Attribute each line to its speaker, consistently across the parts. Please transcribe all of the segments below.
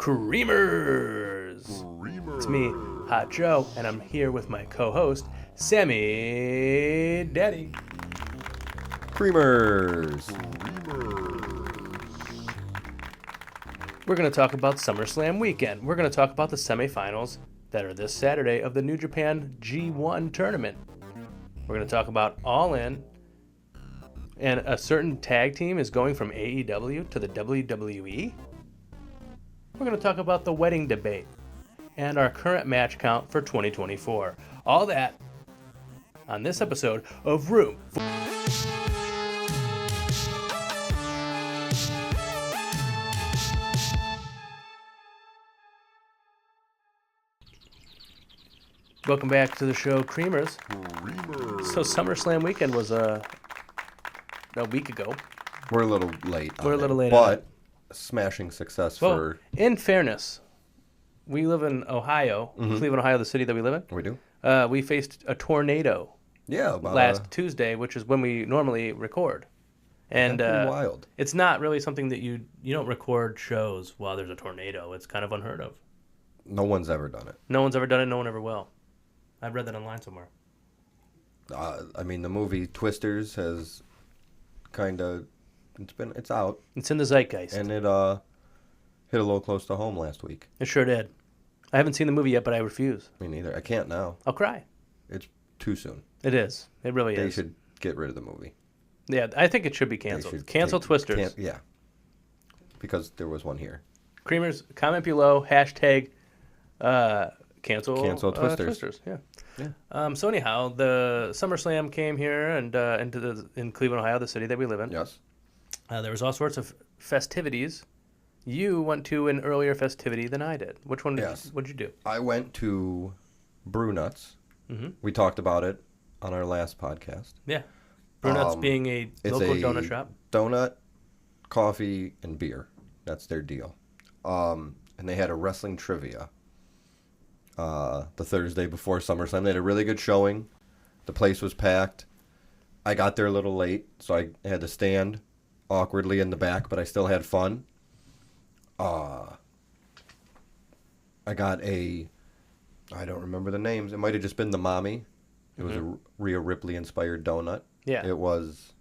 Speaker 1: Creamers. It's me, Hot Joe, and I'm here with my co-host, Sammy Daddy.
Speaker 2: Creamers.
Speaker 1: We're going to talk about SummerSlam weekend. We're going to talk about the semifinals that are this Saturday of the New Japan G1 tournament. We're going to talk about All In, and a certain tag team is going from AEW to the WWE. We're going to talk about the wedding debate and our current match count for 2024. All that on this episode of Room. Welcome back to the show, Creamers. So SummerSlam weekend was a week ago.
Speaker 2: We're a little late.
Speaker 1: We're a little late on
Speaker 2: but smashing success
Speaker 1: Well,
Speaker 2: for.
Speaker 1: in fairness, we live in Ohio, Cleveland, Ohio, the city that we live in.
Speaker 2: We do.
Speaker 1: We faced a tornado
Speaker 2: Yeah, about
Speaker 1: last Tuesday, which is when we normally record. And
Speaker 2: That's pretty wild.
Speaker 1: It's not really something that you don't record shows while there's a tornado. It's kind of unheard of.
Speaker 2: No one's ever done it.
Speaker 1: No one's ever done it. No one ever will. I've read that online somewhere.
Speaker 2: I mean, the movie Twisters has kind of it's out,
Speaker 1: It's in the zeitgeist.
Speaker 2: and it hit a little close to home last week.
Speaker 1: It sure did. I haven't seen the movie yet, but I refuse.
Speaker 2: Me neither. I can't now.
Speaker 1: I'll cry.
Speaker 2: It's too soon.
Speaker 1: It is. It really
Speaker 2: They
Speaker 1: is.
Speaker 2: should get rid of the movie.
Speaker 1: Yeah, I think it should be
Speaker 2: They
Speaker 1: canceled.
Speaker 2: should
Speaker 1: Cancel Twisters.
Speaker 2: Yeah, because there was one here.
Speaker 1: Creamers, comment below, hashtag cancel
Speaker 2: Twisters.
Speaker 1: Yeah.
Speaker 2: Yeah.
Speaker 1: So anyhow, the SummerSlam came here and in Cleveland, Ohio, the city that we live in.
Speaker 2: Yes.
Speaker 1: There was all sorts of festivities. You went to an earlier festivity than I did. Which one?
Speaker 2: Yes.
Speaker 1: What'd you do?
Speaker 2: I went to Brew Nuts.
Speaker 1: Mm-hmm.
Speaker 2: We talked about it on our last podcast.
Speaker 1: Yeah. Brunuts being a
Speaker 2: It's
Speaker 1: local
Speaker 2: a
Speaker 1: donut shop.
Speaker 2: Donut, coffee, and beer. That's their deal. And they had a wrestling trivia the Thursday before SummerSlam. They had a really good showing. The place was packed. I got there a little late, so I had to stand awkwardly in the back, but I still had fun. I got I don't remember the names. It might have just been the Mommy. It was a Rhea Ripley inspired donut.
Speaker 1: Yeah.
Speaker 2: It was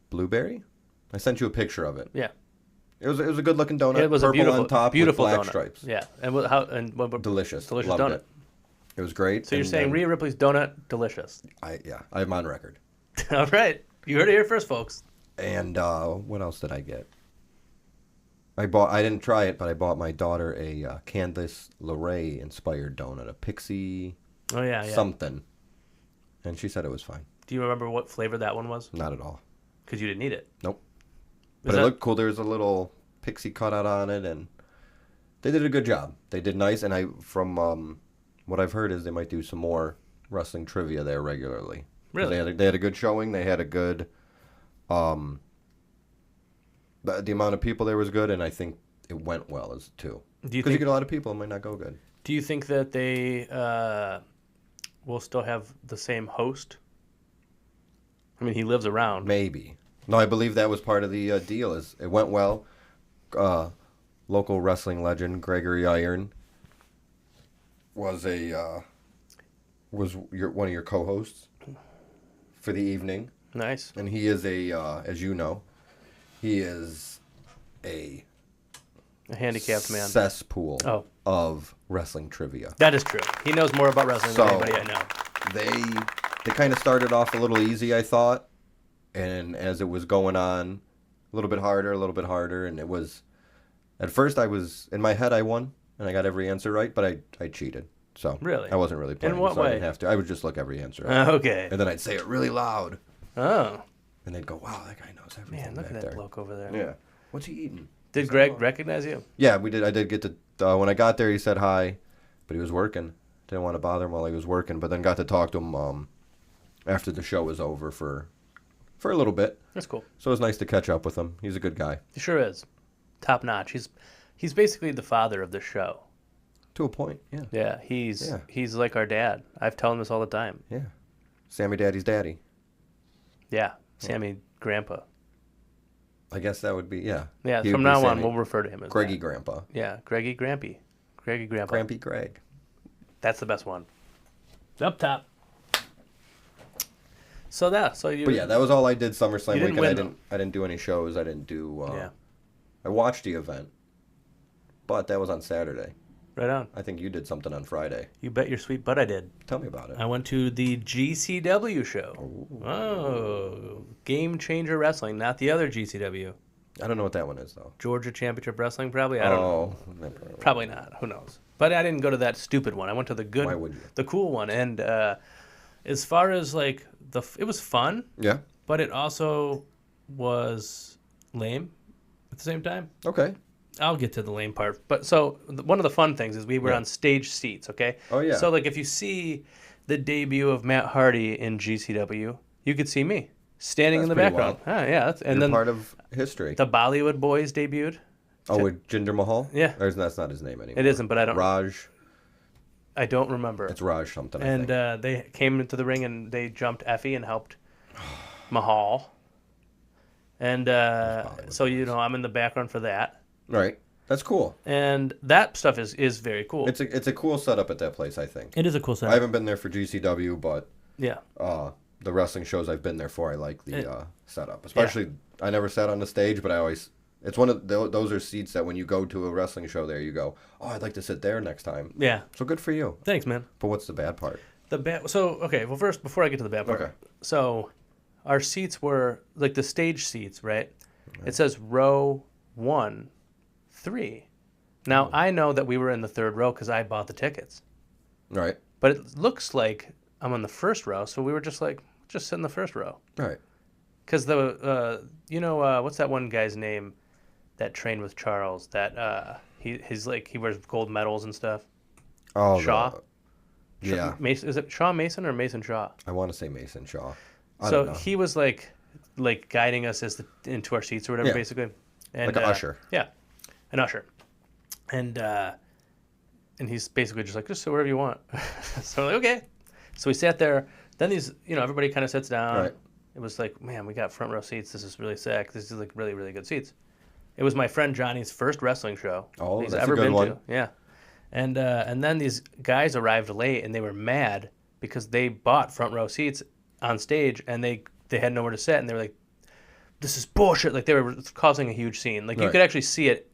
Speaker 2: blueberry. I sent you a picture of it.
Speaker 1: Yeah.
Speaker 2: It was a good looking donut.
Speaker 1: It was
Speaker 2: purple
Speaker 1: a beautiful,
Speaker 2: on top
Speaker 1: beautiful
Speaker 2: with black
Speaker 1: donut.
Speaker 2: stripes.
Speaker 1: Yeah. And what
Speaker 2: Delicious.
Speaker 1: Delicious
Speaker 2: Loved
Speaker 1: donut.
Speaker 2: it. It was great.
Speaker 1: So you're
Speaker 2: And
Speaker 1: saying
Speaker 2: then
Speaker 1: Rhea Ripley's donut delicious?
Speaker 2: I'm on record.
Speaker 1: All right. You heard it here first, folks.
Speaker 2: And what else did I get? I didn't try it, but I bought my daughter a Candice LeRae inspired donut, a pixie
Speaker 1: Oh yeah, yeah.
Speaker 2: something, and she said it was fine.
Speaker 1: Do you remember what flavor that one was?
Speaker 2: Not at all.
Speaker 1: Because you didn't eat it.
Speaker 2: Nope.
Speaker 1: Is
Speaker 2: But
Speaker 1: that-
Speaker 2: it looked cool. There was a little pixie cutout on it, and they did a good job. They did nice, and from what I've heard is they might do some more wrestling trivia there regularly. 'Cause
Speaker 1: Really?
Speaker 2: They had a good showing. They had a good, the amount of people there was good, and I think it went well as too.
Speaker 1: Do you
Speaker 2: Because you
Speaker 1: think?
Speaker 2: get a lot of people, it might not go good.
Speaker 1: Do you think that they will still have the same host? I mean, he lives around.
Speaker 2: Maybe. No, I believe that was part of the deal. Is it went well. Local wrestling legend Gregory Iron was one of your co-hosts for the evening,
Speaker 1: Nice.
Speaker 2: and he is as you know, he is a
Speaker 1: A handicapped man.
Speaker 2: cesspool
Speaker 1: Oh.
Speaker 2: of wrestling trivia.
Speaker 1: That is true. He knows more about wrestling than
Speaker 2: So-
Speaker 1: anybody I know.
Speaker 2: They kind of started off a little easy, I thought, and as it was going on, a little bit harder, and it was. At first, I was in my head. I won, and I got every answer right, but I cheated. So
Speaker 1: Really?
Speaker 2: I wasn't really playing.
Speaker 1: what
Speaker 2: so I
Speaker 1: way?
Speaker 2: didn't have to. I would just look every answer up,
Speaker 1: Okay.
Speaker 2: and then I'd say it really loud,
Speaker 1: Oh.
Speaker 2: and they'd go, "Wow, that guy knows everything."
Speaker 1: Man, look at
Speaker 2: back
Speaker 1: that
Speaker 2: there.
Speaker 1: bloke over there.
Speaker 2: Yeah. What's he eating?
Speaker 1: Did Greg recognize you?
Speaker 2: Yeah, we did. I did get to. When I got there, he said hi, but he was working. Didn't want to bother him while he was working, but then got to talk to him after the show was over for a little bit.
Speaker 1: That's cool.
Speaker 2: So it was nice to catch up with him. He's a good guy.
Speaker 1: He sure is. Top notch. He's basically the father of the show.
Speaker 2: To a point, yeah.
Speaker 1: Yeah, he's like our dad. I've told him this all the time.
Speaker 2: Yeah. Sammy Daddy's daddy.
Speaker 1: Yeah, Sammy Grandpa.
Speaker 2: I guess that would be, yeah.
Speaker 1: Yeah,
Speaker 2: He
Speaker 1: from
Speaker 2: would be
Speaker 1: now on,
Speaker 2: Sammy.
Speaker 1: we'll refer to him as
Speaker 2: Greggy
Speaker 1: that.
Speaker 2: Grandpa.
Speaker 1: Yeah, Greggy Grampy. Greggy Grandpa.
Speaker 2: Grampy Greg.
Speaker 1: That's the best one. Up top. So you.
Speaker 2: But yeah, that was all I did SummerSlam
Speaker 1: You didn't
Speaker 2: weekend.
Speaker 1: win,
Speaker 2: I didn't do any shows. I didn't do.
Speaker 1: Yeah.
Speaker 2: I watched the event, but that was on Saturday.
Speaker 1: Right on.
Speaker 2: I think you did something on Friday.
Speaker 1: You bet your sweet butt I did.
Speaker 2: Tell me about it.
Speaker 1: I went to the GCW show. Oh, Game Changer Wrestling, not the other GCW.
Speaker 2: I don't know what that one is though.
Speaker 1: Georgia Championship Wrestling, probably. I don't know. Probably not. Who knows? But I didn't go to that stupid one. I went to the good,
Speaker 2: Why would you?
Speaker 1: the cool one. And as far as like it was fun,
Speaker 2: Yeah.
Speaker 1: but it also was lame at the same time.
Speaker 2: Okay.
Speaker 1: I'll get to the lame part. But so one of the fun things is we were
Speaker 2: Yeah.
Speaker 1: on stage seats, okay?
Speaker 2: Oh, yeah.
Speaker 1: So like if you see the debut of Matt Hardy in GCW, you could see me standing in the
Speaker 2: That's pretty
Speaker 1: background. Ah, yeah, and
Speaker 2: You're
Speaker 1: then
Speaker 2: part of history.
Speaker 1: the Bollywood Boys debuted.
Speaker 2: Oh, with Jinder Mahal?
Speaker 1: Yeah.
Speaker 2: Or that's not his name anymore.
Speaker 1: It isn't, but I don't remember.
Speaker 2: It's Raj something, I
Speaker 1: And
Speaker 2: think.
Speaker 1: they came into the ring and they jumped Effie and helped Mahal. And so I'm in the background for that.
Speaker 2: Right. That's cool.
Speaker 1: And that stuff is very cool.
Speaker 2: It's a cool setup at that place, I think.
Speaker 1: It is a cool
Speaker 2: I
Speaker 1: setup.
Speaker 2: haven't been there for GCW, but
Speaker 1: Yeah.
Speaker 2: the wrestling shows I've been there for, I like the setup. Especially, I never sat on the stage, but it's one of those are seats that when you go to a wrestling show there, you go, oh, I'd like to sit there next time.
Speaker 1: Yeah.
Speaker 2: So good for you.
Speaker 1: Thanks, man.
Speaker 2: But what's the bad part?
Speaker 1: Well, first, before I get to the bad part.
Speaker 2: Okay.
Speaker 1: So our seats were like the stage seats, right? It says row 1, 3. Now, I know that we were in the third row because I bought the tickets.
Speaker 2: Right.
Speaker 1: But it looks like I'm on the first row, so we were just sit in the first row.
Speaker 2: Right.
Speaker 1: Because what's that one guy's name that trained with Charles? That he wears gold medals and stuff.
Speaker 2: Oh,
Speaker 1: Shaw?
Speaker 2: Yeah.
Speaker 1: Mason, is it Shaw Mason or Mason Shaw?
Speaker 2: I want to say Mason Shaw. I
Speaker 1: So
Speaker 2: don't know.
Speaker 1: he was like guiding us into our seats or whatever,
Speaker 2: Yeah.
Speaker 1: basically. And,
Speaker 2: Like an usher.
Speaker 1: Yeah, an usher. And he's basically just sit wherever you want. So we're like, okay. So we sat there. Then everybody kind of sits down.
Speaker 2: Right.
Speaker 1: It was like, man, we got front row seats. This is really sick. This is like really, really good seats. It was my friend Johnny's first wrestling show
Speaker 2: Oh,
Speaker 1: he's
Speaker 2: that's
Speaker 1: ever
Speaker 2: a good
Speaker 1: been
Speaker 2: one.
Speaker 1: to. Yeah. And then these guys arrived late and they were mad because they bought front row seats on stage and they had nowhere to sit and they were like, this is bullshit. Like they were causing a huge scene. Like you
Speaker 2: Right.
Speaker 1: could actually see it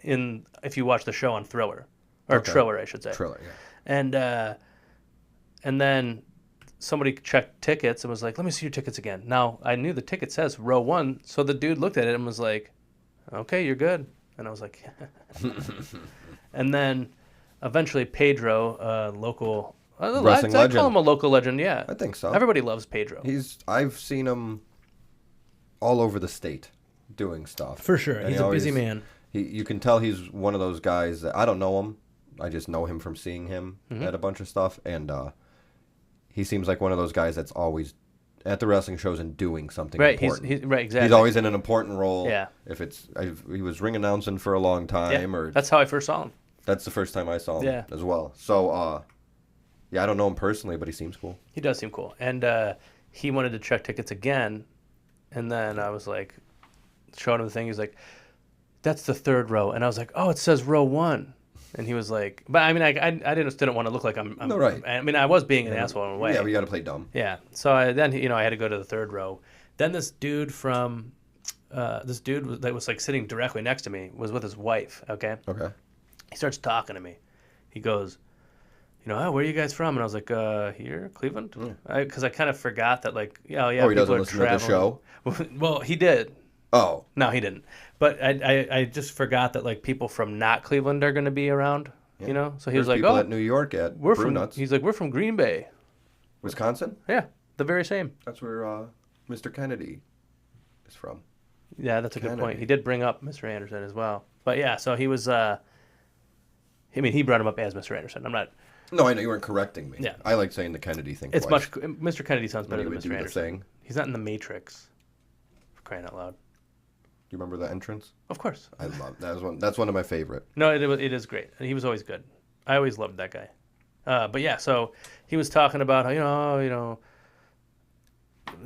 Speaker 1: if you watch the show on Thriller or
Speaker 2: Okay.
Speaker 1: Triller, I should say.
Speaker 2: Triller, yeah.
Speaker 1: And then somebody checked tickets and was like, let me see your tickets again. Now I knew the ticket says row 1, so the dude looked at it and was like, okay, you're good. And I was like, and then eventually Pedro, local
Speaker 2: Wrestling
Speaker 1: I'd
Speaker 2: legend.
Speaker 1: call him a local legend. Yeah,
Speaker 2: I think so.
Speaker 1: Everybody loves Pedro.
Speaker 2: I've seen him all over the state doing stuff.
Speaker 1: For sure.
Speaker 2: And
Speaker 1: He's a busy man.
Speaker 2: You can tell he's one of those guys that I don't know him. I just know him from seeing him at a bunch of stuff, and he seems like one of those guys that's always at the wrestling shows and doing something
Speaker 1: Right,
Speaker 2: important.
Speaker 1: he's right, exactly.
Speaker 2: He's always in an important role.
Speaker 1: Yeah.
Speaker 2: If he was ring announcing for a long time,
Speaker 1: Yeah,
Speaker 2: or
Speaker 1: that's how I first saw him.
Speaker 2: that's the first time I saw him
Speaker 1: Yeah.
Speaker 2: as well. So, yeah, I don't know him personally, but he seems cool.
Speaker 1: He does seem cool. And he wanted to check tickets again. And then I was like, showing him the thing. He's like, that's the third row. And I was like, oh, it says row 1. And he was like, but I mean, I didn't want to look like I'm
Speaker 2: No, right.
Speaker 1: I mean, I was being an asshole in a way.
Speaker 2: Yeah, we got to play dumb.
Speaker 1: Yeah. So I had to go to the third row. Then this dude that was like sitting directly next to me was with his wife. Okay.
Speaker 2: Okay.
Speaker 1: He starts talking to me. He goes, oh, where are you guys from? And I was like, here, Cleveland. Because I kind of forgot that, like, yeah.
Speaker 2: Oh, he
Speaker 1: people
Speaker 2: doesn't
Speaker 1: are
Speaker 2: listen to the
Speaker 1: traveling. Well, he did.
Speaker 2: Oh.
Speaker 1: No, he didn't. But I just forgot that, like, people from not Cleveland are going to be around.
Speaker 2: Yeah.
Speaker 1: So he was
Speaker 2: There's
Speaker 1: like,
Speaker 2: people
Speaker 1: oh,
Speaker 2: at New York at
Speaker 1: we're
Speaker 2: Brew
Speaker 1: from.
Speaker 2: Nuts.
Speaker 1: He's like, we're from Green Bay.
Speaker 2: Wisconsin?
Speaker 1: Yeah, the very same.
Speaker 2: That's where Mr. Kennedy is from.
Speaker 1: Yeah, that's a good point.
Speaker 2: Kennedy.
Speaker 1: He did bring up Mr. Anderson as well. But yeah, so he was. He brought him up as Mr. Anderson. I'm not.
Speaker 2: No, I know you weren't correcting me.
Speaker 1: Yeah.
Speaker 2: I like saying the Kennedy thing.
Speaker 1: It's
Speaker 2: twice.
Speaker 1: Mr. Kennedy sounds better
Speaker 2: Then
Speaker 1: than
Speaker 2: he
Speaker 1: Mr.
Speaker 2: would do the
Speaker 1: Anderson.
Speaker 2: thing.
Speaker 1: He's not in the Matrix. For crying out loud.
Speaker 2: You remember the entrance?
Speaker 1: Of course.
Speaker 2: I love that. That's one of my favorite.
Speaker 1: No, it is great. He was always good. I always loved that guy. But yeah, so he was talking about how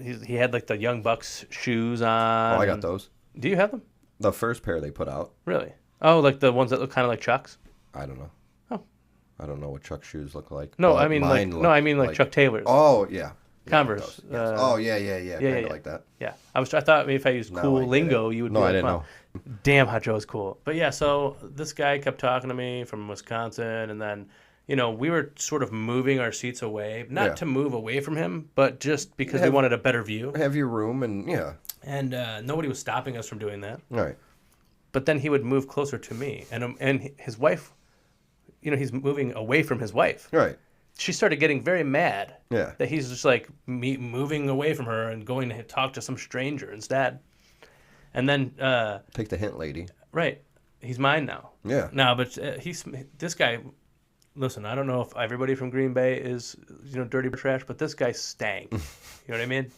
Speaker 1: he had like the Young Bucks shoes on.
Speaker 2: Oh, I got those.
Speaker 1: Do you have them?
Speaker 2: The first pair they put out.
Speaker 1: Really? Oh, like the ones that look kind of like Chuck's?
Speaker 2: I don't know.
Speaker 1: Oh.
Speaker 2: I don't know what Chuck shoes look like.
Speaker 1: No,
Speaker 2: but
Speaker 1: I mean
Speaker 2: mine
Speaker 1: like Chuck Taylor's.
Speaker 2: Oh, yeah.
Speaker 1: Converse.
Speaker 2: Yeah, yes. Oh, yeah. Kind of
Speaker 1: yeah.
Speaker 2: like that.
Speaker 1: Yeah. I thought maybe if I used
Speaker 2: No,
Speaker 1: cool
Speaker 2: I get
Speaker 1: lingo,
Speaker 2: it.
Speaker 1: you would
Speaker 2: No,
Speaker 1: be
Speaker 2: I
Speaker 1: like,
Speaker 2: didn't
Speaker 1: wow. Damn, Hot Joe's cool. But yeah, so this guy kept talking to me from Wisconsin, and then, we were sort of moving our seats away. Not to move away from him, but just because we wanted a better view.
Speaker 2: Have your room and, yeah.
Speaker 1: And nobody was stopping us from doing that.
Speaker 2: All right.
Speaker 1: But then he would move closer to me. And his wife, he's moving away from his wife.
Speaker 2: Right.
Speaker 1: She started getting very mad
Speaker 2: Yeah.
Speaker 1: that he's just like moving away from her and going to talk to some stranger instead. And then,
Speaker 2: Take the hint, lady.
Speaker 1: right, he's mine now.
Speaker 2: Yeah.
Speaker 1: No, but this guy, listen, I don't know if everybody from Green Bay is, dirty trash, but this guy stank. You know what I mean?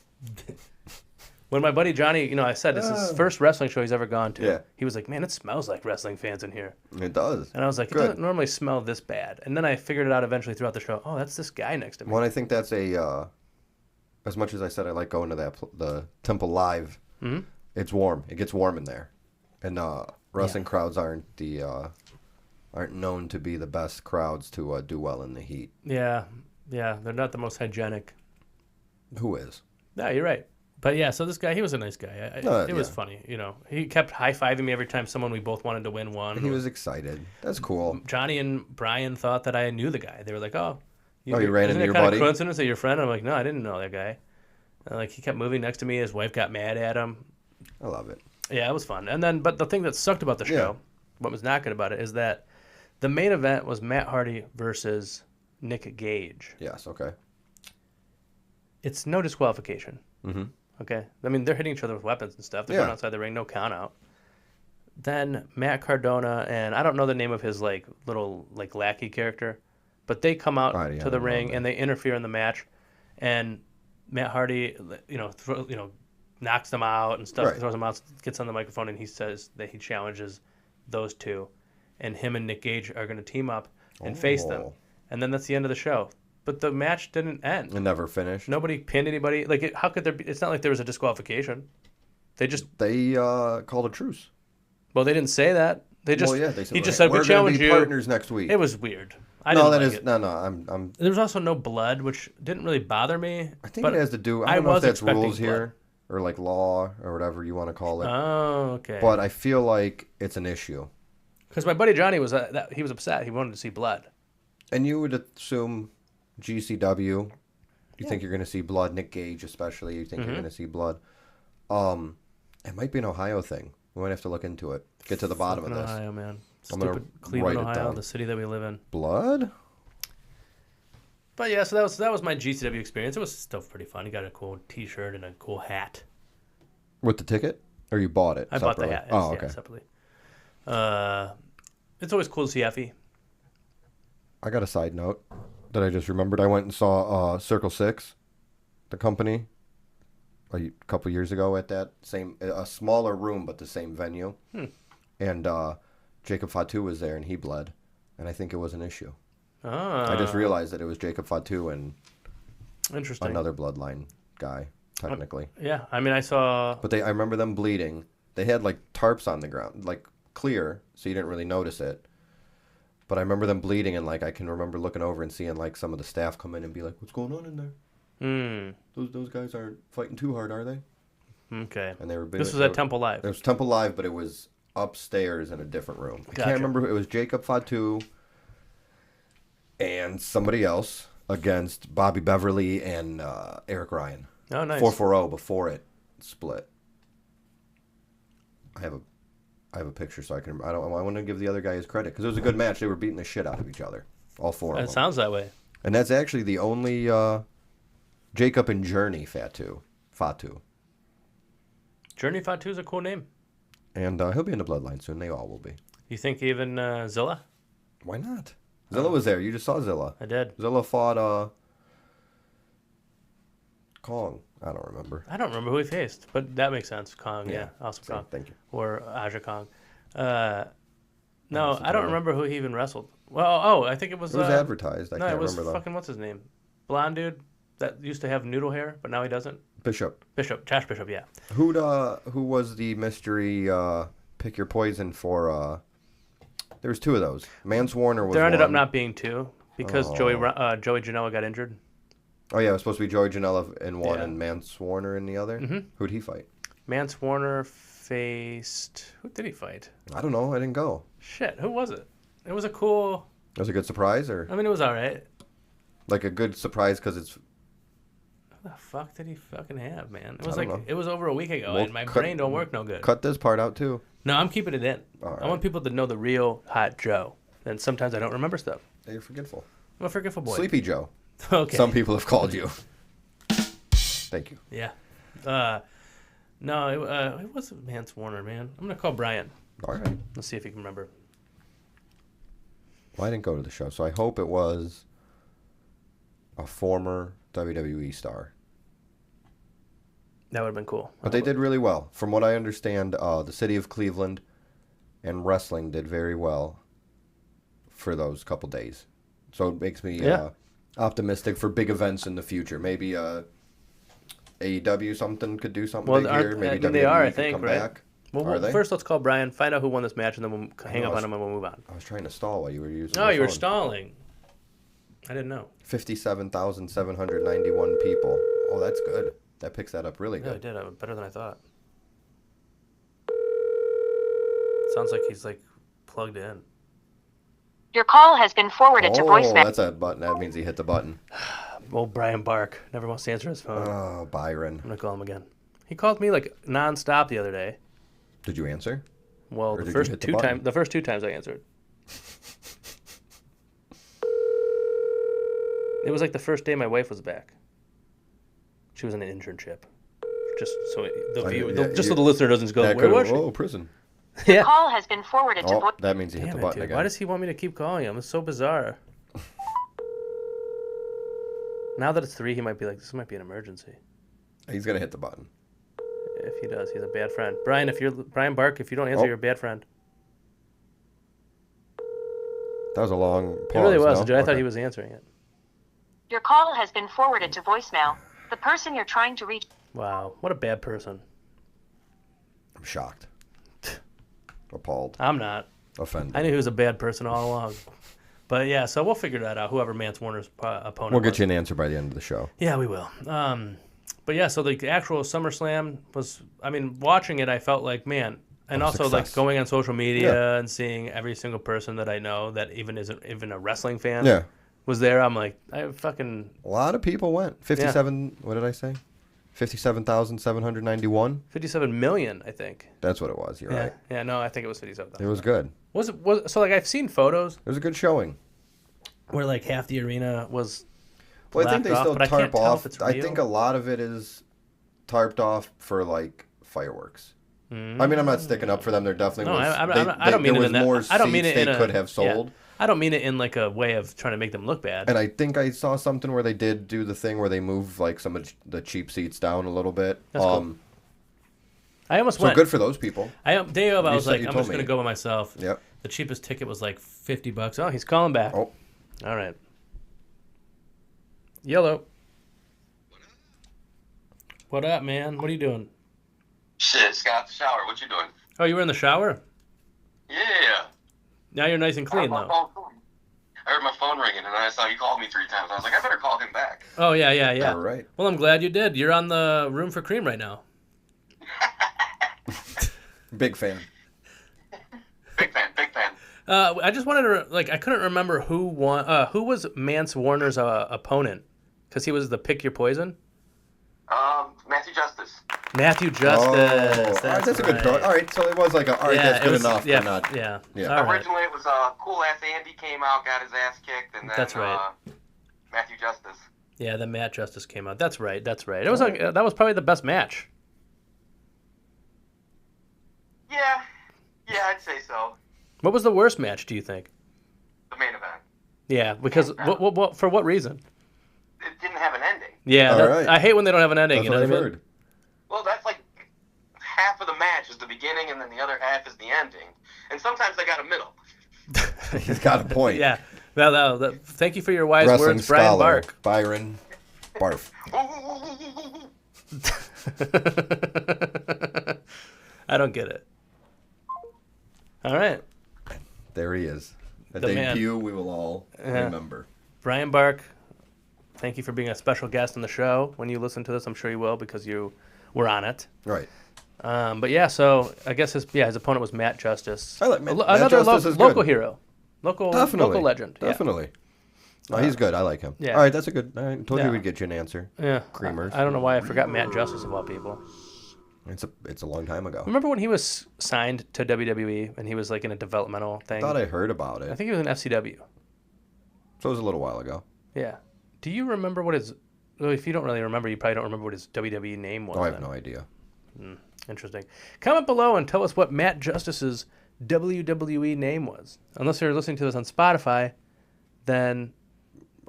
Speaker 1: When my buddy Johnny, I said this is his first wrestling show he's ever gone to.
Speaker 2: Yeah.
Speaker 1: He was like, man, it smells like wrestling fans in here.
Speaker 2: It does.
Speaker 1: And I was like, it
Speaker 2: Good.
Speaker 1: doesn't normally smell this bad. And then I figured it out eventually throughout the show. Oh, that's this guy next to me.
Speaker 2: Well, I think that's as much as I said I like going to the Temple Live, it's warm. It gets warm in there. And wrestling crowds aren't known to be the best crowds to do well in the heat.
Speaker 1: Yeah, they're not the most hygienic.
Speaker 2: Who is?
Speaker 1: Yeah, you're right. But yeah, so this guy, he was a nice guy. It was funny, He kept high-fiving me every time someone we both wanted to win won.
Speaker 2: He was excited. That's cool.
Speaker 1: Johnny and Brian thought that I knew the guy. They were like, "Oh,
Speaker 2: you ran into your
Speaker 1: kind
Speaker 2: buddy?
Speaker 1: Of coincidence that your friend?" I'm like, "No, I didn't know that guy." And he kept moving next to me. His wife got mad at him.
Speaker 2: I love it.
Speaker 1: Yeah, it was fun. And then, but the thing that sucked about the show, what was not good about it, is that the main event was Matt Hardy versus Nick Gage.
Speaker 2: Yes. Okay.
Speaker 1: It's no disqualification.
Speaker 2: Mm-hmm.
Speaker 1: Okay? I mean, they're hitting each other with weapons and stuff. They're going outside the ring, no count out. Then Matt Cardona, and I don't know the name of his little lackey character, but they come out to the ring and they interfere in the match, and Matt Hardy, knocks them out and stuff, throws them out, gets on the microphone, and he says that he challenges those two, and him and Nick Gage are going to team up and face them, and then that's the end of the show. But the match didn't end.
Speaker 2: It never finished.
Speaker 1: Nobody pinned anybody. How could there be? It's not like there was a disqualification. They
Speaker 2: called a truce.
Speaker 1: Well, they didn't say that. They just
Speaker 2: they said,
Speaker 1: he just said we challenge you.
Speaker 2: We're going to be partners next week.
Speaker 1: It was weird.
Speaker 2: No. I'm.
Speaker 1: There was also no blood, which didn't really bother me.
Speaker 2: I think it has to do. I don't know if that's rules here or law or whatever you want to call it.
Speaker 1: Oh, okay.
Speaker 2: But I feel like it's an issue.
Speaker 1: Because my buddy Johnny was he was upset. He wanted to see blood.
Speaker 2: And you would assume GCW. You think you're going to see blood. Nick Gage, especially. You think you're going to see blood. It might be an Ohio thing. We might have to look into it. Get to the bottom of this.
Speaker 1: Ohio, man.
Speaker 2: I'm
Speaker 1: Stupid Cleveland, Ohio, the city that we live in.
Speaker 2: Blood?
Speaker 1: But yeah, so that was my GCW experience. It was still pretty fun. You got a cool T-shirt and a cool hat.
Speaker 2: With the ticket? Or you bought it?
Speaker 1: I bought the hat.
Speaker 2: Oh, okay.
Speaker 1: Yeah, separately. It's always cool to see Effie.
Speaker 2: I got a side note that I just remembered. I went and saw Circle 6, the company, a couple years ago at that a smaller room but the same venue. And Jacob Fatu was there and he bled. And I think it was an issue. I just realized that it was Jacob Fatu and another bloodline guy, technically.
Speaker 1: Yeah, I mean, I saw...
Speaker 2: But I remember them bleeding. They had tarps on the ground, clear, so you didn't really notice it. But I remember them bleeding, and I can remember looking over and seeing some of the staff come in and be like, "What's going on in there? Those guys aren't fighting too hard, are they?"
Speaker 1: Okay.
Speaker 2: And they were.
Speaker 1: This was at Temple Live.
Speaker 2: It was Temple Live, but it was upstairs in a different room. I can't remember. It was Jacob Fatu and somebody else against Bobby Beverly and Eric Ryan.
Speaker 1: Oh, nice.
Speaker 2: 440 before it split. I have a picture, so I want to give the other guy his credit because it was a good match. They were beating the shit out of each other, all four of them.
Speaker 1: It sounds that way.
Speaker 2: And that's actually the only Jacob and Journey Fatu.
Speaker 1: Journey Fatu is a cool name.
Speaker 2: And he'll be in the Bloodline soon. They all will be.
Speaker 1: You think even Zilla?
Speaker 2: Why not? Zilla was there. You just saw Zilla.
Speaker 1: I did.
Speaker 2: Zilla fought Kong. I don't remember.
Speaker 1: I don't remember who he faced, but that makes sense. Kong, yeah. Awesome Kong.
Speaker 2: Thank you.
Speaker 1: Or Aja Kong. No, I don't remember who he even wrestled. Well, I think it was...
Speaker 2: It was advertised. I can't remember, though.
Speaker 1: No, it was fucking, what's his name? Blonde dude that used to have noodle hair, but now he doesn't.
Speaker 2: Bishop.
Speaker 1: Josh Bishop, yeah.
Speaker 2: Who was the mystery pick your poison for. There was 2 of those. Mance Warner was.
Speaker 1: There ended
Speaker 2: one.
Speaker 1: up not being 2 because Joey Janela got injured.
Speaker 2: Oh yeah, it was supposed to be Joey Janela in one
Speaker 1: Yeah.
Speaker 2: and Mance Warner in the other. Mm-hmm. Who'd he fight?
Speaker 1: Mance Warner faced. Who did he fight?
Speaker 2: I don't know. I didn't go.
Speaker 1: Shit, who was it? It was a cool.
Speaker 2: It was a good surprise, or
Speaker 1: I mean, it was all right.
Speaker 2: like a good surprise because it's.
Speaker 1: What the fuck did he fucking have, man? It
Speaker 2: I
Speaker 1: was
Speaker 2: don't
Speaker 1: like
Speaker 2: know.
Speaker 1: it was over a week ago,
Speaker 2: Well,
Speaker 1: and my brain don't work no good.
Speaker 2: Cut this part out too.
Speaker 1: No, I'm keeping it in.
Speaker 2: All
Speaker 1: I
Speaker 2: right.
Speaker 1: want people to know the real hot Joe. And sometimes I don't remember stuff.
Speaker 2: Hey, you're forgetful.
Speaker 1: I'm a forgetful boy.
Speaker 2: Sleepy Joe.
Speaker 1: Okay.
Speaker 2: Some people have called you. Thank you.
Speaker 1: Yeah. No, it wasn't Mance Warner, man. I'm gonna call Brian.
Speaker 2: All right.
Speaker 1: Let's see if he can remember.
Speaker 2: Well, I didn't go to the show, so I hope it was a former WWE star.
Speaker 1: That would have been cool.
Speaker 2: But they did really well. From what I understand, the city of Cleveland and wrestling did very well for those couple days. So it makes me optimistic for big events in the future. Maybe AEW something could do something
Speaker 1: Well,
Speaker 2: big
Speaker 1: aren't-
Speaker 2: here. Maybe
Speaker 1: I mean,
Speaker 2: WWE
Speaker 1: they are, I
Speaker 2: could
Speaker 1: think,
Speaker 2: come
Speaker 1: right?
Speaker 2: back.
Speaker 1: Well,
Speaker 2: Are they?
Speaker 1: first let's call Brian, find out who won this match, and then we'll hang up on him and we'll move on.
Speaker 2: I was trying to stall while you were using
Speaker 1: No,
Speaker 2: the
Speaker 1: you were
Speaker 2: phone.
Speaker 1: stalling. I didn't know.
Speaker 2: 57,791 people. Oh, that's good. That picks that up really
Speaker 1: Yeah, I
Speaker 2: good.
Speaker 1: did. Better than I thought. Sounds like he's like plugged in.
Speaker 3: Your call has been forwarded to voicemail.
Speaker 2: That's a button. That means he hit the button.
Speaker 1: Old Brian Bark never wants to answer his phone.
Speaker 2: Oh, Byron.
Speaker 1: I'm gonna call him again. He called me like nonstop the other day.
Speaker 2: Did you answer?
Speaker 1: Well,
Speaker 2: Or
Speaker 1: the
Speaker 2: did you
Speaker 1: first
Speaker 2: hit the
Speaker 1: two
Speaker 2: button?
Speaker 1: times, the first 2 times I answered. It was like the first day my wife was back. She was in an internship. Just so the listener doesn't go,
Speaker 2: That
Speaker 1: where was
Speaker 2: could've-
Speaker 1: she?
Speaker 2: Oh, prison.
Speaker 1: Yeah.
Speaker 3: Call has been forwarded to
Speaker 2: Oh, that means he hit
Speaker 1: Damn
Speaker 2: the
Speaker 1: it,
Speaker 2: button
Speaker 1: dude.
Speaker 2: again.
Speaker 1: Why does he want me to keep calling him? It's so bizarre. Now that it's 3, he might be like, this might be an emergency.
Speaker 2: He's gonna hit the button.
Speaker 1: If he does, he's a bad friend. Brian Bark, if you don't answer,
Speaker 2: Oh.
Speaker 1: you're a bad friend.
Speaker 2: That was a long pause.
Speaker 1: It really was.
Speaker 2: no?
Speaker 1: Joe. I thought
Speaker 2: Okay.
Speaker 1: he was answering it.
Speaker 3: Your call has been forwarded to voicemail. The person you're trying to reach.
Speaker 1: Wow, what a bad person.
Speaker 2: I'm shocked. Appalled.
Speaker 1: I'm not.
Speaker 2: Offended.
Speaker 1: I knew he was a bad person all along. But yeah, so we'll figure that out. Whoever Mance Warner's opponent
Speaker 2: We'll get
Speaker 1: was.
Speaker 2: you an answer by the end of the show.
Speaker 1: Yeah, we will. But yeah, so the actual SummerSlam was. I mean, watching it, I felt like, man, and also like
Speaker 2: success.
Speaker 1: going on social media
Speaker 2: Yeah.
Speaker 1: and seeing every single person that I know that even isn't even a wrestling fan
Speaker 2: Yeah.
Speaker 1: was there. I'm like, I fucking
Speaker 2: A lot of people went. 57, what did I say? 57,791?
Speaker 1: 57 million, I think.
Speaker 2: That's what it was. You're
Speaker 1: Yeah,
Speaker 2: right.
Speaker 1: yeah, no, I think it was 57,000.
Speaker 2: It was good.
Speaker 1: Was so like I've seen photos
Speaker 2: It was a good showing.
Speaker 1: where like half the arena was.
Speaker 2: Well, I think
Speaker 1: blocked
Speaker 2: they
Speaker 1: off,
Speaker 2: still
Speaker 1: but I can't
Speaker 2: tarp
Speaker 1: tell
Speaker 2: off.
Speaker 1: if it's
Speaker 2: I
Speaker 1: real.
Speaker 2: think a lot of it is tarped off for like fireworks.
Speaker 1: Mm.
Speaker 2: I mean, I'm not sticking up for them. There definitely
Speaker 1: No,
Speaker 2: was.
Speaker 1: I don't mean
Speaker 2: there
Speaker 1: it in
Speaker 2: was
Speaker 1: that.
Speaker 2: more
Speaker 1: I don't mean
Speaker 2: seats
Speaker 1: it in
Speaker 2: they
Speaker 1: a,
Speaker 2: could have
Speaker 1: yeah.
Speaker 2: sold.
Speaker 1: I don't mean it in like a way of trying to make them look bad.
Speaker 2: And I think I saw something where they did do the thing where they move like some of the cheap seats down a little bit.
Speaker 1: That's cool. I almost
Speaker 2: So
Speaker 1: went.
Speaker 2: good for those people.
Speaker 1: Day of, I
Speaker 2: You
Speaker 1: was
Speaker 2: said-
Speaker 1: like,
Speaker 2: you
Speaker 1: I'm
Speaker 2: told
Speaker 1: just gonna
Speaker 2: me.
Speaker 1: go by myself.
Speaker 2: Yep.
Speaker 1: The cheapest ticket was like $50. Oh, he's calling back.
Speaker 2: Oh,
Speaker 1: All right. Yellow. What up, man? What are you doing?
Speaker 4: Shit, Scott, the shower. What you doing?
Speaker 1: Oh, you were in the shower?
Speaker 4: Yeah.
Speaker 1: Now you're nice and clean,
Speaker 4: I
Speaker 1: though.
Speaker 4: heard my phone ringing, and I saw you called me 3 times. I was like, I better call him back.
Speaker 1: Oh, yeah.
Speaker 2: all right.
Speaker 1: Well, I'm glad you did. You're on the Room for Cream right now.
Speaker 2: Big fan.
Speaker 4: Big fan, big fan.
Speaker 1: I just wanted to, I couldn't remember who won. Who was Mance Warner's opponent? Because he was the Pick Your Poison?
Speaker 4: Matthew Justice.
Speaker 1: Matthew Justice.
Speaker 2: Oh, all right, that's a good
Speaker 1: right.
Speaker 2: thought. All right, so it was like a, all right, that's
Speaker 1: it
Speaker 2: good
Speaker 1: was-
Speaker 2: enough.
Speaker 1: Yeah,
Speaker 2: But not,
Speaker 1: yeah.
Speaker 2: Yeah.
Speaker 1: All right.
Speaker 4: Originally, it was Cool Ass Andy came out, got his ass kicked, and then
Speaker 1: That's right.
Speaker 4: Matthew Justice.
Speaker 1: Yeah, then Matt Justice came out. That's right. It was like that was probably the best match.
Speaker 4: Yeah, I'd say so.
Speaker 1: What was the worst match? Do you think?
Speaker 4: The main event.
Speaker 1: Yeah, because what for what reason?
Speaker 4: It didn't have an ending.
Speaker 1: Yeah,
Speaker 2: All right.
Speaker 1: I hate when they don't have an ending.
Speaker 2: That's
Speaker 1: you know
Speaker 2: what I've
Speaker 1: what I mean?
Speaker 2: heard.
Speaker 4: Well, that's like half of the match is the beginning, and then the other half is the ending. And sometimes they got a middle.
Speaker 2: He's got a point.
Speaker 1: Yeah. Well, thank you for your wise
Speaker 2: Wrestling
Speaker 1: words, Brian
Speaker 2: scholar,
Speaker 1: Bark.
Speaker 2: Byron Barf.
Speaker 1: I don't get it. All right.
Speaker 2: There he is. A
Speaker 1: The man.
Speaker 2: debut we will all
Speaker 1: Yeah.
Speaker 2: remember.
Speaker 1: Brian Bark, thank you for being a special guest on the show. When you listen to this, I'm sure you will because you were on it.
Speaker 2: Right.
Speaker 1: But yeah, so I guess his opponent was Matt Justice.
Speaker 2: I like Matt
Speaker 1: Another
Speaker 2: Justice is
Speaker 1: local
Speaker 2: good.
Speaker 1: hero. Local legend. Yeah.
Speaker 2: Definitely. No, he's good. I like him.
Speaker 1: Yeah.
Speaker 2: All right, that's a good. I told
Speaker 1: Yeah.
Speaker 2: you we'd get you an answer.
Speaker 1: Yeah.
Speaker 2: Creamers.
Speaker 1: I don't know why I forgot Matt Justice of all people.
Speaker 2: It's a long time ago.
Speaker 1: Remember when he was signed to WWE and he was like in a developmental
Speaker 2: I
Speaker 1: thing?
Speaker 2: thought I heard about it.
Speaker 1: I think he was in FCW.
Speaker 2: So it was a little while ago.
Speaker 1: Yeah. Do you remember what his? Well, if you don't really remember, you probably don't remember what his WWE name was.
Speaker 2: Oh, I have
Speaker 1: then.
Speaker 2: no idea.
Speaker 1: Interesting. Comment below and tell us what Matt Justice's WWE name was. Unless you're listening to this on Spotify, then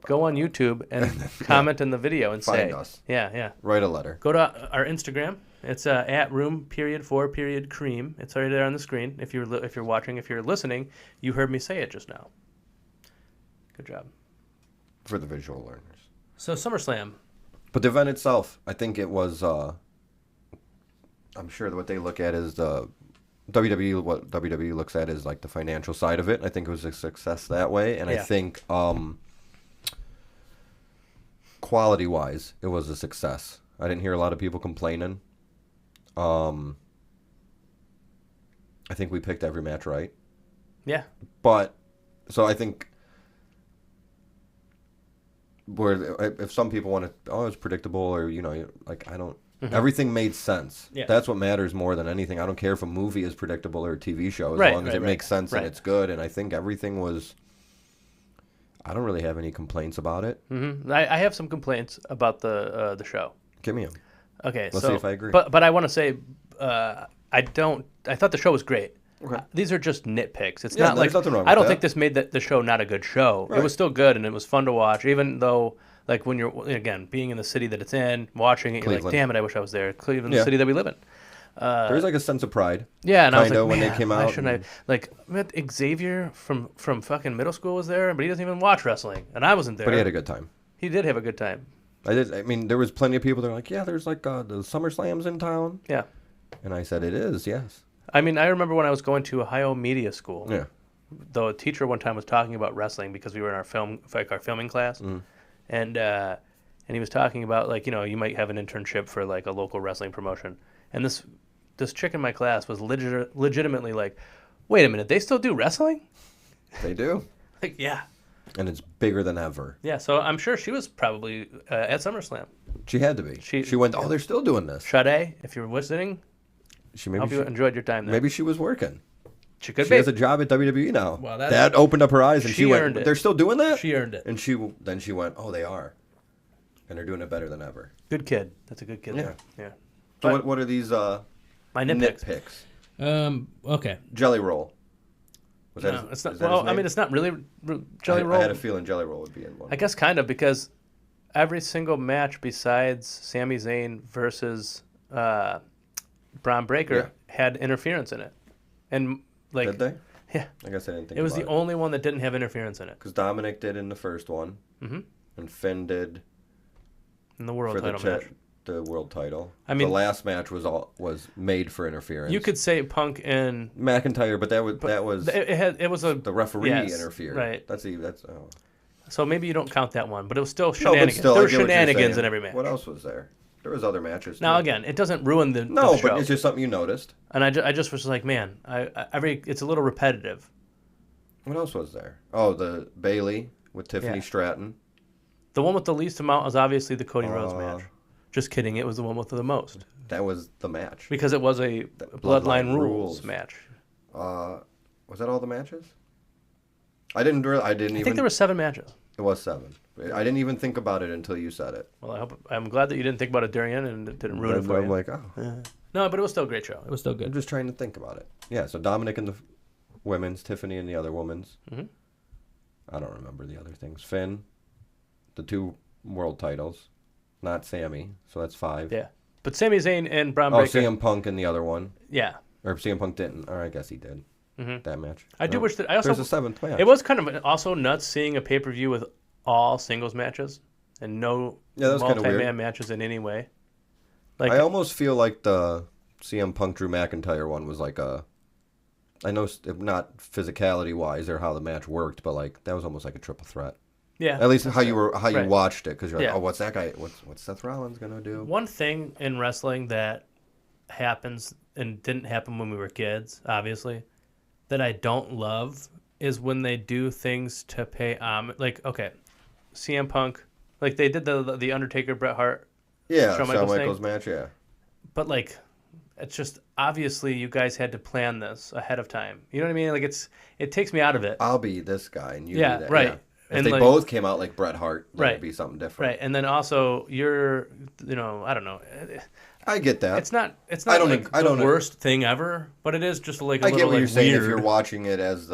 Speaker 1: go on YouTube and comment in the video and say.
Speaker 2: Find us.
Speaker 1: Yeah.
Speaker 2: Write a letter.
Speaker 1: Go to our Instagram. It's at room_4_cream. It's already there on the screen. If you're watching, if you're listening, you heard me say it just now. Good job.
Speaker 2: For the visual learners.
Speaker 1: So SummerSlam.
Speaker 2: But the event itself, I think it was. I'm sure that what they look at is the WWE. What WWE looks at is like the financial side of it. I think it was a success that way, and I
Speaker 1: Yeah.
Speaker 2: think quality-wise, it was a success. I didn't hear a lot of people complaining. I think we picked every match right.
Speaker 1: Yeah.
Speaker 2: But so I think where if some people want to, it's predictable, or like I don't. Everything made sense.
Speaker 1: Yeah.
Speaker 2: That's what matters more than anything. I don't care if a movie is predictable or a TV show, as
Speaker 1: Right,
Speaker 2: long as
Speaker 1: right,
Speaker 2: it
Speaker 1: right.
Speaker 2: makes sense
Speaker 1: Right.
Speaker 2: and it's good. And I think everything was. I don't really have any complaints about it.
Speaker 1: I have some complaints about the show.
Speaker 2: Give me them.
Speaker 1: Okay,
Speaker 2: Let's
Speaker 1: so
Speaker 2: see if I agree.
Speaker 1: But I want to say I thought the show was great.
Speaker 2: Okay.
Speaker 1: These are just nitpicks. It's
Speaker 2: Yeah,
Speaker 1: not like
Speaker 2: there's nothing wrong
Speaker 1: I
Speaker 2: with
Speaker 1: don't
Speaker 2: that.
Speaker 1: think this made the show not a good show. It
Speaker 2: Right.
Speaker 1: was still good and it was fun to watch, even though like when you're again being in the city that it's in, watching it, you're like,
Speaker 2: Cleveland.
Speaker 1: damn it, I wish I was there. Cleveland,
Speaker 2: Yeah.
Speaker 1: the city that we live in.
Speaker 2: There's like a sense of pride.
Speaker 1: Yeah, and I was
Speaker 2: Kinda
Speaker 1: like,
Speaker 2: when they
Speaker 1: man,
Speaker 2: came
Speaker 1: why
Speaker 2: out
Speaker 1: shouldn't
Speaker 2: and-
Speaker 1: I? Like, met Xavier from fucking middle school was there, but he doesn't even watch wrestling, and I wasn't there.
Speaker 2: But he had a good time.
Speaker 1: He did have a good time.
Speaker 2: I mean, there was plenty of people that were like, yeah, there's like the SummerSlams in town.
Speaker 1: Yeah.
Speaker 2: And I said, it is, yes.
Speaker 1: I mean, I remember when I was going to Ohio Media School.
Speaker 2: Yeah.
Speaker 1: The teacher one time was talking about wrestling because we were in our filming class, and he was talking about like you might have an internship for like a local wrestling promotion, and this chick in my class was legitimately like, wait a minute, they still do wrestling?
Speaker 2: They do.
Speaker 1: Like yeah,
Speaker 2: And it's bigger than ever.
Speaker 1: yeah. So I'm sure she was probably at SummerSlam.
Speaker 2: She had to be.
Speaker 1: She-
Speaker 2: She went, they're still doing this.
Speaker 1: Sade, if you're listening,
Speaker 2: She
Speaker 1: hope
Speaker 2: maybe
Speaker 1: you
Speaker 2: she,
Speaker 1: enjoyed your time there.
Speaker 2: maybe she was working.
Speaker 1: She could
Speaker 2: She
Speaker 1: be.
Speaker 2: has a job at WWE now.
Speaker 1: Well,
Speaker 2: that opened up her eyes, and
Speaker 1: she
Speaker 2: she went,
Speaker 1: earned it.
Speaker 2: they're still doing that?
Speaker 1: She earned it.
Speaker 2: And then she went, they are. And they're doing it better than ever.
Speaker 1: Good kid. That's a good kid.
Speaker 2: Yeah.
Speaker 1: There. Yeah.
Speaker 2: So
Speaker 1: But
Speaker 2: what are these
Speaker 1: my nitpicks.
Speaker 2: nitpicks?
Speaker 1: Okay.
Speaker 2: Jelly Roll. Was
Speaker 1: No,
Speaker 2: his-
Speaker 1: it's not.
Speaker 2: is that his
Speaker 1: Well, I
Speaker 2: name?
Speaker 1: mean, it's not really Jelly Roll.
Speaker 2: I had a feeling Jelly Roll would be in one.
Speaker 1: I guess kind of because every single match besides Sami Zayn versus Braun Breaker
Speaker 2: Yeah.
Speaker 1: had interference in it, and like
Speaker 2: Did they?
Speaker 1: yeah,
Speaker 2: I guess I didn't think
Speaker 1: it was
Speaker 2: about
Speaker 1: the only one that didn't have interference in it
Speaker 2: Because Dominic did in the first one.
Speaker 1: Mhm.
Speaker 2: And Finn did
Speaker 1: in the world
Speaker 2: for
Speaker 1: title match.
Speaker 2: the world title.
Speaker 1: I mean-
Speaker 2: the last match was made for interference.
Speaker 1: You could say Punk and
Speaker 2: McIntyre, but that was
Speaker 1: it was a
Speaker 2: the referee
Speaker 1: yes,
Speaker 2: interfered.
Speaker 1: right.
Speaker 2: That's oh.
Speaker 1: So maybe you don't count that one, but it was still
Speaker 2: No, but
Speaker 1: shenanigans.
Speaker 2: still,
Speaker 1: there
Speaker 2: I
Speaker 1: were
Speaker 2: get what you're
Speaker 1: shenanigans
Speaker 2: saying.
Speaker 1: in every match.
Speaker 2: What else was there? There was other matches.
Speaker 1: Now
Speaker 2: too.
Speaker 1: again, it doesn't ruin the
Speaker 2: No,
Speaker 1: show.
Speaker 2: but it's just something you noticed.
Speaker 1: And I just was like, man, it's a little repetitive.
Speaker 2: What else was there? Oh, the Bailey with Tiffany
Speaker 1: Yeah.
Speaker 2: Stratton.
Speaker 1: The one with the least amount was obviously the Cody Rhodes
Speaker 2: Uh,
Speaker 1: match. Just kidding, it was the one with the most
Speaker 2: That was the match.
Speaker 1: because it was a Bloodline Rules match.
Speaker 2: Was that all the matches? I didn't
Speaker 1: I
Speaker 2: even.
Speaker 1: think there were 7 matches.
Speaker 2: It was 7. I didn't even think about it until you said it.
Speaker 1: Well, I'm glad that you didn't think about it during it and it didn't ruin it for
Speaker 2: I'm
Speaker 1: you.
Speaker 2: like, oh.
Speaker 1: No, but it was still a great show. It was still
Speaker 2: I'm
Speaker 1: good.
Speaker 2: just trying to think about it. Yeah, so Dominic and the women's, Tiffany and the other women's.
Speaker 1: Mhm.
Speaker 2: I don't remember the other things. Finn, the 2 world titles, not Sammy, so that's 5.
Speaker 1: Yeah, but Sami Zayn and Braun
Speaker 2: Oh,
Speaker 1: Breaker.
Speaker 2: CM Punk in the other one.
Speaker 1: Yeah,
Speaker 2: Or CM Punk didn't. Or I guess he did.
Speaker 1: Mhm.
Speaker 2: That match.
Speaker 1: I do
Speaker 2: No,
Speaker 1: wish that I also.
Speaker 2: There's a 7th match.
Speaker 1: It was kind of also nuts seeing a pay-per-view with all singles matches and no
Speaker 2: Yeah, that was kinda
Speaker 1: multi-man
Speaker 2: weird.
Speaker 1: matches in any way. Like
Speaker 2: I almost feel like the CM Punk Drew McIntyre one was like a I know not physicality wise or how the match worked, but like that was almost like a triple threat.
Speaker 1: Yeah.
Speaker 2: At least
Speaker 1: that's
Speaker 2: how you
Speaker 1: fair.
Speaker 2: were how you
Speaker 1: Right.
Speaker 2: watched it, because you're like,
Speaker 1: Yeah.
Speaker 2: oh, what's that guy? What's Seth Rollins gonna do?
Speaker 1: One thing in wrestling that happens and didn't happen when we were kids, obviously, that I don't love is when they do things to pay like, okay, CM Punk, like they did the Undertaker Bret Hart,
Speaker 2: Yeah,
Speaker 1: Shawn
Speaker 2: Shawn
Speaker 1: Michaels
Speaker 2: Michaels
Speaker 1: thing.
Speaker 2: match. Yeah,
Speaker 1: but like it's just obviously you guys had to plan this ahead of time. You know what I mean? Like it takes me out of it.
Speaker 2: I'll be this guy and you
Speaker 1: Yeah,
Speaker 2: be that.
Speaker 1: right.
Speaker 2: Yeah. If
Speaker 1: And
Speaker 2: they
Speaker 1: like-
Speaker 2: both came out like Bret Hart, that
Speaker 1: Right.
Speaker 2: would be something different.
Speaker 1: Right. And then also you're, I don't know.
Speaker 2: I get that.
Speaker 1: It's not
Speaker 2: I don't
Speaker 1: like
Speaker 2: ag- I
Speaker 1: the
Speaker 2: don't ag-
Speaker 1: worst thing ever, but it is just like a
Speaker 2: I
Speaker 1: little
Speaker 2: get what
Speaker 1: like
Speaker 2: you're saying.
Speaker 1: weird.
Speaker 2: If you're watching it as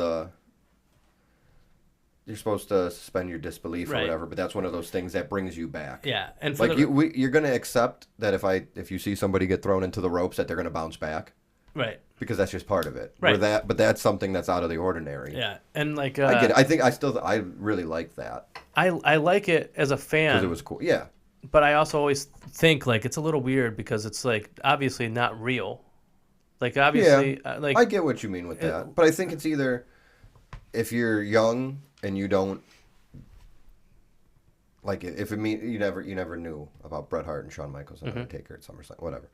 Speaker 2: you're supposed to suspend your disbelief or
Speaker 1: Right.
Speaker 2: whatever, but that's one of those things that brings you back.
Speaker 1: Yeah, and for
Speaker 2: Like you're going to accept that if you see somebody get thrown into the ropes, that they're going to bounce back,
Speaker 1: right.
Speaker 2: because that's just part of it.
Speaker 1: Right.
Speaker 2: But that's something that's out of the ordinary.
Speaker 1: Yeah, and like
Speaker 2: I get it. I really like that
Speaker 1: I like it as a fan
Speaker 2: because it was cool. Yeah.
Speaker 1: but I also always think like it's a little weird because it's like obviously not real. Like obviously like
Speaker 2: I get what you mean with that, but I think it's either if you're young and you don't like if it mean you never knew about Bret Hart and Shawn Michaels and Undertaker at SummerSlam, whatever.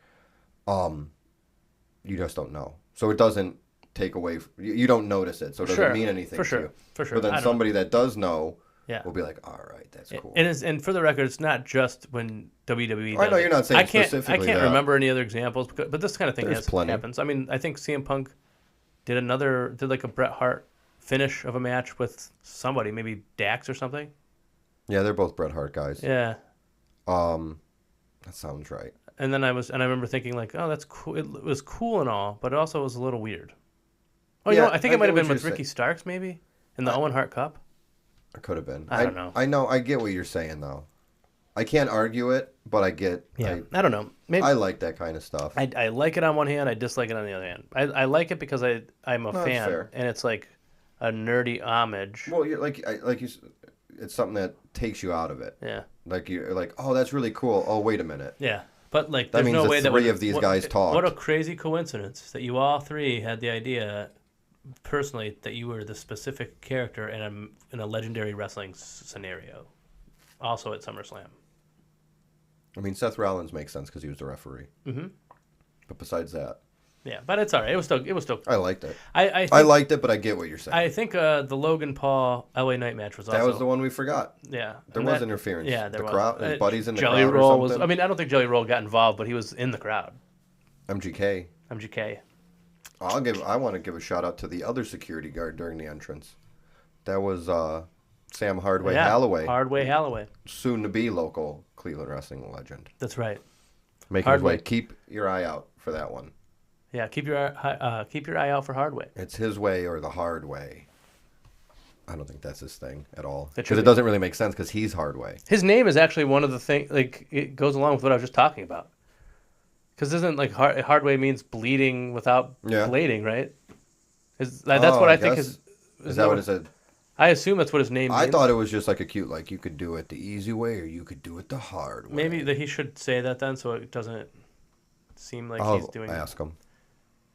Speaker 2: You just don't know, so it doesn't take away. You don't notice it, so it doesn't
Speaker 1: Sure,
Speaker 2: mean anything
Speaker 1: for
Speaker 2: to
Speaker 1: sure,
Speaker 2: you.
Speaker 1: for sure.
Speaker 2: But
Speaker 1: I
Speaker 2: then
Speaker 1: don't-
Speaker 2: somebody that does know
Speaker 1: Yeah.
Speaker 2: will be like, all right, that's cool.
Speaker 1: And for the record, it's not just when WWE.
Speaker 2: I know
Speaker 1: does
Speaker 2: you're
Speaker 1: it.
Speaker 2: not saying
Speaker 1: I can't
Speaker 2: specifically
Speaker 1: I can't
Speaker 2: that.
Speaker 1: remember any other examples, but this kind of thing
Speaker 2: There's plenty.
Speaker 1: happens. I mean, I think CM Punk did like a Bret Hart finish of a match with somebody, maybe Dax or something.
Speaker 2: Yeah, they're both Bret Hart guys.
Speaker 1: Yeah.
Speaker 2: That sounds right.
Speaker 1: And then I remember thinking like, oh, that's cool. It was cool and all, but it also was a little weird. Oh, you
Speaker 2: Yeah,
Speaker 1: know, what? I think
Speaker 2: I
Speaker 1: it might
Speaker 2: get
Speaker 1: have been
Speaker 2: what
Speaker 1: with
Speaker 2: you're
Speaker 1: Ricky Starks maybe in the Owen Hart Cup.
Speaker 2: It could have been.
Speaker 1: I don't know.
Speaker 2: I know. I get what you're saying though. I can't argue it, but I get.
Speaker 1: Yeah, I don't know. Maybe
Speaker 2: I like that kind of stuff.
Speaker 1: I like it on one hand, I dislike it on the other hand. I like it because I'm a
Speaker 2: No, that's
Speaker 1: fan,
Speaker 2: fair.
Speaker 1: and it's like a nerdy homage.
Speaker 2: Well, you're it's something that takes you out of it.
Speaker 1: Yeah,
Speaker 2: Like you're like, oh, that's really cool. Oh, wait a minute.
Speaker 1: yeah. But like,
Speaker 2: That
Speaker 1: there's
Speaker 2: means
Speaker 1: no
Speaker 2: the
Speaker 1: way that
Speaker 2: three of these guys talked.
Speaker 1: What a crazy coincidence that you all three had the idea, personally, that you were the specific character in a legendary wrestling scenario, also at SummerSlam.
Speaker 2: I mean, Seth Rollins makes sense because he was the referee.
Speaker 1: Mhm.
Speaker 2: But besides that,
Speaker 1: Yeah, but it's all right. It was still.
Speaker 2: I liked it.
Speaker 1: I
Speaker 2: I liked it, but I get what you're saying.
Speaker 1: I think the Logan Paul LA Knight match was also.
Speaker 2: That was the one we forgot.
Speaker 1: Yeah,
Speaker 2: There
Speaker 1: and
Speaker 2: was
Speaker 1: that-
Speaker 2: interference.
Speaker 1: Yeah, there
Speaker 2: the
Speaker 1: was.
Speaker 2: crowd, his buddies in the
Speaker 1: Jelly
Speaker 2: crowd
Speaker 1: Roll
Speaker 2: or
Speaker 1: was.
Speaker 2: something.
Speaker 1: I mean, I don't think Jelly Roll got involved, but he was in the crowd.
Speaker 2: MGK.
Speaker 1: MGK.
Speaker 2: I want to give a shout out to the other security guard during the entrance. That was Sam Hardway
Speaker 1: Yeah,
Speaker 2: Holloway,
Speaker 1: Hardway Holloway.
Speaker 2: soon to be local Cleveland wrestling legend.
Speaker 1: That's right.
Speaker 2: Making his
Speaker 1: Hardway.
Speaker 2: way. Keep your eye out for that one.
Speaker 1: Yeah, keep your eye out for Hardway.
Speaker 2: It's his way or the hard way. I don't think that's his thing at all.
Speaker 1: That should
Speaker 2: Because it
Speaker 1: be.
Speaker 2: doesn't really make sense because he's Hardway.
Speaker 1: His name is actually one of the things. Like it goes along with what I was just talking about. Because isn't like Hardway means bleeding without
Speaker 2: Yeah.
Speaker 1: blading, right? That's what I think
Speaker 2: guess-
Speaker 1: is.
Speaker 2: Is that what it said?
Speaker 1: I assume that's what his name means.
Speaker 2: I thought it was just like a cute, like you could do it the easy way or you could do it the hard way.
Speaker 1: Maybe that he should say that then, so it doesn't seem like
Speaker 2: I'll
Speaker 1: he's doing.
Speaker 2: ask him.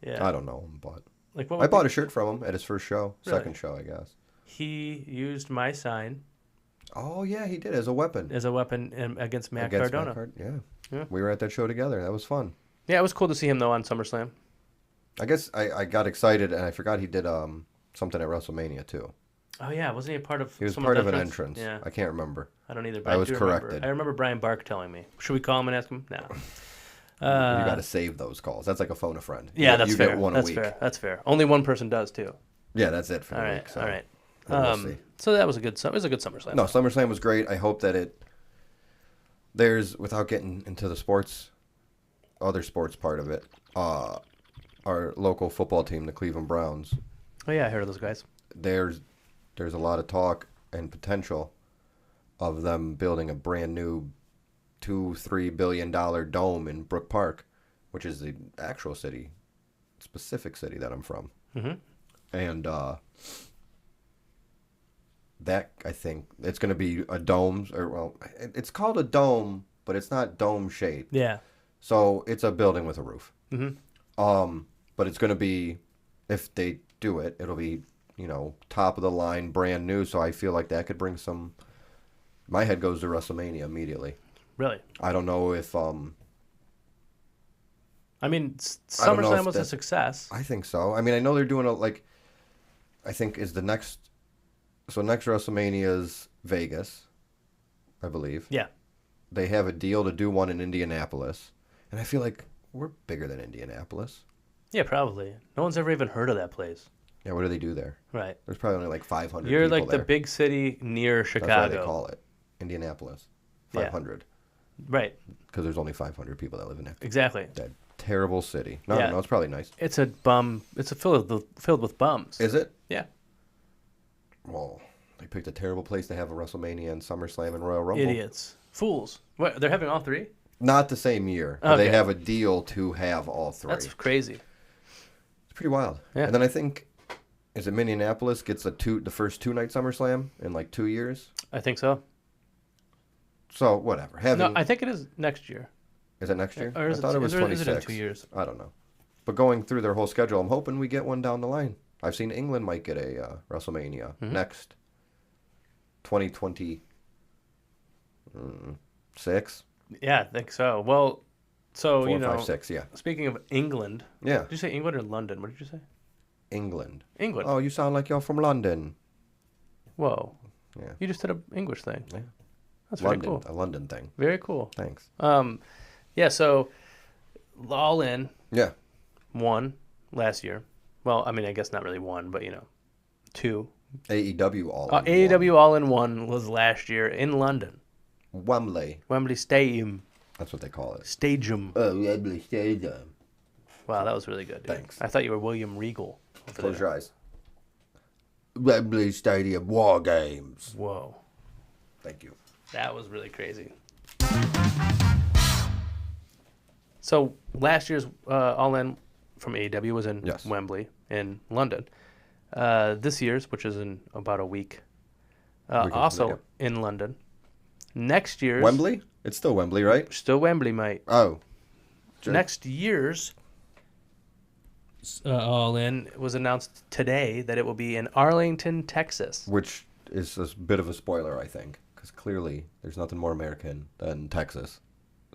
Speaker 1: Yeah.
Speaker 2: I don't know him, but
Speaker 1: Like what
Speaker 2: I bought a shirt from him at his first show,
Speaker 1: Really?
Speaker 2: second show, I guess.
Speaker 1: He used my sign
Speaker 2: Oh yeah, he did as a weapon
Speaker 1: as a weapon against Matt
Speaker 2: against
Speaker 1: Cardona.
Speaker 2: Matt yeah.
Speaker 1: Yeah.
Speaker 2: We were at that show together. That was fun.
Speaker 1: Yeah, it was cool to see him though on SummerSlam.
Speaker 2: I guess I got excited and I forgot he did something at WrestleMania too.
Speaker 1: Oh yeah, wasn't he a part of?
Speaker 2: He was
Speaker 1: someone's
Speaker 2: part of an entrance.
Speaker 1: Yeah,
Speaker 2: I can't remember.
Speaker 1: I don't either. But
Speaker 2: I was
Speaker 1: do remember.
Speaker 2: corrected.
Speaker 1: I remember Brian Bark telling me. Should we call him and ask him? No.
Speaker 2: You got to save those calls. That's like a phone a friend.
Speaker 1: Yeah,
Speaker 2: you,
Speaker 1: that's
Speaker 2: you
Speaker 1: fair.
Speaker 2: get one
Speaker 1: That's
Speaker 2: a week.
Speaker 1: fair. That's fair. Only one person does too.
Speaker 2: Yeah, that's it for
Speaker 1: All
Speaker 2: the
Speaker 1: right.
Speaker 2: week. So.
Speaker 1: All right.
Speaker 2: We'll see.
Speaker 1: So that was a good. It was a good SummerSlam.
Speaker 2: No, SummerSlam was great. I hope that there's, without getting into the other sports part of it, our local football team, the Cleveland Browns,
Speaker 1: Oh yeah, I heard of those guys.
Speaker 2: there's a lot of talk and potential of them building a brand new $2-3 billion dome in Brook Park, which is the actual specific city that I'm from.
Speaker 1: Mm-hmm.
Speaker 2: And that, I think, it's going to be a dome, it's called a dome, but it's not dome shaped.
Speaker 1: Yeah.
Speaker 2: So it's a building with a roof.
Speaker 1: Mhm.
Speaker 2: But it's going to be, if they do it. It'll be, top of the line, brand new. So I feel like that could bring some. My head goes to WrestleMania immediately.
Speaker 1: Really?
Speaker 2: I don't know if
Speaker 1: I mean,
Speaker 2: I don't know
Speaker 1: SummerSlam
Speaker 2: if
Speaker 1: was a
Speaker 2: that-
Speaker 1: success.
Speaker 2: I think so. I mean, I know they're doing I think is the next. So next WrestleMania is Vegas, I believe.
Speaker 1: Yeah.
Speaker 2: They have a deal to do one in Indianapolis, and I feel like we're bigger than Indianapolis.
Speaker 1: Yeah, probably. No one's ever even heard of that place.
Speaker 2: Yeah, what do they do there?
Speaker 1: Right.
Speaker 2: There's probably only like 500.
Speaker 1: You're
Speaker 2: people
Speaker 1: like
Speaker 2: there.
Speaker 1: the big city near
Speaker 2: That's why
Speaker 1: Chicago.
Speaker 2: they call it Indianapolis.
Speaker 1: Yeah.
Speaker 2: 500.
Speaker 1: Right.
Speaker 2: Because there's only 500 people that live in
Speaker 1: Exactly.
Speaker 2: that terrible city. No,
Speaker 1: Yeah.
Speaker 2: no, it's probably nice.
Speaker 1: It's a filled with bums.
Speaker 2: Is it?
Speaker 1: Yeah.
Speaker 2: Well, they picked a terrible place to have a WrestleMania and SummerSlam and Royal Rumble.
Speaker 1: Idiots. Fools. What? They're having all three?
Speaker 2: Not the same year. But They
Speaker 1: Okay.
Speaker 2: have a deal to have all three.
Speaker 1: That's crazy.
Speaker 2: It's pretty wild.
Speaker 1: Yeah.
Speaker 2: And then I think, is it Minneapolis gets the first 2-night SummerSlam in like 2 years?
Speaker 1: I think so.
Speaker 2: So, whatever.
Speaker 1: No, I think it is next year.
Speaker 2: Is it next year?
Speaker 1: Or is
Speaker 2: I thought it was
Speaker 1: is
Speaker 2: 26.
Speaker 1: it in 2 years?
Speaker 2: I don't know. But going through their whole schedule, I'm hoping we get one down the line. I've seen England might get a WrestleMania next 2026.
Speaker 1: Yeah, I think so. Well, so,
Speaker 2: 4,
Speaker 1: you know,
Speaker 2: 5, 6, yeah.
Speaker 1: speaking of England,
Speaker 2: Yeah,
Speaker 1: did you say England or London? What did you say?
Speaker 2: England.
Speaker 1: England.
Speaker 2: Oh, you sound like you're from London.
Speaker 1: Whoa.
Speaker 2: Yeah.
Speaker 1: You just did an English thing.
Speaker 2: Yeah.
Speaker 1: That's
Speaker 2: London,
Speaker 1: very cool.
Speaker 2: a London thing.
Speaker 1: Very cool.
Speaker 2: Thanks.
Speaker 1: Yeah, so All In
Speaker 2: Yeah.
Speaker 1: won last year. Well, I mean, I guess not really one, but, 2.
Speaker 2: AEW all in
Speaker 1: AEW All In One was last year in London.
Speaker 2: one. Wembley.
Speaker 1: Wembley Stadium.
Speaker 2: That's what they call it.
Speaker 1: Stadium.
Speaker 2: Oh, Wembley Stadium.
Speaker 1: Wow, that was really good, dude.
Speaker 2: Thanks.
Speaker 1: I thought you were William Regal. over
Speaker 2: Close
Speaker 1: there.
Speaker 2: your eyes. Wembley Stadium War Games.
Speaker 1: Whoa.
Speaker 2: Thank you.
Speaker 1: That was really crazy. So last year's All In from AEW was in
Speaker 2: Yes.
Speaker 1: Wembley in London. This year's, which is in about a week,
Speaker 2: from
Speaker 1: also
Speaker 2: today,
Speaker 1: in London. Next year's
Speaker 2: Wembley? It's still Wembley, right?
Speaker 1: still Wembley, mate.
Speaker 2: Oh. Sure.
Speaker 1: Next year's All In was announced today that it will be in Arlington, Texas.
Speaker 2: Which is a bit of a spoiler, I think. Because clearly there's nothing more American than Texas.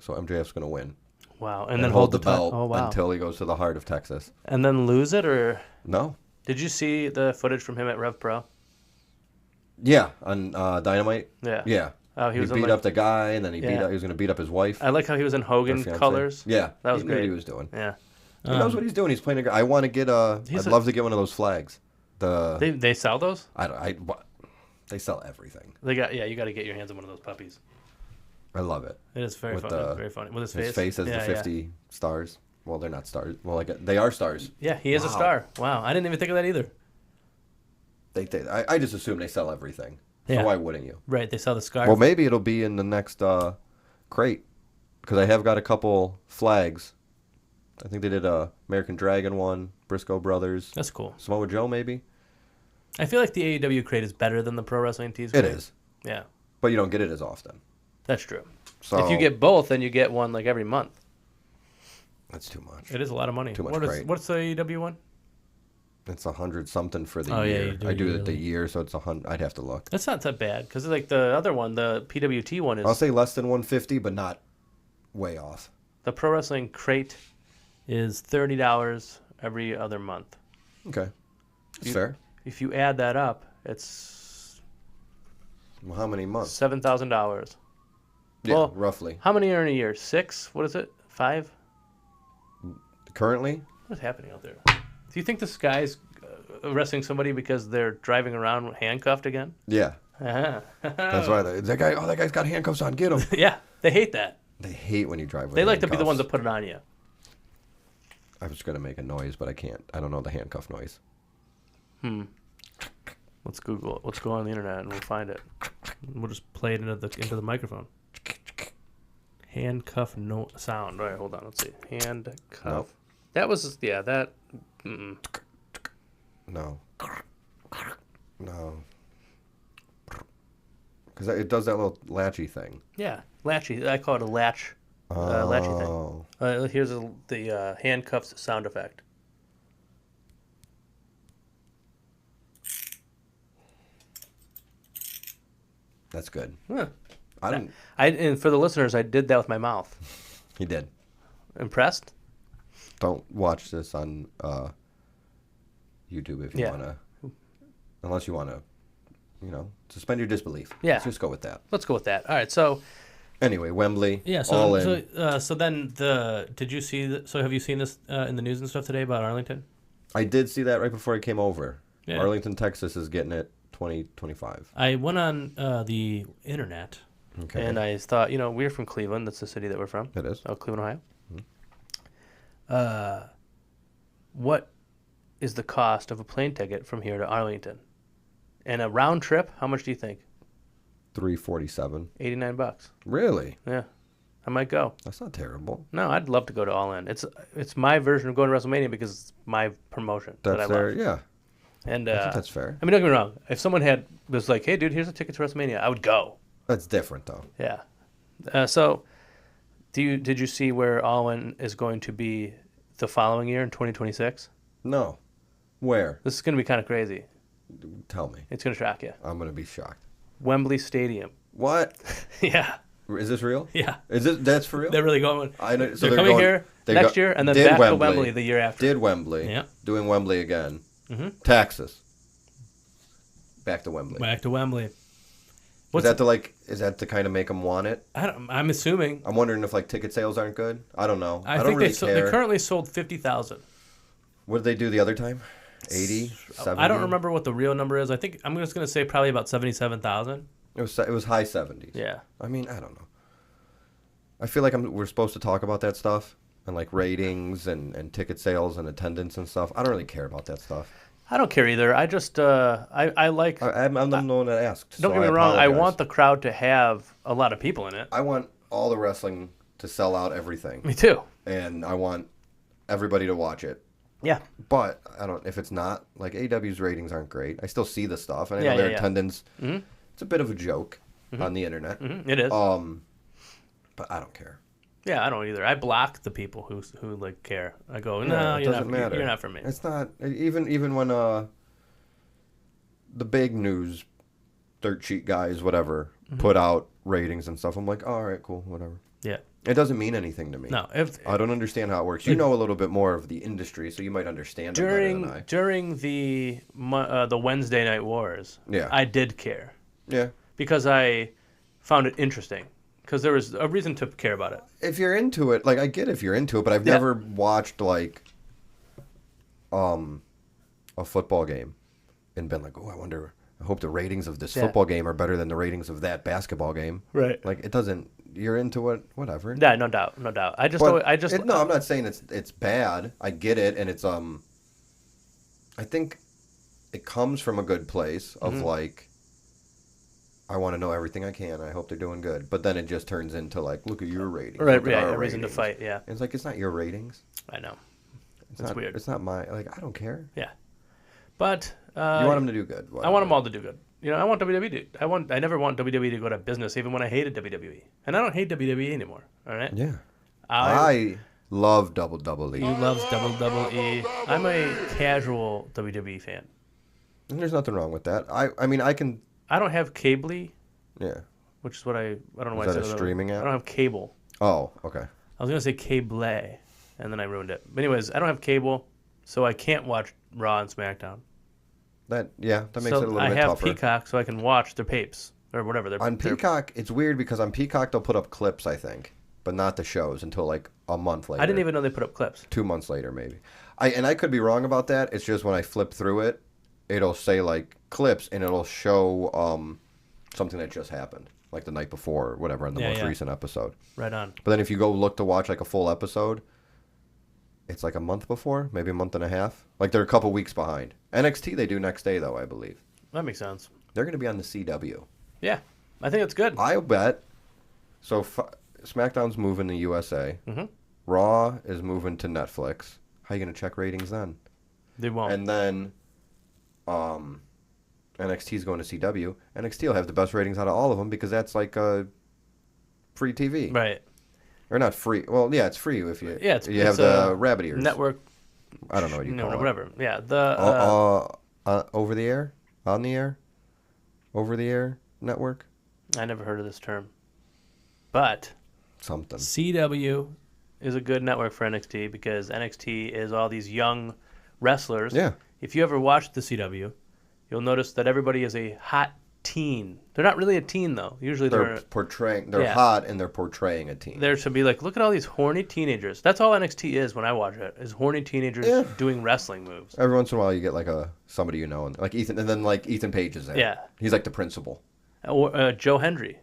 Speaker 2: So MJF's going to win.
Speaker 1: Wow,
Speaker 2: And then hold the belt
Speaker 1: Oh wow,
Speaker 2: until he goes to the heart of Texas.
Speaker 1: and then lose it, or
Speaker 2: No?
Speaker 1: did you see the footage from him at Rev Pro?
Speaker 2: Yeah, on Dynamite.
Speaker 1: Yeah.
Speaker 2: Yeah.
Speaker 1: Oh, he was in,
Speaker 2: beat
Speaker 1: like-
Speaker 2: up the guy, and then he
Speaker 1: Yeah.
Speaker 2: was going to beat up his wife.
Speaker 1: I like how he was in
Speaker 2: her
Speaker 1: Hogan
Speaker 2: fiancé.
Speaker 1: colors.
Speaker 2: Yeah,
Speaker 1: That was
Speaker 2: he knew what
Speaker 1: great.
Speaker 2: he was doing.
Speaker 1: Yeah.
Speaker 2: He knows what he's doing. He's playing a guy. I want to get
Speaker 1: He's
Speaker 2: I'd love to get one of those flags.
Speaker 1: They sell those?
Speaker 2: They sell everything.
Speaker 1: You got to get your hands on one of those puppies.
Speaker 2: I love it.
Speaker 1: It is very
Speaker 2: With
Speaker 1: funny. Very funny. With his face.
Speaker 2: His face has
Speaker 1: Yeah,
Speaker 2: the
Speaker 1: yeah.
Speaker 2: 50 stars. Well, they're not stars. Well, they are stars.
Speaker 1: Yeah, he is a
Speaker 2: Wow.
Speaker 1: star. Wow, I didn't even think of that either.
Speaker 2: I just assume they sell everything.
Speaker 1: Yeah.
Speaker 2: So why wouldn't you?
Speaker 1: Right, they sell the scarf.
Speaker 2: Well, maybe it'll be in the next crate, because I have got a couple flags. I think they did a American Dragon one, Briscoe Brothers,
Speaker 1: That's cool.
Speaker 2: Samoa Joe maybe.
Speaker 1: I feel like the AEW crate is better than the Pro Wrestling Tees
Speaker 2: It
Speaker 1: crate.
Speaker 2: is,
Speaker 1: Yeah,
Speaker 2: but you don't get it as often.
Speaker 1: that's true.
Speaker 2: So
Speaker 1: If you get both, then you get one like every month.
Speaker 2: that's too much.
Speaker 1: It is a lot of money.
Speaker 2: Too much crate.
Speaker 1: What's the AEW one?
Speaker 2: It's 100 something for the
Speaker 1: Oh, yeah,
Speaker 2: year.
Speaker 1: you do
Speaker 2: I do it the
Speaker 1: yearly.
Speaker 2: year, so it's 100. I'd have to look.
Speaker 1: That's not that bad because like the other one, the PWT one is
Speaker 2: I'll say less than 150, but not way off.
Speaker 1: the Pro Wrestling crate is $30 every other month.
Speaker 2: Okay, that's
Speaker 1: You-
Speaker 2: fair.
Speaker 1: If you add that up, it's
Speaker 2: Well, how many months?
Speaker 1: $7,000.
Speaker 2: Yeah,
Speaker 1: well,
Speaker 2: roughly.
Speaker 1: How many are in a year? 6? What is it? 5?
Speaker 2: Currently,
Speaker 1: What's happening out there? Do you think this guy's arresting somebody because they're driving around handcuffed again?
Speaker 2: yeah.
Speaker 1: Uh-huh.
Speaker 2: That's why that guy. Oh, that guy's got handcuffs on. Get him.
Speaker 1: Yeah, they hate that.
Speaker 2: They hate when you drive with
Speaker 1: They like to be the ones
Speaker 2: handcuffs.
Speaker 1: that put it on you.
Speaker 2: I was gonna make a noise, but I can't. I don't know the handcuff noise.
Speaker 1: Let's Google it. Let's go on the internet and we'll find it. We'll just play it into the microphone. Handcuff no sound. All right, hold on. Let's see. Handcuff.
Speaker 2: Nope.
Speaker 1: That was that. Mm-mm.
Speaker 2: No. No. Because it does that little latchy thing.
Speaker 1: Yeah, latchy. I call it a latch. Latchy thing.
Speaker 2: Oh.
Speaker 1: Here's the handcuffs sound effect.
Speaker 2: That's good.
Speaker 1: Huh.
Speaker 2: I don't.
Speaker 1: And for the listeners, I did that with my mouth.
Speaker 2: He did.
Speaker 1: Impressed?
Speaker 2: Don't watch this on YouTube if you
Speaker 1: Yeah.
Speaker 2: want to. Unless you want to, suspend your disbelief.
Speaker 1: Yeah.
Speaker 2: Let's just go with that.
Speaker 1: Let's go with that. All right. So
Speaker 2: Anyway, Wembley.
Speaker 1: yeah.
Speaker 2: all in.
Speaker 1: So then did you see? So have you seen this in the news and stuff today about Arlington?
Speaker 2: I did see that right before I came over.
Speaker 1: Yeah.
Speaker 2: Arlington, Texas is getting it 2025.
Speaker 1: I went on the internet
Speaker 2: Okay.
Speaker 1: and I thought, we're from Cleveland. That's the city that we're from.
Speaker 2: It is.
Speaker 1: Oh, Cleveland, Ohio. What is the cost of a plane ticket from here to Arlington? And a round trip, how much do you think?
Speaker 2: $347.
Speaker 1: $89.
Speaker 2: Really?
Speaker 1: Yeah. I might go.
Speaker 2: That's not terrible.
Speaker 1: No, I'd love to go to All In. It's my version of going to WrestleMania because it's my promotion that I
Speaker 2: That's fair.
Speaker 1: love.
Speaker 2: Yeah.
Speaker 1: And
Speaker 2: I think that's fair.
Speaker 1: I mean, don't get me wrong. If someone was like, "Hey, dude, here's a ticket to WrestleMania," I would go.
Speaker 2: That's different though.
Speaker 1: Yeah. So, did you see where All In is going to be the following year in 2026?
Speaker 2: No. Where?
Speaker 1: This is going to be kind of crazy.
Speaker 2: Tell me.
Speaker 1: It's going to shock you.
Speaker 2: I'm gonna be shocked.
Speaker 1: Wembley Stadium.
Speaker 2: What?
Speaker 1: Yeah.
Speaker 2: Is this real?
Speaker 1: Yeah.
Speaker 2: That's for real?
Speaker 1: They're really going.
Speaker 2: I know. So
Speaker 1: they're coming
Speaker 2: going,
Speaker 1: here
Speaker 2: they
Speaker 1: next
Speaker 2: go-
Speaker 1: year and then
Speaker 2: did
Speaker 1: back to Wembley the year after.
Speaker 2: Did Wembley.
Speaker 1: Yeah.
Speaker 2: Doing Wembley again.
Speaker 1: Mm-hmm.
Speaker 2: Taxes. Back to Wembley.
Speaker 1: Back to Wembley.
Speaker 2: Is that to kind of make them want it?
Speaker 1: I'm assuming.
Speaker 2: I'm wondering if ticket sales aren't good. I don't know.
Speaker 1: I
Speaker 2: don't
Speaker 1: think
Speaker 2: really
Speaker 1: they
Speaker 2: care.
Speaker 1: currently sold 50,000.
Speaker 2: What did they do the other time? 80, 70?
Speaker 1: I don't remember what the real number is. I think I'm just going to say probably about 77,000.
Speaker 2: It was high 70s.
Speaker 1: Yeah.
Speaker 2: I mean, I don't know. I feel like we're supposed to talk about that stuff and ratings and ticket sales and attendance and stuff. I don't really care about that stuff.
Speaker 1: I don't care either. I just I like.
Speaker 2: I'm the one that asked.
Speaker 1: Don't
Speaker 2: so
Speaker 1: get me wrong. I
Speaker 2: apologize.
Speaker 1: want the crowd to have a lot of people in it.
Speaker 2: I want all the wrestling to sell out everything,
Speaker 1: Me too.
Speaker 2: and I want everybody to watch it.
Speaker 1: Yeah.
Speaker 2: But I don't. If it's not AEW's ratings aren't great. I still see the stuff, and I
Speaker 1: Yeah,
Speaker 2: know their
Speaker 1: yeah.
Speaker 2: attendance.
Speaker 1: Mhm.
Speaker 2: It's a bit of a joke on the internet.
Speaker 1: It is.
Speaker 2: But I don't care.
Speaker 1: Yeah, I don't either. I block the people who care. I go,
Speaker 2: Yeah,
Speaker 1: no,
Speaker 2: it
Speaker 1: you're
Speaker 2: doesn't
Speaker 1: not.
Speaker 2: matter.
Speaker 1: You're not for me.
Speaker 2: It's not even when the big news, dirt sheet guys, whatever, put out ratings and stuff. I'm like, oh, all right, cool, whatever.
Speaker 1: Yeah.
Speaker 2: It doesn't mean anything to me.
Speaker 1: No. If
Speaker 2: I don't understand how it works. You know a little bit more of the industry, so you might understand it better than I.
Speaker 1: during the Wednesday Night Wars,
Speaker 2: Yeah.
Speaker 1: I did care
Speaker 2: Yeah.
Speaker 1: because I found it interesting because there was a reason to care about it.
Speaker 2: If you're into it, I get if you're into it, but I've
Speaker 1: Yeah.
Speaker 2: never watched a football game and been like, oh, I hope the ratings of this
Speaker 1: Yeah.
Speaker 2: football game are better than the ratings of that basketball game.
Speaker 1: Right.
Speaker 2: It doesn't. You're into it, whatever.
Speaker 1: Yeah, no doubt, no doubt. I just,
Speaker 2: No, I'm not saying it's bad. I get it, and it's I think it comes from a good place of
Speaker 1: Mm-hmm.
Speaker 2: I want to know everything I can. I hope they're doing good, but then it just turns into look at your ratings.
Speaker 1: right,
Speaker 2: look at
Speaker 1: yeah,
Speaker 2: our
Speaker 1: a reason to
Speaker 2: ratings.
Speaker 1: fight. Yeah,
Speaker 2: And it's not your ratings.
Speaker 1: I know.
Speaker 2: It's
Speaker 1: That's
Speaker 2: not,
Speaker 1: weird.
Speaker 2: It's not my I don't care.
Speaker 1: Yeah, but
Speaker 2: You want them to do good.
Speaker 1: I want them all to do good. I want WWE to. I never want WWE to go to business, even when I hated WWE, and I don't hate WWE anymore. All right.
Speaker 2: Yeah. I love WWE.
Speaker 1: He loves WWE. I'm a casual WWE fan.
Speaker 2: And there's nothing wrong with that. I mean I can.
Speaker 1: I don't have cable,
Speaker 2: Yeah.
Speaker 1: which is what I don't know why
Speaker 2: Is
Speaker 1: I
Speaker 2: that
Speaker 1: said
Speaker 2: a
Speaker 1: that.
Speaker 2: streaming app?
Speaker 1: I don't have cable.
Speaker 2: Oh, okay.
Speaker 1: I was gonna say cable, and then I ruined it. But anyways, I don't have cable, so I can't watch Raw and SmackDown.
Speaker 2: That makes
Speaker 1: so
Speaker 2: it a little
Speaker 1: I
Speaker 2: bit
Speaker 1: have
Speaker 2: tougher.
Speaker 1: Peacock, so I can watch their papes or whatever.
Speaker 2: On Peacock, it's weird because on Peacock they'll put up clips, I think, but not the shows until a month later.
Speaker 1: I didn't even know they put up clips.
Speaker 2: 2 months later, maybe. I could be wrong about that. It's just when I flip through it, it'll say clips and it'll show something that just happened, the night before or whatever on the most recent episode.
Speaker 1: Right on.
Speaker 2: But then if you go look to watch a full episode, it's a month before, maybe a month and a half. They're a couple weeks behind. NXT they do next day though, I believe.
Speaker 1: That makes sense.
Speaker 2: They're going to be on the CW.
Speaker 1: Yeah, I think it's good.
Speaker 2: I'll bet. So SmackDown's moving to USA.
Speaker 1: Mm-hmm.
Speaker 2: Raw is moving to Netflix. How are you going to check ratings then?
Speaker 1: They won't.
Speaker 2: And then NXT's going to CW. NXT will have the best ratings out of all of them because that's free TV.
Speaker 1: Right.
Speaker 2: Or not free. Well, yeah, it's free if you
Speaker 1: Yeah,
Speaker 2: you have the rabbit ears.
Speaker 1: Network.
Speaker 2: I don't know what you call it.
Speaker 1: Whatever. Yeah. The
Speaker 2: over the air? On the air? Over the air network?
Speaker 1: I never heard of this term. But
Speaker 2: Something.
Speaker 1: CW is a good network for NXT because NXT is all these young wrestlers.
Speaker 2: Yeah.
Speaker 1: If you ever watched the CW, you'll notice that everybody is a hot teen. They're not really a teen though. Usually
Speaker 2: They're portraying. They're
Speaker 1: Yeah.
Speaker 2: hot and they're portraying a team.
Speaker 1: there to be like, look at all these horny teenagers. That's all NXT is when I watch it. Is horny teenagers
Speaker 2: Yeah.
Speaker 1: doing wrestling moves.
Speaker 2: Every once in a while, you get like somebody you know, and like Ethan, and then like Ethan Page is there.
Speaker 1: Yeah.
Speaker 2: He's like the principal.
Speaker 1: Or Joe Hendry.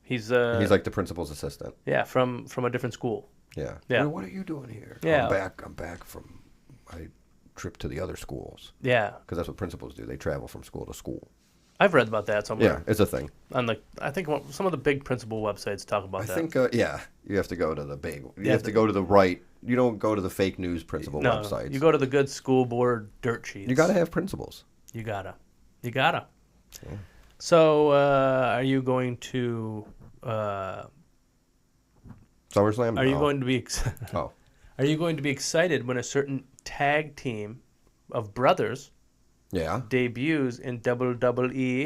Speaker 1: He's
Speaker 2: He's like the principal's assistant.
Speaker 1: yeah, from a different school.
Speaker 2: Yeah.
Speaker 1: Yeah.
Speaker 2: What are you doing here?
Speaker 1: Yeah.
Speaker 2: I'm back from my trip to the other schools.
Speaker 1: Yeah,
Speaker 2: Because that's what principals do. They travel from school to school.
Speaker 1: I've read about that
Speaker 2: Yeah,
Speaker 1: somewhere.
Speaker 2: it's a thing.
Speaker 1: On like, I think some of the big principal websites talk about
Speaker 2: I
Speaker 1: that.
Speaker 2: think, yeah, you have to go to the big. You
Speaker 1: Yeah,
Speaker 2: have to go to the right. You don't go to the fake news principal
Speaker 1: no,
Speaker 2: websites.
Speaker 1: you go to the good school board dirt sheets.
Speaker 2: You got to have principals.
Speaker 1: You gotta. So, are you going to?
Speaker 2: SummerSlam.
Speaker 1: Are you
Speaker 2: No.
Speaker 1: going to be?
Speaker 2: Oh,
Speaker 1: Are you going to be excited when a certain tag team of brothers
Speaker 2: yeah.
Speaker 1: debuts in WWE?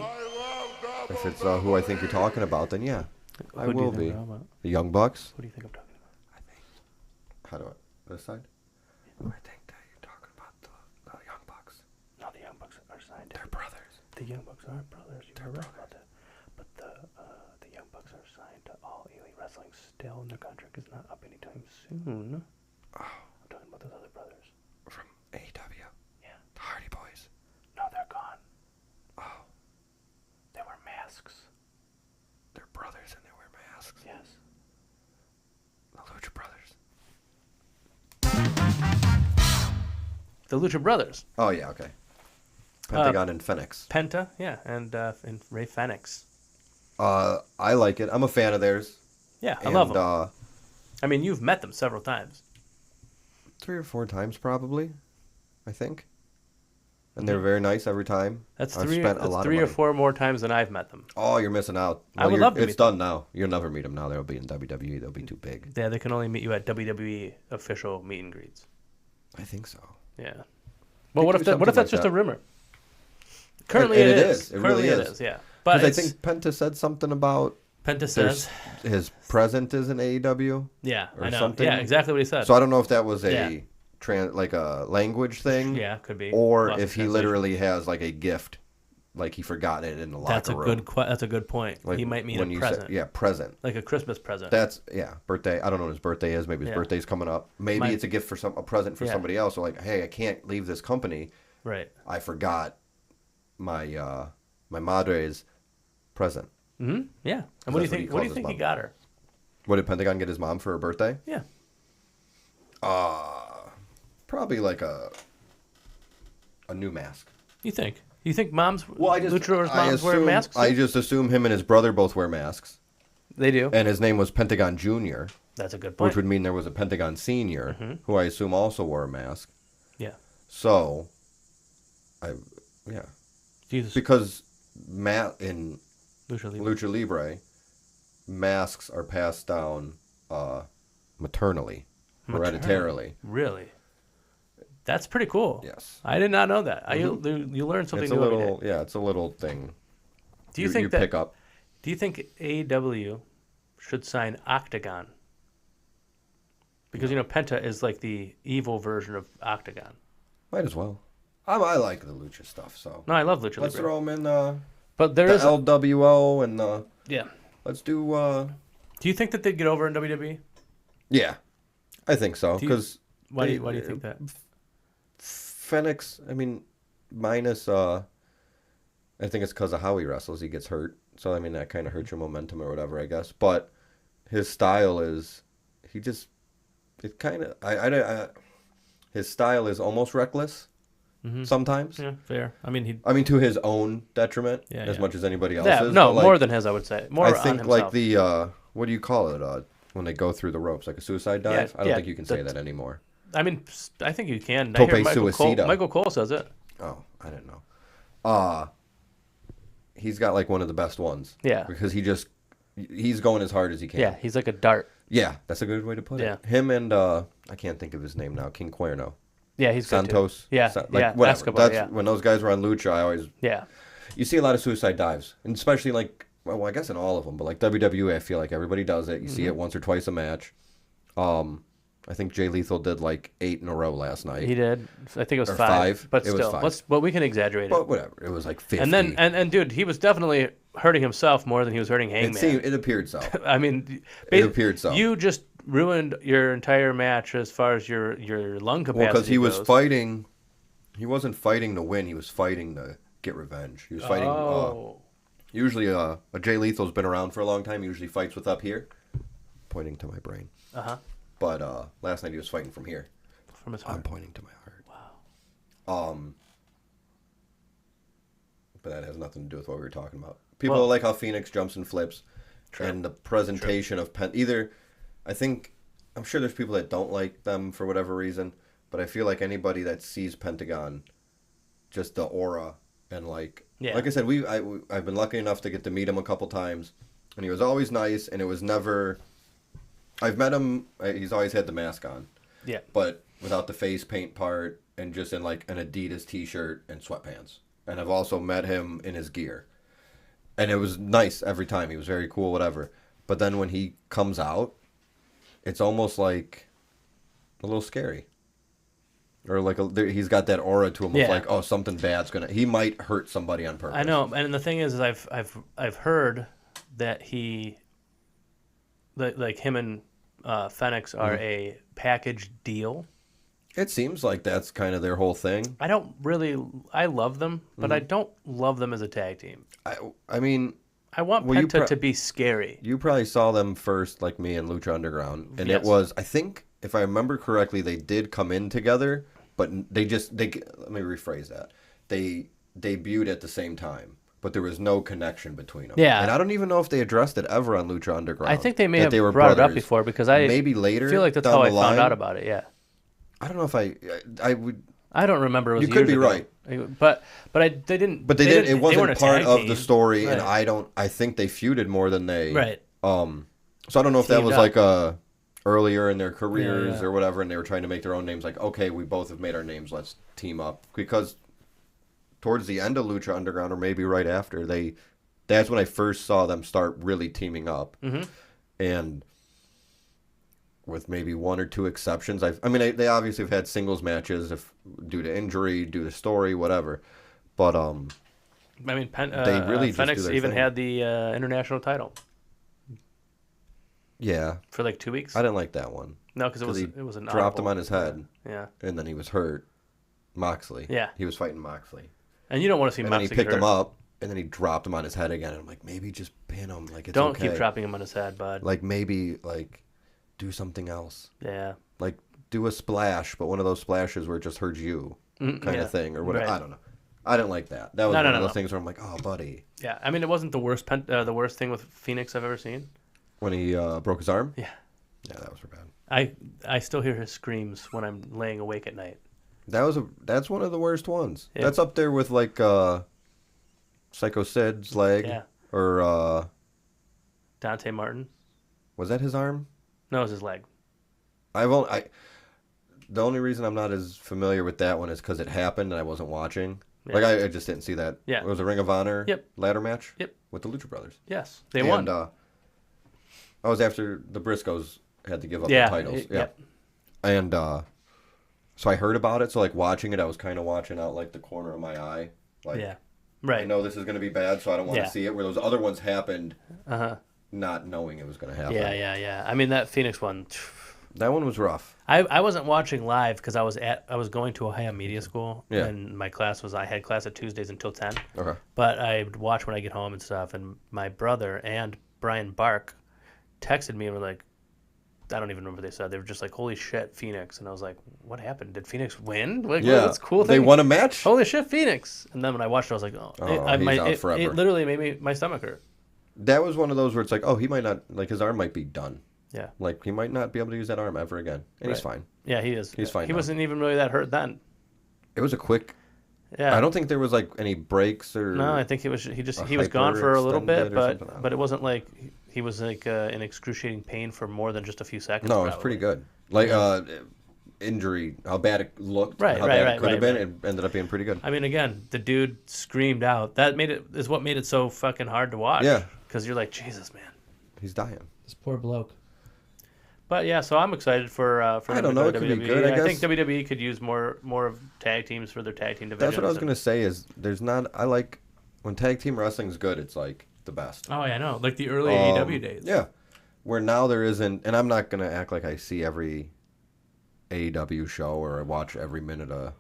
Speaker 2: If it's who I think you're talking about, then yeah, I
Speaker 1: Who do you
Speaker 2: will
Speaker 1: think
Speaker 2: be.
Speaker 1: I'm talking about?
Speaker 2: The Young Bucks.
Speaker 1: Who do you think I'm talking about?
Speaker 2: How do I? This side. I think that you're talking about the Young Bucks.
Speaker 1: No, the Young Bucks are signed.
Speaker 2: They're brothers.
Speaker 1: The Young Bucks are brothers. You were right about that. But the Young Bucks are signed to All Elite Wrestling still, and their contract is not up anytime soon.
Speaker 2: Oh,
Speaker 1: I'm talking about those other brothers.
Speaker 2: from AEW.
Speaker 1: Yeah.
Speaker 2: The Hardy Boys.
Speaker 1: No, they're gone.
Speaker 2: Oh,
Speaker 1: They wear masks.
Speaker 2: they're brothers and they wear masks.
Speaker 1: Yes.
Speaker 2: The Lucha Brothers.
Speaker 1: The Lucha Brothers.
Speaker 2: Oh yeah, okay. Pentagon and Phoenix.
Speaker 1: Penta, yeah, and Ray Fenix.
Speaker 2: I like it. I'm a fan of theirs.
Speaker 1: Yeah, I
Speaker 2: and,
Speaker 1: love them. I mean, you've met them several times.
Speaker 2: 3 or 4 times probably, I think. And they're very nice every time.
Speaker 1: That's
Speaker 2: I've
Speaker 1: three.
Speaker 2: spent a
Speaker 1: That's
Speaker 2: lot
Speaker 1: 3
Speaker 2: of
Speaker 1: or
Speaker 2: money.
Speaker 1: 4 more times than I've met them.
Speaker 2: Oh, you're missing out.
Speaker 1: I would love to
Speaker 2: It's
Speaker 1: meet
Speaker 2: done now. You'll never meet them now. They'll be in WWE. They'll be too big.
Speaker 1: Yeah, they can only meet you at WWE official meet and greets.
Speaker 2: I think so.
Speaker 1: Yeah. Well, what
Speaker 2: do
Speaker 1: if that's
Speaker 2: something
Speaker 1: just
Speaker 2: like
Speaker 1: a rumor? Currently,
Speaker 2: And
Speaker 1: it
Speaker 2: it
Speaker 1: is.
Speaker 2: is. It
Speaker 1: Currently,
Speaker 2: really
Speaker 1: it
Speaker 2: is.
Speaker 1: is. Yeah, but
Speaker 2: Because I think Penta said something about
Speaker 1: Penta
Speaker 2: there's
Speaker 1: says,
Speaker 2: his present is in AEW.
Speaker 1: yeah,
Speaker 2: or
Speaker 1: I know.
Speaker 2: something.
Speaker 1: Yeah, exactly what he said.
Speaker 2: So I don't know if that was
Speaker 1: Yeah.
Speaker 2: like a language thing.
Speaker 1: Yeah, could be.
Speaker 2: Or
Speaker 1: Lost
Speaker 2: if he
Speaker 1: translation.
Speaker 2: literally has like a gift, like he forgot it in the locker
Speaker 1: That's a
Speaker 2: room.
Speaker 1: that's a good point.
Speaker 2: Like
Speaker 1: He might mean
Speaker 2: when
Speaker 1: a
Speaker 2: you
Speaker 1: present,
Speaker 2: Said, yeah, present.
Speaker 1: like a Christmas present.
Speaker 2: That's birthday. I don't know what his birthday is. Maybe his
Speaker 1: Yeah.
Speaker 2: birthday's coming up. Maybe
Speaker 1: My-
Speaker 2: it's a gift for a present for
Speaker 1: Yeah.
Speaker 2: somebody else. So like, hey, I can't leave this company.
Speaker 1: Right.
Speaker 2: I forgot my my madre's present.
Speaker 1: Hmm. Yeah. And what do you
Speaker 2: That's what he
Speaker 1: think? What do you
Speaker 2: calls his
Speaker 1: think he
Speaker 2: mom.
Speaker 1: got her?
Speaker 2: What did Pentagon get his mom for her birthday?
Speaker 1: Yeah.
Speaker 2: Probably like a new mask.
Speaker 1: You think? You think moms?
Speaker 2: Well,
Speaker 1: Luchadors' moms wear
Speaker 2: assume-
Speaker 1: masks.
Speaker 2: I
Speaker 1: too?
Speaker 2: just assume him and his brother both wear masks,
Speaker 1: They do.
Speaker 2: and his name was Pentagon Junior,
Speaker 1: That's a good point.
Speaker 2: which would mean there was a Pentagon Senior,
Speaker 1: Mm-hmm.
Speaker 2: who I assume also wore a mask.
Speaker 1: Yeah.
Speaker 2: So,
Speaker 1: Jesus.
Speaker 2: because in
Speaker 1: Lucha Libre.
Speaker 2: Lucha Libre, masks are passed down maternally, hereditarily.
Speaker 1: Really? That's pretty cool.
Speaker 2: Yes.
Speaker 1: I did not know that. You learn something
Speaker 2: It's a
Speaker 1: new every day.
Speaker 2: little, it's a little thing.
Speaker 1: Do you think that?
Speaker 2: pick up?
Speaker 1: Do you think AEW should sign Octagon? Because Penta is like the evil version of Octagon.
Speaker 2: Might as well. I like the lucha stuff, so
Speaker 1: No, I love Lucha
Speaker 2: let's
Speaker 1: Libre.
Speaker 2: throw them in
Speaker 1: But there
Speaker 2: the
Speaker 1: is.
Speaker 2: LWO and
Speaker 1: Yeah.
Speaker 2: let's do.
Speaker 1: Do you think that they'd get over in WWE?
Speaker 2: Yeah, I think so.
Speaker 1: Do you-
Speaker 2: Because
Speaker 1: Why do you think that?
Speaker 2: Phoenix, I mean, minus. I think it's because of how he wrestles. He gets hurt, so I mean that kind of hurts your momentum or whatever, I guess. But his style is, it kind of. His style is almost reckless. Sometimes.
Speaker 1: Yeah, fair. I mean,
Speaker 2: I mean, to his own detriment,
Speaker 1: Yeah,
Speaker 2: as
Speaker 1: yeah.
Speaker 2: much as anybody else's.
Speaker 1: yeah, no,
Speaker 2: but, like,
Speaker 1: more than his, I would say. More
Speaker 2: I
Speaker 1: on
Speaker 2: think
Speaker 1: himself.
Speaker 2: like the what do you call it? When they go through the ropes, like a suicide dive. I don't
Speaker 1: yeah,
Speaker 2: think you can say that anymore.
Speaker 1: I mean, I think you can.
Speaker 2: Tope
Speaker 1: I hear
Speaker 2: suicida.
Speaker 1: Michael Cole says it.
Speaker 2: Oh, I didn't know. He's got like one of the best ones.
Speaker 1: Yeah.
Speaker 2: Because he's going as hard as he can.
Speaker 1: Yeah, he's like a dart.
Speaker 2: Yeah, that's a good way to put
Speaker 1: Yeah.
Speaker 2: it. Him and I can't think of his name now. King Cuerno.
Speaker 1: Yeah, he's good too.
Speaker 2: Santos.
Speaker 1: Yeah, yeah,
Speaker 2: Whatever.
Speaker 1: Escobar,
Speaker 2: That's
Speaker 1: yeah.
Speaker 2: when those guys were on Lucha.
Speaker 1: Yeah.
Speaker 2: You see a lot of suicide dives, and especially like well, I guess in all of them, but like WWE, I feel like everybody does it. You see it once or twice a match. I think Jay Lethal did like 8 in a row last night.
Speaker 1: He did. I think it was
Speaker 2: Or
Speaker 1: 5. But
Speaker 2: It was
Speaker 1: still,
Speaker 2: 5.
Speaker 1: but we can exaggerate it.
Speaker 2: But whatever, it was like 50.
Speaker 1: And then, and dude, he was definitely hurting himself more than he was hurting Hangman.
Speaker 2: it appeared so.
Speaker 1: I mean,
Speaker 2: It appeared so.
Speaker 1: You just ruined your entire match as far as your lung capacity
Speaker 2: Well, because he was
Speaker 1: goes.
Speaker 2: fighting. He wasn't fighting to win. He was fighting to get revenge. He was fighting. Usually, a Jay Lethal's been around for a long time. He usually fights with up here, pointing to my brain. But last night he was fighting from here.
Speaker 1: From his heart.
Speaker 2: I'm pointing to my heart. Wow. But that has nothing to do with what we were talking about. People like how Phoenix jumps and flips, and the presentation of either. I'm sure there's people that don't like them for whatever reason, but I feel like anybody that sees Pentagon, just the aura and like I said, I've been lucky enough to get to meet him a couple times, and he was always nice, and it was never. I've met him. He's always had the mask on.
Speaker 1: Yeah.
Speaker 2: But without the face paint part, and just in like an Adidas T-shirt and sweatpants. And I've also met him in his gear, and it was nice every time. He was very cool, whatever. But then when he comes out, it's almost like a little scary, or like he's got that aura to him of like, oh, something bad's gonna. He might hurt somebody on purpose.
Speaker 1: I know, and the thing is I've heard that like him and Phoenix are a package deal.
Speaker 2: It seems like that's kind of their whole thing.
Speaker 1: I love them, but I don't love them as a tag team.
Speaker 2: I mean,
Speaker 1: I want Penta to be scary.
Speaker 2: You probably saw them first, like me, in Lucha Underground, and
Speaker 1: Yes.
Speaker 2: it was, I think, if I remember correctly, they did come in together, but let me rephrase that. They debuted at the same time, but there was no connection between them.
Speaker 1: Yeah.
Speaker 2: And I don't even know if they addressed it ever on Lucha Underground.
Speaker 1: I think they may
Speaker 2: that
Speaker 1: have
Speaker 2: they were
Speaker 1: brought it up
Speaker 2: brothers.
Speaker 1: before because I
Speaker 2: maybe later
Speaker 1: feel like that's
Speaker 2: down
Speaker 1: how I
Speaker 2: the
Speaker 1: found
Speaker 2: line.
Speaker 1: out about it. Yeah.
Speaker 2: I don't know if I would.
Speaker 1: I don't remember. It was
Speaker 2: You could
Speaker 1: years
Speaker 2: be
Speaker 1: ago.
Speaker 2: right.
Speaker 1: But they didn't.
Speaker 2: But they didn't. It
Speaker 1: They weren't
Speaker 2: wasn't
Speaker 1: a
Speaker 2: part
Speaker 1: tag
Speaker 2: of
Speaker 1: team.
Speaker 2: the story, and
Speaker 1: Right.
Speaker 2: I think they feuded more than they.
Speaker 1: Right.
Speaker 2: So I don't know if that
Speaker 1: Teamed
Speaker 2: was
Speaker 1: up.
Speaker 2: like earlier in their careers
Speaker 1: Yeah.
Speaker 2: or whatever, and they were trying to make their own names. Like, okay, we both have made our names. Let's team up. Because towards the end of Lucha Underground, or maybe right after, that's when I first saw them start really teaming up.
Speaker 1: Mm-hmm.
Speaker 2: And with maybe one or two exceptions, they obviously have had singles matches due to injury, due to story, whatever. But
Speaker 1: I mean,
Speaker 2: they really just
Speaker 1: Phoenix
Speaker 2: do their
Speaker 1: even
Speaker 2: thing.
Speaker 1: had the international title
Speaker 2: yeah,
Speaker 1: for like 2 weeks.
Speaker 2: I didn't like that one.
Speaker 1: No, because
Speaker 2: he
Speaker 1: it was an
Speaker 2: dropped him
Speaker 1: honorable.
Speaker 2: on his head,
Speaker 1: Yeah,
Speaker 2: and then he was hurt. Moxley.
Speaker 1: Yeah.
Speaker 2: He was fighting Moxley.
Speaker 1: and you don't want to see
Speaker 2: And then he
Speaker 1: Moxley
Speaker 2: picked
Speaker 1: hurt.
Speaker 2: him up, and then he dropped him on his head again. And I'm like, maybe just pin him. Like, it's
Speaker 1: Don't
Speaker 2: okay.
Speaker 1: keep dropping him on his head, bud.
Speaker 2: Like, maybe, like, do something else.
Speaker 1: Yeah.
Speaker 2: Like, do a splash, but one of those splashes where it just hurts you kind
Speaker 1: yeah.
Speaker 2: of thing, or whatever.
Speaker 1: Right.
Speaker 2: I don't know. I didn't like that. That was
Speaker 1: No,
Speaker 2: one
Speaker 1: no,
Speaker 2: of
Speaker 1: no,
Speaker 2: those
Speaker 1: no.
Speaker 2: things where I'm like, oh, buddy.
Speaker 1: Yeah. I mean, it wasn't the worst thing with Phoenix I've ever seen.
Speaker 2: When he broke his arm?
Speaker 1: Yeah.
Speaker 2: Yeah, that was bad.
Speaker 1: I still hear his screams when I'm laying awake at night.
Speaker 2: That's one of the worst ones.
Speaker 1: Yeah.
Speaker 2: That's up there with, like, Psycho Sid's leg.
Speaker 1: Yeah.
Speaker 2: Or,
Speaker 1: Dante Martin.
Speaker 2: was that his arm?
Speaker 1: No, it was his leg.
Speaker 2: The only reason I'm not as familiar with that one is because it happened and I wasn't watching.
Speaker 1: Yeah.
Speaker 2: Like, I just didn't see that.
Speaker 1: Yeah.
Speaker 2: It was a Ring of Honor
Speaker 1: Yep.
Speaker 2: ladder match.
Speaker 1: Yep.
Speaker 2: With the Lucha Brothers.
Speaker 1: Yes, they won.
Speaker 2: And I was after the Briscoes had to give up
Speaker 1: Yeah,
Speaker 2: the titles.
Speaker 1: yep.
Speaker 2: And so I heard about it. So, like, watching it, I was kind of watching out, like, the corner of my eye. Like,
Speaker 1: Yeah.
Speaker 2: I
Speaker 1: Right.
Speaker 2: know this is going to be bad, so I don't want to
Speaker 1: Yeah.
Speaker 2: see it. Where those other ones happened,
Speaker 1: Uh-huh.
Speaker 2: not knowing it was going to happen.
Speaker 1: Yeah. I mean, that Phoenix one.
Speaker 2: That one was rough.
Speaker 1: I wasn't watching live because I was going to Ohio Media School,
Speaker 2: Yeah.
Speaker 1: and I had class at Tuesdays until 10.
Speaker 2: Okay.
Speaker 1: But I would watch when I get home and stuff. And my brother and Brian Bark texted me and were like, I don't even remember what they said. They were just like, "Holy shit, Phoenix!" And I was like, "What happened? Did Phoenix win? Like,
Speaker 2: Yeah.
Speaker 1: that's cool.
Speaker 2: They
Speaker 1: thing.
Speaker 2: won a match?
Speaker 1: Holy shit, Phoenix!" And then when I watched it, I was like, "Oh,
Speaker 2: he's out forever.
Speaker 1: It literally made my stomach hurt."
Speaker 2: That was one of those where it's like, oh, he might not, like, his arm might be done.
Speaker 1: Yeah.
Speaker 2: Like, he might not be able to use that arm ever again. And he's
Speaker 1: Right.
Speaker 2: fine.
Speaker 1: Yeah, he is.
Speaker 2: He's fine
Speaker 1: He
Speaker 2: now.
Speaker 1: wasn't even really that hurt then.
Speaker 2: It was a quick.
Speaker 1: Yeah.
Speaker 2: I don't think there was, like, any breaks or.
Speaker 1: No, I think he was
Speaker 2: a
Speaker 1: was gone for a little bit,
Speaker 2: hyperextended or something. I don't
Speaker 1: but it wasn't like he was like in excruciating pain for more than just a few seconds.
Speaker 2: No, it was
Speaker 1: probably.
Speaker 2: pretty good. Like, injury, how bad it looked,
Speaker 1: Right,
Speaker 2: how bad
Speaker 1: right,
Speaker 2: it could have
Speaker 1: right,
Speaker 2: been, it ended up being pretty good.
Speaker 1: I mean, again, the dude screamed out. That is what made it so fucking hard to watch.
Speaker 2: Yeah.
Speaker 1: because you're like, Jesus, man,
Speaker 2: He's dying.
Speaker 1: this poor bloke. But yeah, so I'm excited for
Speaker 2: I
Speaker 1: them
Speaker 2: don't
Speaker 1: to
Speaker 2: know,
Speaker 1: go
Speaker 2: it
Speaker 1: to
Speaker 2: could be
Speaker 1: WWE.
Speaker 2: good, I
Speaker 1: think
Speaker 2: guess.
Speaker 1: WWE could use more of tag teams for their tag team divisions.
Speaker 2: That's what I was
Speaker 1: and-
Speaker 2: gonna say. Is there's not. I like when tag team wrestling's good. It's like the best.
Speaker 1: Oh yeah, I know, like the early AEW days.
Speaker 2: Yeah, where now there isn't, and I'm not gonna act like I see every AEW show or I watch every minute of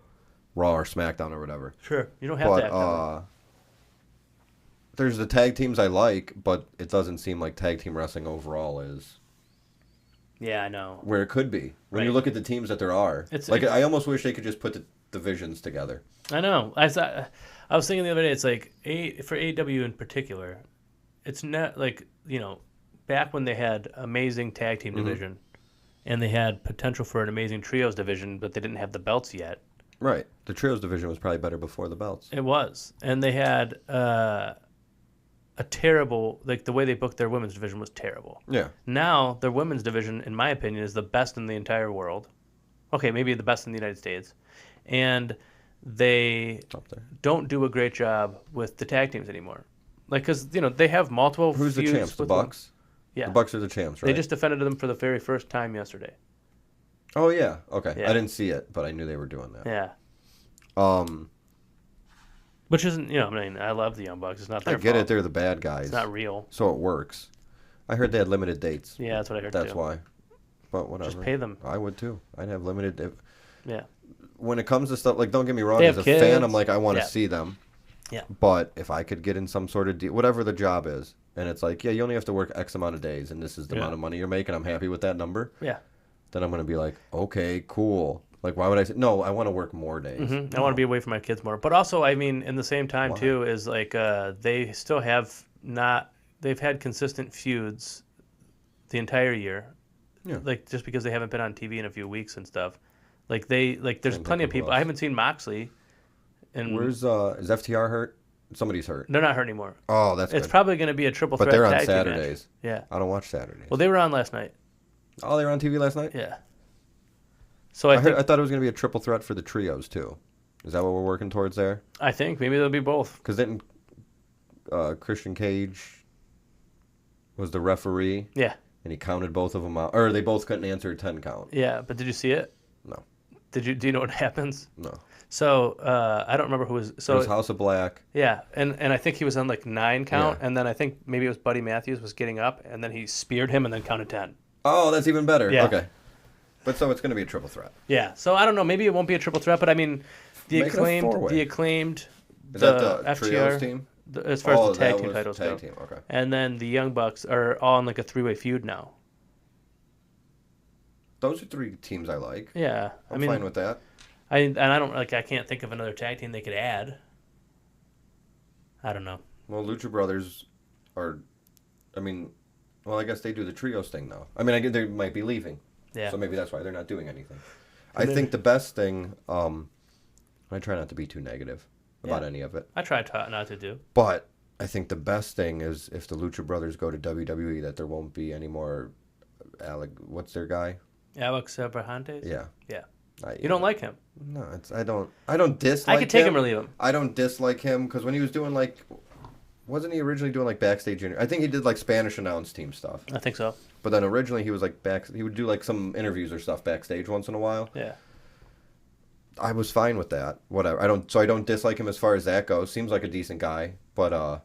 Speaker 2: Raw or SmackDown or whatever.
Speaker 1: Sure, you don't have
Speaker 2: But
Speaker 1: to act that way.
Speaker 2: there's the tag teams I like, but it doesn't seem like tag team wrestling overall is
Speaker 1: Yeah, I know.
Speaker 2: where it could be. When you
Speaker 1: Right.
Speaker 2: look at the teams that there are, I almost wish they could just put the divisions together.
Speaker 1: I know. I was thinking the other day. It's like for AEW in particular, it's not like back when they had amazing tag team division, and they had potential for an amazing trios division, but they didn't have the belts yet.
Speaker 2: Right. The trios division was probably better before the belts.
Speaker 1: It was, and they had a terrible the way they booked their women's division was terrible.
Speaker 2: Yeah.
Speaker 1: Now their women's division, in my opinion, is the best in the entire world. Okay, maybe the best in the United States, and they
Speaker 2: It's up there.
Speaker 1: don't do a great job with the tag teams anymore. Like, because they have multiple.
Speaker 2: Who's the
Speaker 1: feuds
Speaker 2: champs? The
Speaker 1: with them.
Speaker 2: Bucks?
Speaker 1: Yeah,
Speaker 2: The Bucks are the champs, right?
Speaker 1: They just defended them for the very first time yesterday.
Speaker 2: Oh yeah. Okay.
Speaker 1: Yeah.
Speaker 2: I didn't see it, but I knew they were doing that.
Speaker 1: Yeah,
Speaker 2: Um,
Speaker 1: which isn't I mean, I love the Young Bucks. It's not
Speaker 2: I
Speaker 1: their
Speaker 2: get
Speaker 1: fault.
Speaker 2: it. They're the bad guys.
Speaker 1: It's not real.
Speaker 2: So it works. I heard they had limited dates.
Speaker 1: Yeah, that's what I heard.
Speaker 2: That's
Speaker 1: too.
Speaker 2: why. But whatever.
Speaker 1: Just pay them.
Speaker 2: I would too. I'd have limited.
Speaker 1: Yeah,
Speaker 2: When it comes to stuff like, don't get me wrong.
Speaker 1: They
Speaker 2: As
Speaker 1: have
Speaker 2: a fan,
Speaker 1: kids.
Speaker 2: I'm like, I want to
Speaker 1: Yeah.
Speaker 2: see them.
Speaker 1: Yeah.
Speaker 2: But if I could get in some sort of deal, whatever the job is, and it's like, yeah, you only have to work X amount of days, and this is the
Speaker 1: Yeah.
Speaker 2: amount of money you're making. I'm happy with that number.
Speaker 1: yeah.
Speaker 2: Then I'm gonna be like, okay, cool. Like, why would I say no? I want to work more days.
Speaker 1: I want to be away from my kids more. But also, I mean, in the same time
Speaker 2: Why?
Speaker 1: too, is like they still have not. They've had consistent feuds the entire year.
Speaker 2: Yeah.
Speaker 1: Like just because they haven't been on TV in a few weeks and stuff. Like there's
Speaker 2: Can't
Speaker 1: plenty
Speaker 2: think
Speaker 1: of
Speaker 2: of who
Speaker 1: people. I
Speaker 2: else.
Speaker 1: haven't seen Moxley, and
Speaker 2: Where's is FTR hurt? Somebody's hurt.
Speaker 1: they're not hurt anymore.
Speaker 2: Oh, that's
Speaker 1: It's
Speaker 2: good.
Speaker 1: probably going to be a triple
Speaker 2: But
Speaker 1: threat
Speaker 2: they're on
Speaker 1: tag team match.
Speaker 2: Saturdays.
Speaker 1: Yeah.
Speaker 2: I don't watch Saturdays.
Speaker 1: Well, they were on last night.
Speaker 2: Oh, they were on TV last night.
Speaker 1: Yeah. So
Speaker 2: I
Speaker 1: think
Speaker 2: thought it was gonna be a triple threat for the trios too. Is that what we're working towards there?
Speaker 1: I think maybe they'll be both.
Speaker 2: Because didn't Christian Cage was the referee,
Speaker 1: Yeah.
Speaker 2: and he counted both of them out, or they both couldn't answer a 10 count.
Speaker 1: Yeah. But did you see it?
Speaker 2: No,
Speaker 1: Do you know what happens?
Speaker 2: no.
Speaker 1: So I don't remember who was.
Speaker 2: So
Speaker 1: So
Speaker 2: it was House of Black.
Speaker 1: yeah, and I think he was on like 9 count,
Speaker 2: Yeah.
Speaker 1: and then I think maybe it was Buddy Matthews was getting up, and then he speared him and then counted 10.
Speaker 2: Oh, that's even better.
Speaker 1: Yeah.
Speaker 2: Okay. But so it's gonna be a triple threat.
Speaker 1: Yeah. So I don't know. Maybe it won't be a triple threat, but I mean,
Speaker 2: Make it a four-way.
Speaker 1: the acclaimed,
Speaker 2: Is
Speaker 1: the
Speaker 2: that the
Speaker 1: FTR,
Speaker 2: trios team?
Speaker 1: as far as the tag
Speaker 2: that
Speaker 1: team
Speaker 2: was
Speaker 1: titles
Speaker 2: tag
Speaker 1: go.
Speaker 2: team. Okay.
Speaker 1: And then the Young Bucks are all in like a 3-way feud now.
Speaker 2: Those are 3 teams I like.
Speaker 1: Yeah.
Speaker 2: I'm fine with that.
Speaker 1: I can't think of another tag team they could add. I don't know.
Speaker 2: Well, Lucha Brothers are, I mean, well, I guess they do the trios thing now. I mean, I get they might be leaving.
Speaker 1: Yeah.
Speaker 2: So maybe that's why they're not doing anything. I
Speaker 1: Maybe.
Speaker 2: think the best thing, I try not to be too negative about
Speaker 1: Yeah.
Speaker 2: any of it,
Speaker 1: I try not to do.
Speaker 2: but I think the best thing is if the Lucha Brothers go to WWE, that there won't be any more, what's their guy?
Speaker 1: Alex Abrahantes?
Speaker 2: Yeah.
Speaker 1: Yeah.
Speaker 2: I,
Speaker 1: You don't like him?
Speaker 2: No, I don't dislike
Speaker 1: I could take him or leave him.
Speaker 2: I don't dislike him because when he was doing wasn't he originally doing like backstage? I think he did like Spanish announce team stuff.
Speaker 1: I think so.
Speaker 2: But then originally he was like he would do like some interviews or stuff backstage once in a while.
Speaker 1: Yeah.
Speaker 2: I was fine with that. Whatever. I don't dislike him as far as that goes. Seems like a decent guy, but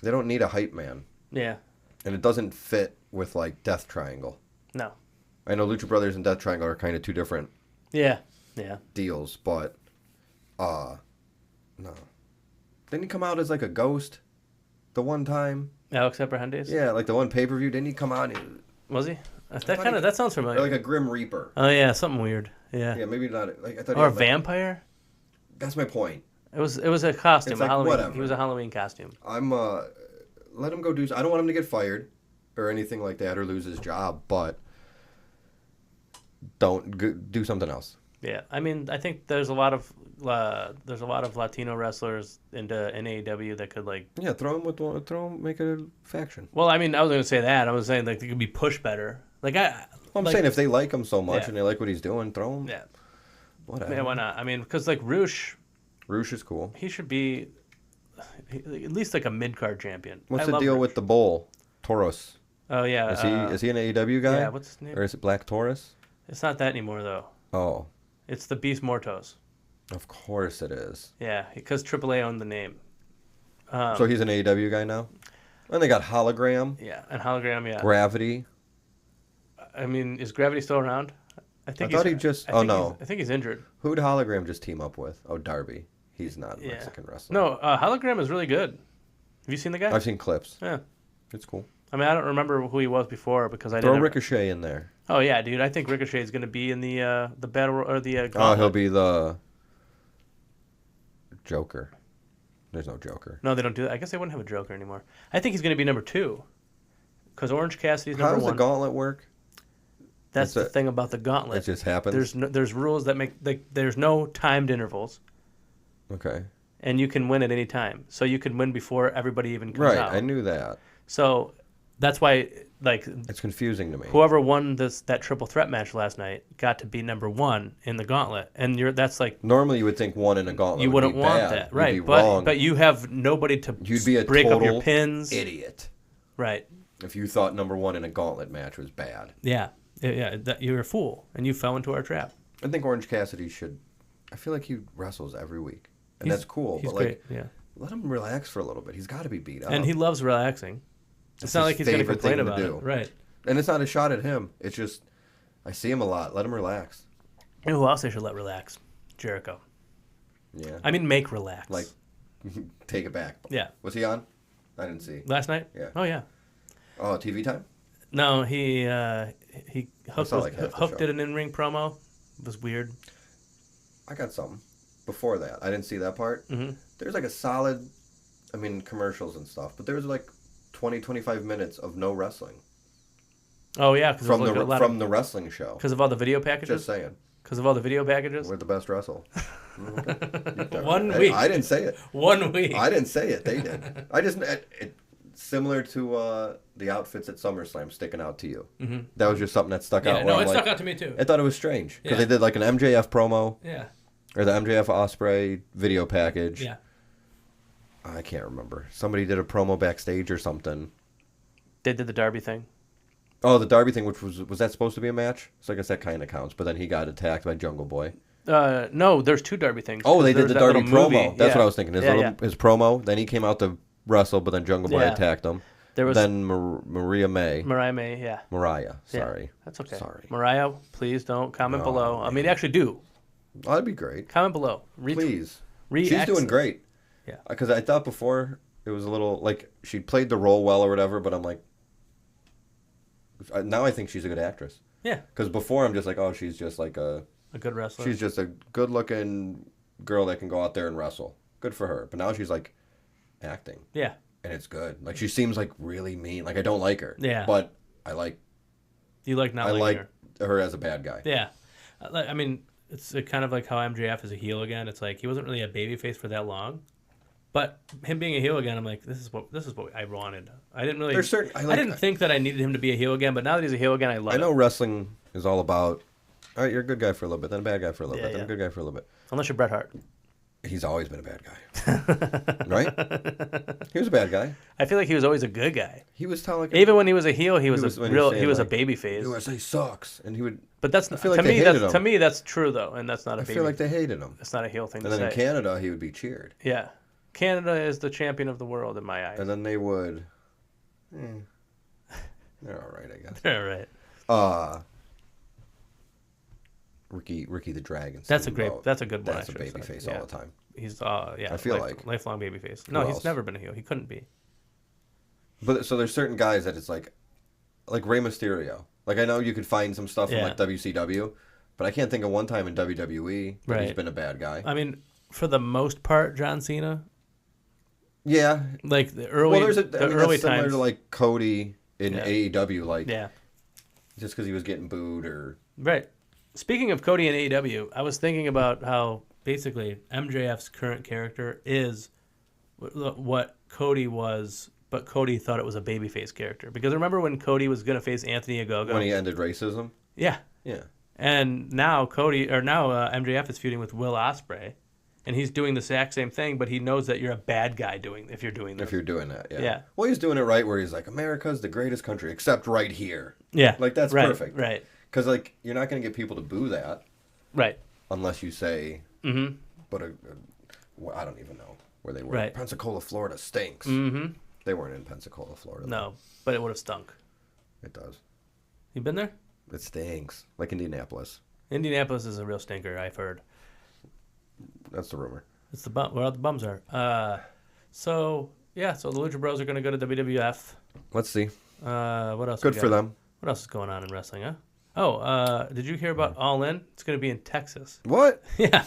Speaker 2: they don't need a hype man.
Speaker 1: Yeah.
Speaker 2: And it doesn't fit with like Death Triangle.
Speaker 1: No.
Speaker 2: I know Lucha Brothers and Death Triangle are kind of 2 different
Speaker 1: Yeah. Yeah.
Speaker 2: deals, but no. Didn't he come out as like a ghost the one time?
Speaker 1: Alex Abrahantes?
Speaker 2: Yeah, like the one pay-per-view, didn't he come out and
Speaker 1: Was he?
Speaker 2: thought he-
Speaker 1: That sounds
Speaker 2: or
Speaker 1: familiar.
Speaker 2: like a Grim Reaper?
Speaker 1: Oh yeah, something weird. Yeah.
Speaker 2: Yeah, maybe not. Like I thought. he
Speaker 1: Or a
Speaker 2: had, like-
Speaker 1: vampire?
Speaker 2: That's my point.
Speaker 1: It was a costume.
Speaker 2: It's
Speaker 1: a
Speaker 2: like,
Speaker 1: Halloween.
Speaker 2: whatever.
Speaker 1: He was a Halloween costume.
Speaker 2: I'm let him go do. I don't want him to get fired or anything like that or lose his job, but don't do something else.
Speaker 1: Yeah. I mean, I think there's a lot of Latino wrestlers in AEW that could like.
Speaker 2: Yeah, make it a faction.
Speaker 1: Well, I mean, I was gonna say that. I was saying like they could be pushed better. Like
Speaker 2: I'm
Speaker 1: like,
Speaker 2: saying if they like him so much
Speaker 1: Yeah.
Speaker 2: and they like what he's doing, throw him.
Speaker 1: Yeah.
Speaker 2: Whatever.
Speaker 1: Yeah. Why not? I mean, because like Roosh,
Speaker 2: Roosh is cool.
Speaker 1: he should be at least like a mid card champion.
Speaker 2: What's
Speaker 1: I
Speaker 2: the
Speaker 1: love
Speaker 2: deal
Speaker 1: Ricochet.
Speaker 2: with the bull? Taurus.
Speaker 1: Oh yeah.
Speaker 2: Is he an AEW guy?
Speaker 1: Yeah. What's his name?
Speaker 2: Or is it Black Taurus?
Speaker 1: It's not that anymore though.
Speaker 2: Oh,
Speaker 1: It's the Beast Mortos.
Speaker 2: of course it is.
Speaker 1: Yeah, because AAA owned the name.
Speaker 2: So he's an AEW guy now? And they got Hologram,
Speaker 1: Yeah, and Hologram. Yeah.
Speaker 2: Gravity.
Speaker 1: I mean, is Gravity still around? I think.
Speaker 2: thought he just- oh, no.
Speaker 1: I think he's injured.
Speaker 2: Who'd Hologram just team up with? Oh, Darby. He's not
Speaker 1: Yeah.
Speaker 2: Mexican wrestler.
Speaker 1: No, Hologram is really good. Have you seen the guy?
Speaker 2: I've seen clips.
Speaker 1: Yeah.
Speaker 2: It's cool.
Speaker 1: I mean, I don't remember who he was before because I
Speaker 2: Throw
Speaker 1: didn't.
Speaker 2: Ricochet in there.
Speaker 1: Oh yeah, dude. I think Ricochet is going to be in the battle or the.
Speaker 2: Oh,
Speaker 1: gauntlet.
Speaker 2: he'll be the Joker. There's no Joker.
Speaker 1: No, they don't do that. I guess they wouldn't have a Joker anymore. I think he's going to be number 2. Because Orange Cassidy's
Speaker 2: How
Speaker 1: number
Speaker 2: does
Speaker 1: 1.
Speaker 2: the gauntlet work?
Speaker 1: That's
Speaker 2: It's
Speaker 1: the
Speaker 2: a-
Speaker 1: thing about the gauntlet.
Speaker 2: It just happens?
Speaker 1: There's rules that make there's no timed intervals,
Speaker 2: Okay.
Speaker 1: and you can win at any time. So you can win before everybody even comes
Speaker 2: Right,
Speaker 1: out.
Speaker 2: I knew that.
Speaker 1: So that's why like
Speaker 2: It's confusing to me.
Speaker 1: whoever won that triple threat match last night got to be number 1 in the gauntlet, and that's like
Speaker 2: Normally you would think one in a gauntlet
Speaker 1: you
Speaker 2: would
Speaker 1: wouldn't
Speaker 2: be
Speaker 1: want
Speaker 2: bad.
Speaker 1: that,
Speaker 2: You'd
Speaker 1: right?
Speaker 2: be
Speaker 1: But
Speaker 2: wrong.
Speaker 1: but you have nobody to
Speaker 2: You'd be a
Speaker 1: break up your
Speaker 2: total
Speaker 1: pins,
Speaker 2: idiot
Speaker 1: right?
Speaker 2: if you thought number 1 in a gauntlet match was bad.
Speaker 1: Yeah, you're a fool, and you fell into our trap.
Speaker 2: I think Orange Cassidy should. I feel like he wrestles every week, and
Speaker 1: He's-
Speaker 2: that's cool.
Speaker 1: He's
Speaker 2: But like,
Speaker 1: great, yeah,
Speaker 2: let him relax for a little bit. He's got to be beat up.
Speaker 1: and he loves relaxing.
Speaker 2: That's
Speaker 1: It's not
Speaker 2: his
Speaker 1: like he's going to
Speaker 2: favorite
Speaker 1: complain
Speaker 2: thing to
Speaker 1: about
Speaker 2: do.
Speaker 1: it, right?
Speaker 2: And it's not a shot at him. It's just I see him a lot. Let him relax.
Speaker 1: You know who else they should let relax? Jericho.
Speaker 2: Yeah.
Speaker 1: I mean, make relax.
Speaker 2: Like, take it back.
Speaker 1: yeah,
Speaker 2: Was he on? I didn't see.
Speaker 1: last night.
Speaker 2: Yeah.
Speaker 1: Oh yeah.
Speaker 2: Oh, TV time.
Speaker 1: No, he Hook,
Speaker 2: saw, like, half the
Speaker 1: Hook
Speaker 2: show.
Speaker 1: did an in-ring promo. It was weird.
Speaker 2: I got something before that. I didn't see that part.
Speaker 1: Mhm.
Speaker 2: There's like a solid, I mean, commercials and stuff, but there was like 20, 25 minutes of no wrestling
Speaker 1: Oh yeah, because
Speaker 2: from the wrestling show.
Speaker 1: because of all the video
Speaker 2: Just
Speaker 1: packages.
Speaker 2: saying,
Speaker 1: Because of all the video packages.
Speaker 2: we're the best wrestle. Okay.
Speaker 1: One
Speaker 2: Hey,
Speaker 1: week.
Speaker 2: I didn't say it.
Speaker 1: 1 week.
Speaker 2: I didn't say it. They did. I just similar to the outfits at SummerSlam sticking out to you. Mm-hmm. That was just something that stuck out.
Speaker 1: Yeah,
Speaker 2: where
Speaker 1: no,
Speaker 2: I'm
Speaker 1: it
Speaker 2: like,
Speaker 1: stuck out to me too.
Speaker 2: I thought it was strange because
Speaker 1: Yeah.
Speaker 2: they did like an MJF promo
Speaker 1: Yeah.
Speaker 2: or the MJF Ospreay video package.
Speaker 1: Yeah.
Speaker 2: I can't remember. Somebody did a promo backstage or something.
Speaker 1: They did the Darby thing.
Speaker 2: Oh, the Darby thing, which was that supposed to be a match? So I guess that kind of counts. But then he got attacked by Jungle Boy.
Speaker 1: No, there's 2 Derby things.
Speaker 2: Oh, they
Speaker 1: There's
Speaker 2: did the
Speaker 1: that
Speaker 2: Darby
Speaker 1: little
Speaker 2: promo.
Speaker 1: movie.
Speaker 2: That's
Speaker 1: Yeah.
Speaker 2: what I was thinking. His promo. Then he came out to wrestle, but then Jungle Boy
Speaker 1: Yeah.
Speaker 2: attacked him.
Speaker 1: There was
Speaker 2: Then Mariah May.
Speaker 1: Mariah May. Yeah.
Speaker 2: Mariah.
Speaker 1: Yeah.
Speaker 2: Sorry.
Speaker 1: That's okay.
Speaker 2: Sorry.
Speaker 1: Mariah, please don't comment
Speaker 2: No,
Speaker 1: below. I mean, actually do.
Speaker 2: Oh, that'd be great.
Speaker 1: Comment below.
Speaker 2: Please. She's
Speaker 1: Re-X-
Speaker 2: doing great.
Speaker 1: Yeah.
Speaker 2: Because I thought before it was a little like she played the role well or whatever, but I'm like, now I think she's a good actress.
Speaker 1: Yeah.
Speaker 2: Because before I'm just like, oh, she's just like
Speaker 1: A good wrestler.
Speaker 2: she's just a good-looking girl that can go out there and wrestle. Good for her. But now she's like acting,
Speaker 1: Yeah.
Speaker 2: and it's good. Like she seems like really mean. Like I don't like her.
Speaker 1: Yeah.
Speaker 2: But I like
Speaker 1: You like not
Speaker 2: I
Speaker 1: liking
Speaker 2: like
Speaker 1: her.
Speaker 2: her as a bad guy.
Speaker 1: Yeah. I mean, it's kind of like how MJF is a heel again. It's like he wasn't really a babyface for that long. But him being a heel again, I'm like, this is what I wanted. I didn't really.
Speaker 2: There's certain-
Speaker 1: I didn't think that I needed him to be a heel again, but now that he's a heel again, I love
Speaker 2: I know
Speaker 1: it.
Speaker 2: wrestling is all about. All right, you're a good guy for a little bit, then a bad guy for a little
Speaker 1: Yeah,
Speaker 2: bit, then
Speaker 1: yeah.
Speaker 2: a good guy for a little bit.
Speaker 1: Unless you're Bret Hart.
Speaker 2: He's always been a bad guy, right? He was a bad guy.
Speaker 1: I feel like he was always a good guy.
Speaker 2: He was telling
Speaker 1: Even when he was a heel, he was
Speaker 2: when
Speaker 1: a
Speaker 2: he
Speaker 1: real.
Speaker 2: was
Speaker 1: He was a
Speaker 2: saying,
Speaker 1: baby
Speaker 2: like,
Speaker 1: face.
Speaker 2: USA sucks, and he would.
Speaker 1: But that's
Speaker 2: I feel like
Speaker 1: to
Speaker 2: they
Speaker 1: me.
Speaker 2: hated
Speaker 1: That's
Speaker 2: him.
Speaker 1: to me. That's true though, and that's not a
Speaker 2: I
Speaker 1: baby.
Speaker 2: feel like they hated him.
Speaker 1: That's not a heel thing
Speaker 2: And
Speaker 1: to
Speaker 2: then
Speaker 1: say.
Speaker 2: in Canada, he would be cheered,
Speaker 1: Yeah, Canada is the champion of the world in my eyes.
Speaker 2: and then they would. They're all right, I guess.
Speaker 1: All right.
Speaker 2: Ricky the Dragon.
Speaker 1: That's a
Speaker 2: Steamboat.
Speaker 1: That's a good one.
Speaker 2: That's a
Speaker 1: I should
Speaker 2: baby
Speaker 1: say.
Speaker 2: face
Speaker 1: Yeah.
Speaker 2: all the time.
Speaker 1: He's
Speaker 2: I feel like.
Speaker 1: lifelong baby face. No, he's
Speaker 2: else?
Speaker 1: never been a heel. He couldn't be.
Speaker 2: But so there's certain guys that it's like Rey Mysterio. Like I know you could find some stuff in
Speaker 1: Yeah.
Speaker 2: like WCW, but I can't think of one time in WWE that he's
Speaker 1: Right.
Speaker 2: been a bad guy.
Speaker 1: I mean, for the most part, John Cena,
Speaker 2: Yeah.
Speaker 1: like the early,
Speaker 2: Well,
Speaker 1: the early
Speaker 2: that's similar
Speaker 1: times.
Speaker 2: to like Cody in
Speaker 1: Yeah.
Speaker 2: AEW, like
Speaker 1: Yeah,
Speaker 2: just because he was getting booed or
Speaker 1: right. Speaking of Cody and AEW, I was thinking about how basically MJF's current character is what Cody was, but Cody thought it was a babyface character. Because remember when Cody was going to face Anthony Ogogo?
Speaker 2: when he ended racism.
Speaker 1: Yeah.
Speaker 2: Yeah.
Speaker 1: And now MJF is feuding with Will Ospreay, and he's doing the exact same thing, but he knows that you're a bad guy if you're doing this.
Speaker 2: If you're doing that, yeah.
Speaker 1: Yeah.
Speaker 2: Well, he's doing it right where he's like, America's the greatest country, except right here.
Speaker 1: Yeah.
Speaker 2: Like, that's
Speaker 1: right,
Speaker 2: perfect.
Speaker 1: Right.
Speaker 2: Because, like, you're not going to get people to boo that
Speaker 1: Right.
Speaker 2: unless you say,
Speaker 1: Mm-hmm.
Speaker 2: but well, I don't even know where they were.
Speaker 1: Right.
Speaker 2: Pensacola, Florida stinks.
Speaker 1: Mm-hmm.
Speaker 2: They weren't in Pensacola, Florida.
Speaker 1: No, but it would have stunk.
Speaker 2: It does.
Speaker 1: You been there?
Speaker 2: It stinks. Like Indianapolis.
Speaker 1: Indianapolis is a real stinker, I've heard.
Speaker 2: That's the rumor.
Speaker 1: It's the bum. Where all the bums are. So the Lucha Bros are going to go to WWF.
Speaker 2: Let's see.
Speaker 1: What else?
Speaker 2: Good
Speaker 1: we
Speaker 2: for
Speaker 1: got?
Speaker 2: them.
Speaker 1: What else is going on in wrestling? Huh? Oh, did you hear about All In? It's going to be in Texas.
Speaker 2: What?
Speaker 1: Yeah.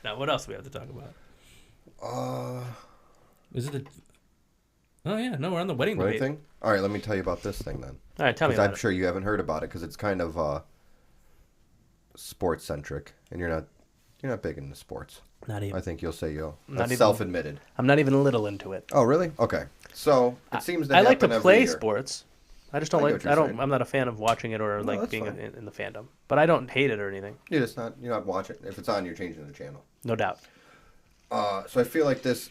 Speaker 1: Now, what else do we have to talk about? Is it the? Oh yeah, no, we're on the wedding debate.
Speaker 2: Anything? All right, let me tell you about this thing then.
Speaker 1: All right, tell me
Speaker 2: 'Cause
Speaker 1: about
Speaker 2: I'm
Speaker 1: it.
Speaker 2: sure you haven't heard about it because it's kind of sports centric, and you're not big into sports.
Speaker 1: Not even.
Speaker 2: I think you'll say you'll.
Speaker 1: Not
Speaker 2: That's
Speaker 1: even-
Speaker 2: self-admitted.
Speaker 1: I'm not even a little into it.
Speaker 2: Oh, really? Okay. So it seems to
Speaker 1: I like to
Speaker 2: happen every
Speaker 1: play
Speaker 2: year.
Speaker 1: sports. I just don't
Speaker 2: I get
Speaker 1: like.
Speaker 2: what you're
Speaker 1: I don't.
Speaker 2: saying.
Speaker 1: I'm not a fan of watching it or like
Speaker 2: that's
Speaker 1: being
Speaker 2: fine.
Speaker 1: in the fandom. But I don't hate it or anything.
Speaker 2: You're not watching. If it's on, you're changing the channel.
Speaker 1: No doubt.
Speaker 2: So I feel like this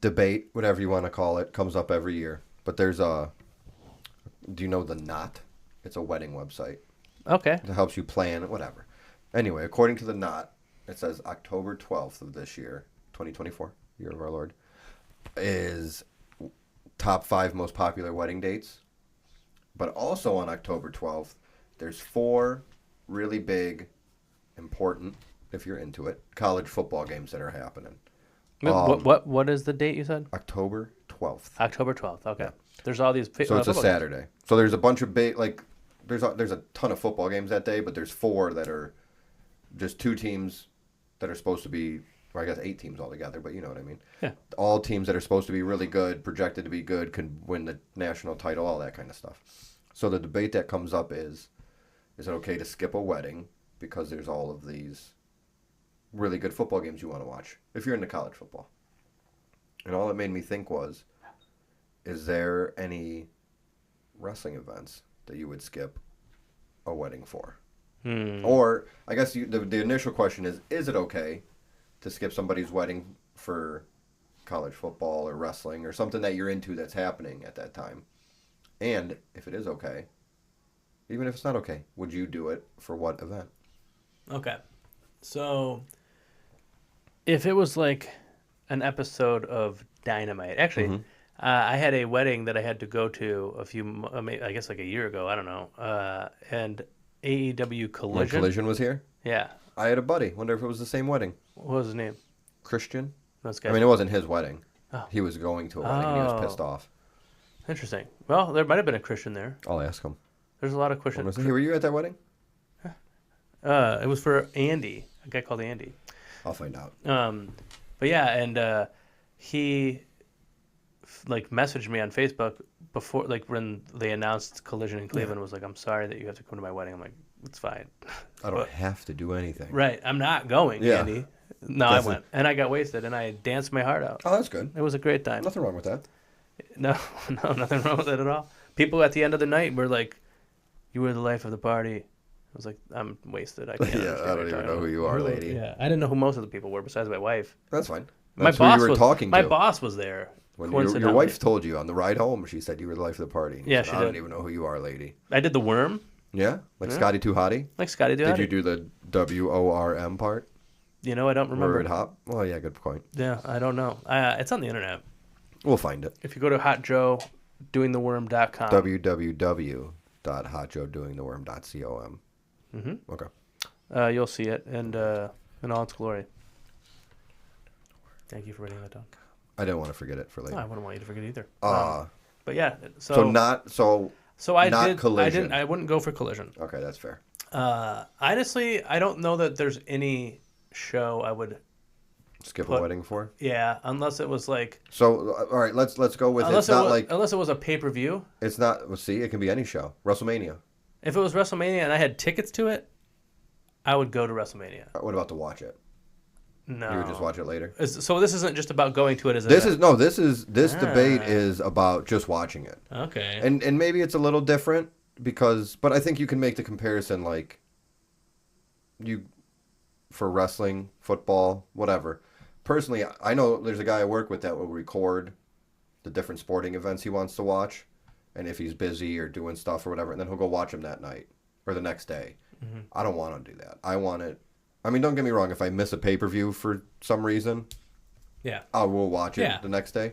Speaker 2: debate, whatever you want to call it, comes up every year. But there's a. Do you know The Knot? It's a wedding website.
Speaker 1: Okay.
Speaker 2: It helps you plan whatever. Anyway, according to The Knot, it says October 12th of this year, 2024, year of our Lord, is top 5 most popular wedding dates. But also on October 12th, there's 4 really big, important, if you're into it, college football games that are happening.
Speaker 1: What is the date you said?
Speaker 2: October 12th.
Speaker 1: October 12th. Okay. There's all these.
Speaker 2: So it's a
Speaker 1: football games.
Speaker 2: Saturday. So there's a bunch of big, like, there's a ton of football games that day, but there's 4 that are just 2 teams that are supposed to be, or I guess 8 teams altogether, but you know what I mean.
Speaker 1: Yeah.
Speaker 2: All teams that are supposed to be really good, projected to be good, could win the national title, all that kind of stuff. So the debate that comes up is it okay to skip a wedding because there's all of these really good football games you want to watch if you're into college football? And all it made me think was, is there any wrestling events that you would skip a wedding for? Or I guess the initial question is it okay to skip somebody's wedding for college football or wrestling or something that you're into that's happening at that time? And if it is okay, even if it's not okay, would you do it for what event?
Speaker 1: Okay. So, if it was like an episode of Dynamite, actually, I had a wedding that I had to go to I guess like a year ago. I don't know. And AEW
Speaker 2: When
Speaker 1: Collision.
Speaker 2: Collision was here,
Speaker 1: Yeah.
Speaker 2: I had a buddy. Wonder if it was the same wedding.
Speaker 1: What was his name?
Speaker 2: Christian.
Speaker 1: This
Speaker 2: I
Speaker 1: guy.
Speaker 2: mean, it wasn't his wedding.
Speaker 1: Oh.
Speaker 2: He was going to a wedding and he was pissed off.
Speaker 1: Interesting. Well, there might have been a Christian there.
Speaker 2: I'll ask him.
Speaker 1: There's a lot of Christian.
Speaker 2: Hey, were you at that wedding?
Speaker 1: It was for Andy, a guy called Andy.
Speaker 2: I'll find out.
Speaker 1: But yeah, and he like messaged me on Facebook before, like when they announced Collision in Cleveland, was like, "I'm sorry that you have to come to my wedding." I'm like, "It's fine."
Speaker 2: I don't have to do anything.
Speaker 1: Right, I'm not going,
Speaker 2: Yeah.
Speaker 1: Andy. No, I went, and I got wasted, and I danced my heart out.
Speaker 2: Oh, that's good.
Speaker 1: It was a great time.
Speaker 2: Nothing wrong with that.
Speaker 1: No, nothing wrong with it at all. People at the end of the night were like, "You were the life of the party." I was like, "I'm wasted. I can't."
Speaker 2: Yeah,
Speaker 1: understand
Speaker 2: I
Speaker 1: what
Speaker 2: don't
Speaker 1: you're
Speaker 2: even
Speaker 1: talking
Speaker 2: know who
Speaker 1: about."
Speaker 2: you are, lady.
Speaker 1: Yeah, I didn't know who most of the people were besides my wife.
Speaker 2: That's fine.
Speaker 1: My
Speaker 2: That's
Speaker 1: boss
Speaker 2: who you were
Speaker 1: was
Speaker 2: talking
Speaker 1: my
Speaker 2: to.
Speaker 1: boss was there.
Speaker 2: When
Speaker 1: coincidentally.
Speaker 2: your wife told you on the ride home, she said you were the life of the party. And you
Speaker 1: Yeah,
Speaker 2: said,
Speaker 1: she
Speaker 2: I don't
Speaker 1: did.
Speaker 2: even know who you are, lady.
Speaker 1: I did the worm,
Speaker 2: Yeah? Like Scotty Too Hottie?
Speaker 1: like Scotty
Speaker 2: Did
Speaker 1: did.
Speaker 2: you do the WORM part?
Speaker 1: You know, I don't remember.
Speaker 2: Word hop? Well, yeah, good point.
Speaker 1: Yeah, I don't know. It's on the internet.
Speaker 2: We'll find it.
Speaker 1: If you go to hotjoedoingtheworm.com.
Speaker 2: www.hotjoedoingtheworm.com.
Speaker 1: Mm-hmm.
Speaker 2: Okay.
Speaker 1: You'll see it in all its glory. Thank you for writing that down.
Speaker 2: I didn't want to forget it for later.
Speaker 1: No, I wouldn't want you to forget either.
Speaker 2: Uh,
Speaker 1: But yeah,
Speaker 2: so not
Speaker 1: I
Speaker 2: Collision.
Speaker 1: I wouldn't go for Collision.
Speaker 2: Okay, that's fair.
Speaker 1: Honestly, I don't know that there's any show I would.
Speaker 2: Skip a wedding for?
Speaker 1: Yeah, unless it was like.
Speaker 2: So all right, let's go with
Speaker 1: Unless
Speaker 2: it's not like
Speaker 1: unless it was a pay-per-view.
Speaker 2: it's not. Well, see, it can be any show. WrestleMania.
Speaker 1: If it was WrestleMania and I had tickets to it, I would go to WrestleMania.
Speaker 2: What about to watch it?
Speaker 1: No.
Speaker 2: You would just watch it later.
Speaker 1: So this isn't just about going to it as a.
Speaker 2: This debate is about just watching it.
Speaker 1: Okay.
Speaker 2: And maybe it's a little different but I think you can make the comparison like for wrestling, football, whatever. Personally, I know there's a guy I work with that will record the different sporting events he wants to watch, and if he's busy or doing stuff or whatever, and then he'll go watch them that night or the next day.
Speaker 1: Mm-hmm.
Speaker 2: I don't want to do that. I want it. I mean, don't get me wrong. If I miss a pay-per-view for some reason,
Speaker 1: Yeah.
Speaker 2: I will watch it
Speaker 1: Yeah.
Speaker 2: the next day.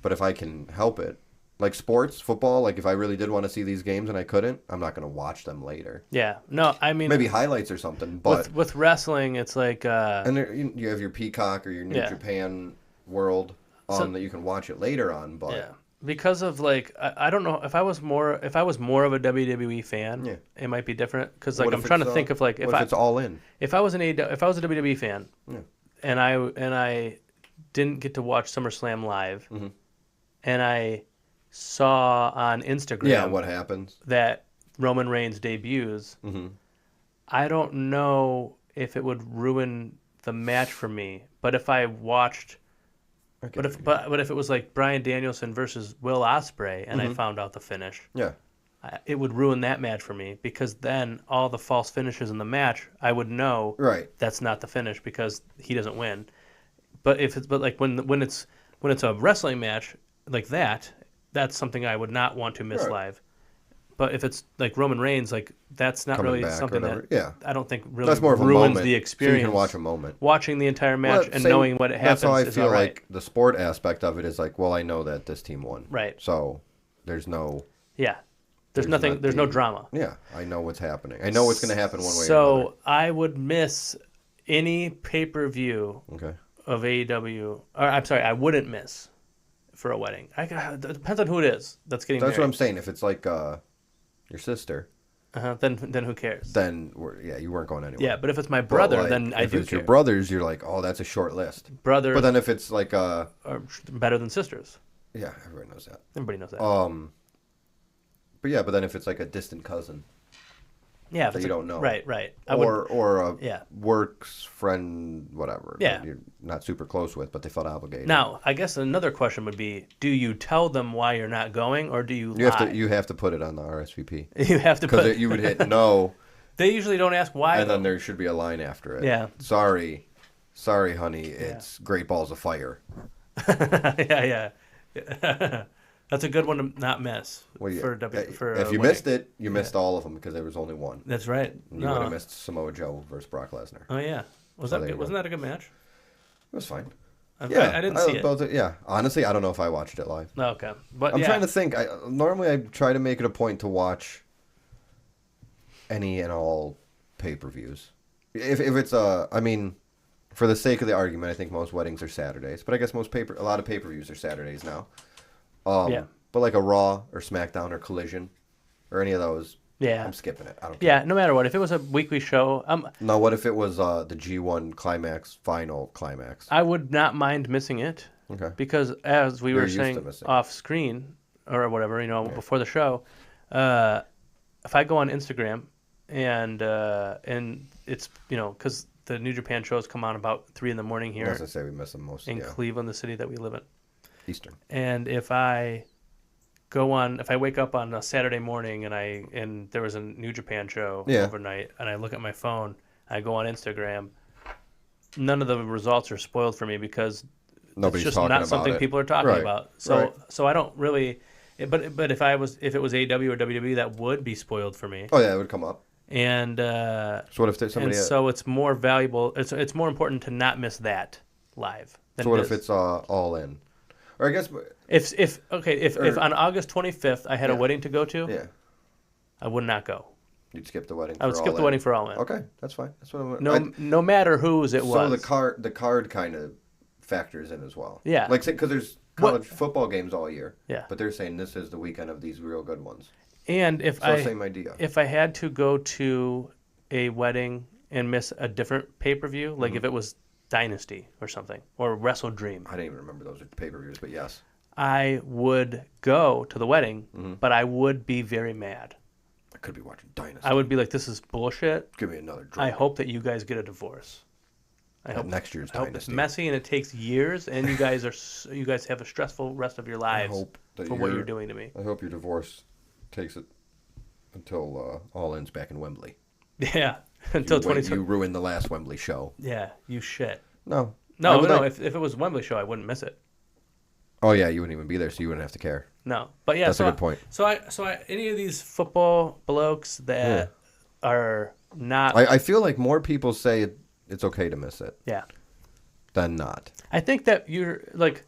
Speaker 2: But if I can help it, like sports, football, like if I really did want to see these games and I couldn't, I'm not going to watch them later.
Speaker 1: Yeah. No, I mean,
Speaker 2: Maybe highlights or something. But
Speaker 1: with wrestling, it's like
Speaker 2: and there, you have your Peacock or your New
Speaker 1: Yeah.
Speaker 2: Japan World that you can watch it later on. But
Speaker 1: yeah, because of like I don't know if I was more of a WWE fan,
Speaker 2: Yeah.
Speaker 1: it might be different. Because like
Speaker 2: what
Speaker 1: I'm
Speaker 2: if
Speaker 1: trying to
Speaker 2: it's,
Speaker 1: think of like
Speaker 2: what if it's all in?
Speaker 1: if I was a WWE fan,
Speaker 2: Yeah.
Speaker 1: and I didn't get to watch SummerSlam live,
Speaker 2: Mhm.
Speaker 1: and I saw on Instagram
Speaker 2: Yeah, what happens?
Speaker 1: that Roman Reigns debuts,
Speaker 2: Hmm.
Speaker 1: I don't know if it would ruin the match for me. But if I watched, but if it was like Bryan Danielson versus Will Ospreay, and I found out the finish,
Speaker 2: Yeah.
Speaker 1: it would ruin that match for me, because then all the false finishes in the match, I would know
Speaker 2: Right.
Speaker 1: that's not the finish because he doesn't win. But like when it's a wrestling match like that, that's something I would not want to miss
Speaker 2: Right.
Speaker 1: live. But if it's like Roman Reigns, like that's not
Speaker 2: Coming
Speaker 1: really
Speaker 2: back or
Speaker 1: something
Speaker 2: whatever.
Speaker 1: that
Speaker 2: Yeah.
Speaker 1: I don't think really
Speaker 2: That's more of a
Speaker 1: ruins
Speaker 2: moment.
Speaker 1: the
Speaker 2: So
Speaker 1: experience.
Speaker 2: you can watch a moment.
Speaker 1: Watching the entire match
Speaker 2: Well,
Speaker 1: and
Speaker 2: same-
Speaker 1: knowing what happens
Speaker 2: That's how I
Speaker 1: is
Speaker 2: feel
Speaker 1: all right.
Speaker 2: like the sport aspect of it is like, well, I know that this team won.
Speaker 1: Right.
Speaker 2: So there's no.
Speaker 1: Yeah. There's
Speaker 2: not
Speaker 1: nothing. There's no
Speaker 2: the-
Speaker 1: drama.
Speaker 2: Yeah, I know what's happening. I know what's going to happen one way or
Speaker 1: So I would miss any pay-per-view
Speaker 2: another. Okay.
Speaker 1: of AEW. Or I'm sorry, I wouldn't miss for a wedding. It depends on who it is that's getting
Speaker 2: That's what
Speaker 1: married.
Speaker 2: I'm saying. If it's like your sister,
Speaker 1: Then who cares?
Speaker 2: then you weren't going anywhere.
Speaker 1: Yeah, but if it's my
Speaker 2: But,
Speaker 1: brother,
Speaker 2: like,
Speaker 1: then I
Speaker 2: if
Speaker 1: do
Speaker 2: it's
Speaker 1: care.
Speaker 2: your brothers, you're like, oh, that's a short list.
Speaker 1: Brothers
Speaker 2: But then if it's like
Speaker 1: are better than sisters.
Speaker 2: yeah, everybody knows that.
Speaker 1: Everybody knows that.
Speaker 2: But then if it's like a distant cousin
Speaker 1: yeah, if
Speaker 2: that
Speaker 1: it's
Speaker 2: you don't know,
Speaker 1: Right. I would,
Speaker 2: or a
Speaker 1: Yeah.
Speaker 2: works friend, whatever.
Speaker 1: Yeah.
Speaker 2: that you're not super close with, but they felt obligated.
Speaker 1: now, I guess another question would be: do you tell them why you're not going, or do you?
Speaker 2: you
Speaker 1: lie?
Speaker 2: have to put it on the RSVP
Speaker 1: You have to
Speaker 2: because
Speaker 1: put.
Speaker 2: you would hit no,
Speaker 1: They usually don't ask why.
Speaker 2: and then
Speaker 1: though.
Speaker 2: there should be a line after it.
Speaker 1: Yeah.
Speaker 2: Sorry, honey, it's Great Balls of Fire.
Speaker 1: yeah. That's a good one to not miss.
Speaker 2: Well, yeah,
Speaker 1: for
Speaker 2: if you
Speaker 1: wedding.
Speaker 2: missed it, you missed all of them because there was only one.
Speaker 1: That's right.
Speaker 2: And you would have missed Samoa Joe versus Brock Lesnar.
Speaker 1: Oh yeah. Was
Speaker 2: So
Speaker 1: that
Speaker 2: there
Speaker 1: good?
Speaker 2: you go.
Speaker 1: Wasn't that a good match?
Speaker 2: It was fine.
Speaker 1: I
Speaker 2: Yeah,
Speaker 1: didn't see it.
Speaker 2: both, yeah, honestly, I don't know if I watched it live.
Speaker 1: No, okay, but
Speaker 2: I'm
Speaker 1: yeah.
Speaker 2: trying to think. Normally I try to make it a point to watch any and all pay-per-views. If it's I mean, for the sake of the argument, I think most weddings are Saturdays, but I guess a lot of pay-per-views are Saturdays now.
Speaker 1: Yeah.
Speaker 2: But like a Raw or SmackDown or Collision or any of those,
Speaker 1: Yeah.
Speaker 2: I'm skipping it. I don't care.
Speaker 1: Yeah, no matter what. If it was a weekly show,
Speaker 2: Now, what if it was the G1 final climax?
Speaker 1: I would not mind missing it,
Speaker 2: Okay.
Speaker 1: because as we
Speaker 2: You're
Speaker 1: were
Speaker 2: used to
Speaker 1: saying
Speaker 2: missing.
Speaker 1: off screen or whatever, before the show, if I go on Instagram and it's because the New Japan shows come on about 3 a.m.
Speaker 2: I
Speaker 1: here
Speaker 2: was gonna say we miss them most.
Speaker 1: in
Speaker 2: Yeah,
Speaker 1: Cleveland, the city that we live in.
Speaker 2: Eastern.
Speaker 1: And if I wake up on a Saturday morning and there was a New Japan show
Speaker 2: Yeah.
Speaker 1: overnight, and I look at my phone, I go on Instagram, none of the results are spoiled for me because
Speaker 2: Nobody's
Speaker 1: it's just
Speaker 2: talking
Speaker 1: not
Speaker 2: about
Speaker 1: something
Speaker 2: it.
Speaker 1: people are talking
Speaker 2: Right.
Speaker 1: about. So
Speaker 2: Right.
Speaker 1: so I don't really. But if it was AEW or WWE, that would be spoiled for me.
Speaker 2: Oh yeah, it would come up.
Speaker 1: And
Speaker 2: So what if there's somebody?
Speaker 1: so it's more valuable. It's more important to not miss that live. Than
Speaker 2: So what
Speaker 1: it
Speaker 2: if
Speaker 1: is.
Speaker 2: it's all in? Or I guess
Speaker 1: If on August 25th I had a
Speaker 2: Yeah.
Speaker 1: wedding to go to,
Speaker 2: yeah,
Speaker 1: I would not go.
Speaker 2: you'd skip the wedding.
Speaker 1: I would
Speaker 2: for
Speaker 1: skip
Speaker 2: All
Speaker 1: the
Speaker 2: In.
Speaker 1: wedding for All In.
Speaker 2: Okay, that's fine. That's what I'm.
Speaker 1: No matter whose it was.
Speaker 2: So the card kind of factors in as well.
Speaker 1: Yeah.
Speaker 2: Like because there's college football games all year.
Speaker 1: Yeah.
Speaker 2: But they're saying this is the weekend of these real good ones.
Speaker 1: And
Speaker 2: Same idea.
Speaker 1: if I had to go to a wedding and miss a different pay-per-view, like
Speaker 2: Mm-hmm.
Speaker 1: if it was Dynasty or something, or Wrestle Dream,
Speaker 2: I didn't even remember those pay-per-views, but yes.
Speaker 1: I would go to the wedding,
Speaker 2: Mm-hmm.
Speaker 1: but I would be very mad.
Speaker 2: I could be watching Dynasty.
Speaker 1: I would be like, this is bullshit.
Speaker 2: Give me another
Speaker 1: I
Speaker 2: drink.
Speaker 1: hope that you guys get a divorce. I hope
Speaker 2: next year's
Speaker 1: I hope it's
Speaker 2: Dynasty.
Speaker 1: messy and it takes years, and you guys you guys have a stressful rest of your lives
Speaker 2: hope that
Speaker 1: for what
Speaker 2: you're-
Speaker 1: you're doing to me.
Speaker 2: I hope your divorce takes it until All In's back in Wembley.
Speaker 1: Yeah, until
Speaker 2: You
Speaker 1: 2020.
Speaker 2: ruined the last Wembley show.
Speaker 1: Yeah, you shit.
Speaker 2: No.
Speaker 1: No,
Speaker 2: I would
Speaker 1: no.
Speaker 2: like-
Speaker 1: If it was Wembley show, I wouldn't miss it.
Speaker 2: Oh yeah, you wouldn't even be there, so you wouldn't have to care.
Speaker 1: No, but yeah,
Speaker 2: That's
Speaker 1: so
Speaker 2: a good point.
Speaker 1: So any of these football blokes that are not,
Speaker 2: I feel like more people say it's okay to miss it
Speaker 1: yeah.
Speaker 2: than not.
Speaker 1: I think that you're like,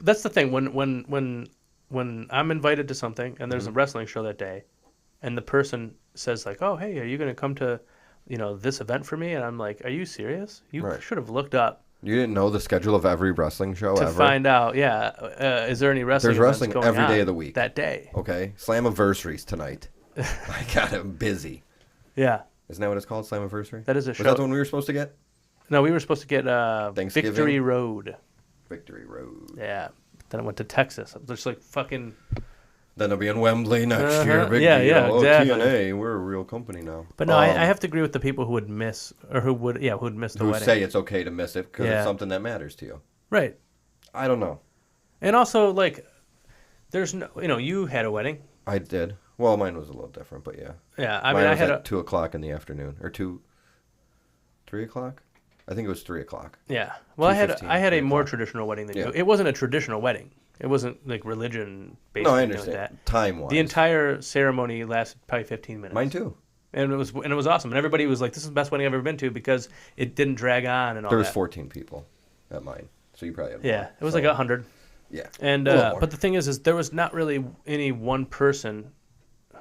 Speaker 1: that's the thing. When I'm invited to something and there's
Speaker 2: Mm-hmm.
Speaker 1: a wrestling show that day, and the person says like, "Oh, hey, are you going to come to, this event for me?" And I'm like, "Are you serious? You
Speaker 2: Right.
Speaker 1: should have looked up
Speaker 2: You didn't know the schedule of every wrestling show
Speaker 1: to
Speaker 2: ever.
Speaker 1: find out. Yeah, is there any wrestling?
Speaker 2: There's
Speaker 1: events
Speaker 2: wrestling
Speaker 1: going
Speaker 2: every day
Speaker 1: on
Speaker 2: of the week.
Speaker 1: that day.
Speaker 2: Okay, Slammiversaries tonight. I got him busy.
Speaker 1: Yeah,
Speaker 2: Isn't that what it's called, Slammiversary?
Speaker 1: that is a
Speaker 2: Was
Speaker 1: show.
Speaker 2: that the one we were supposed to get?
Speaker 1: No, we were supposed to get
Speaker 2: Thanksgiving?
Speaker 1: Victory Road.
Speaker 2: Victory Road.
Speaker 1: Yeah. Then I went to Texas. I'm just like fucking.
Speaker 2: Then it'll be in Wembley next
Speaker 1: Uh-huh.
Speaker 2: year. Big
Speaker 1: Yeah,
Speaker 2: deal.
Speaker 1: yeah,
Speaker 2: Oh,
Speaker 1: exactly.
Speaker 2: TNA, we're a real company now.
Speaker 1: But no, I have to agree with the people who would miss or who would miss the
Speaker 2: who
Speaker 1: wedding.
Speaker 2: say it's okay to miss it because
Speaker 1: Yeah.
Speaker 2: it's something that matters to you.
Speaker 1: Right.
Speaker 2: I don't know.
Speaker 1: And also like, there's no, you had a wedding.
Speaker 2: I did. Well, mine was a little different, but yeah.
Speaker 1: Yeah. I
Speaker 2: Mine
Speaker 1: mean, I
Speaker 2: was
Speaker 1: had
Speaker 2: at
Speaker 1: a
Speaker 2: 2 o'clock in the afternoon, or 3 o'clock. I think it was 3 o'clock.
Speaker 1: yeah. Well, I had
Speaker 2: 2:15,
Speaker 1: a more
Speaker 2: 3
Speaker 1: traditional wedding than you.
Speaker 2: Yeah.
Speaker 1: It wasn't a traditional wedding. It wasn't like religion based.
Speaker 2: No, I
Speaker 1: anything
Speaker 2: understand.
Speaker 1: Like that.
Speaker 2: Time wise.
Speaker 1: The entire ceremony lasted probably 15 minutes.
Speaker 2: Mine too.
Speaker 1: And it was awesome. And everybody was like, "This is the best wedding I've ever been to," because it didn't drag on and all
Speaker 2: There was
Speaker 1: that.
Speaker 2: 14 people at mine, so you probably had
Speaker 1: Yeah,
Speaker 2: more.
Speaker 1: it was
Speaker 2: So,
Speaker 1: like 100.
Speaker 2: Yeah.
Speaker 1: And
Speaker 2: A little more.
Speaker 1: but the thing is there was not really any one person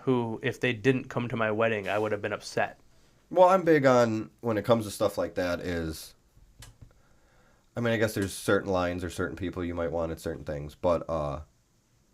Speaker 1: who, if they didn't come to my wedding, I would have been upset.
Speaker 2: Well, I'm big on when it comes to stuff like that is, I mean, I guess there's certain lines or certain people you might want at certain things, but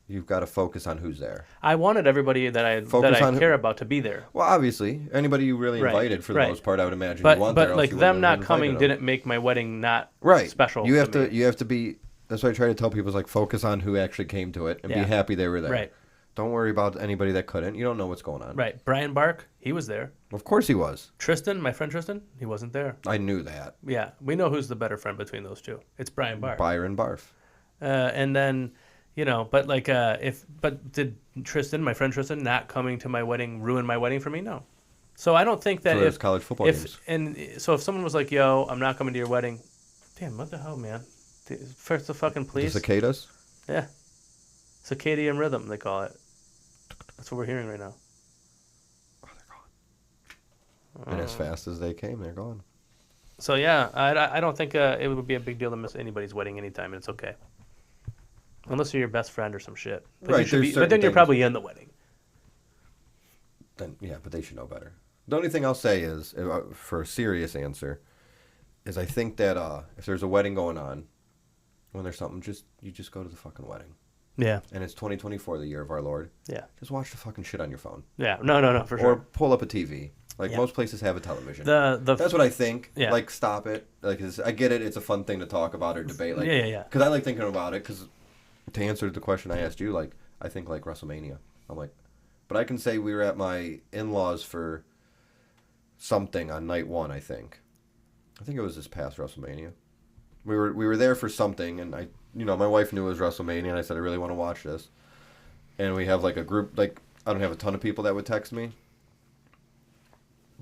Speaker 2: you've got to focus on who's there.
Speaker 1: I wanted everybody that I
Speaker 2: Focus on who-
Speaker 1: care about to be there.
Speaker 2: Well, obviously, anybody you really
Speaker 1: Right,
Speaker 2: invited for the
Speaker 1: right.
Speaker 2: most part, I would imagine
Speaker 1: But
Speaker 2: you want there. else
Speaker 1: like
Speaker 2: you
Speaker 1: them
Speaker 2: wouldn't have
Speaker 1: not
Speaker 2: invited
Speaker 1: coming
Speaker 2: them.
Speaker 1: didn't make my wedding not
Speaker 2: right
Speaker 1: special.
Speaker 2: You have
Speaker 1: me.
Speaker 2: to. You have to be. That's what I try to tell people is like focus on who actually came to it and
Speaker 1: Yeah.
Speaker 2: be happy they were there.
Speaker 1: Right.
Speaker 2: Don't worry about anybody that couldn't. You don't know what's going on.
Speaker 1: Right. Brian Bark, he was there.
Speaker 2: Of course he was.
Speaker 1: Tristan, my friend Tristan, he wasn't there.
Speaker 2: I knew that.
Speaker 1: Yeah, we know who's the better friend between those two. It's Brian Bark.
Speaker 2: Byron Barf.
Speaker 1: And then, but like, but did Tristan, my friend Tristan, not coming to my wedding ruin my wedding for me? No. So I don't think that
Speaker 2: So there's college football games.
Speaker 1: if someone was like, "Yo, I'm not coming to your wedding," damn, what the hell, man? First the fucking
Speaker 2: The
Speaker 1: police.
Speaker 2: cicadas.
Speaker 1: Yeah, circadian rhythm they call it. That's what we're hearing right now.
Speaker 2: And as fast as they came, they're gone.
Speaker 1: So yeah, I don't think it would be a big deal to miss anybody's wedding anytime, and it's okay. Unless you're your best friend or some shit. But
Speaker 2: Right,
Speaker 1: you should
Speaker 2: there's
Speaker 1: be,
Speaker 2: certain
Speaker 1: but then you're
Speaker 2: things-
Speaker 1: probably in the wedding.
Speaker 2: Then yeah, but they should know better. The only thing I'll say is, for a serious answer, is I think that if there's a wedding going on, when there's something, you just go to the fucking wedding.
Speaker 1: Yeah.
Speaker 2: And it's 2024, the year of our Lord.
Speaker 1: Yeah.
Speaker 2: Just watch the fucking shit on your phone.
Speaker 1: Yeah. No, for sure.
Speaker 2: Or pull up a TV. Like
Speaker 1: Yeah.
Speaker 2: most places have a television.
Speaker 1: The
Speaker 2: That's what I think.
Speaker 1: Yeah.
Speaker 2: Like, stop it. Like, I get it. It's a fun thing to talk about or debate. Like,
Speaker 1: Yeah.
Speaker 2: Because I like thinking about it. Because to answer the question I asked you, like, I think like WrestleMania. I'm like, but I can say we were at my in-laws for something on night one. I think it was this past WrestleMania. We were there for something, and my wife knew it was WrestleMania, and I said I really want to watch this. And we have like a group. Like, I don't have a ton of people that would text me.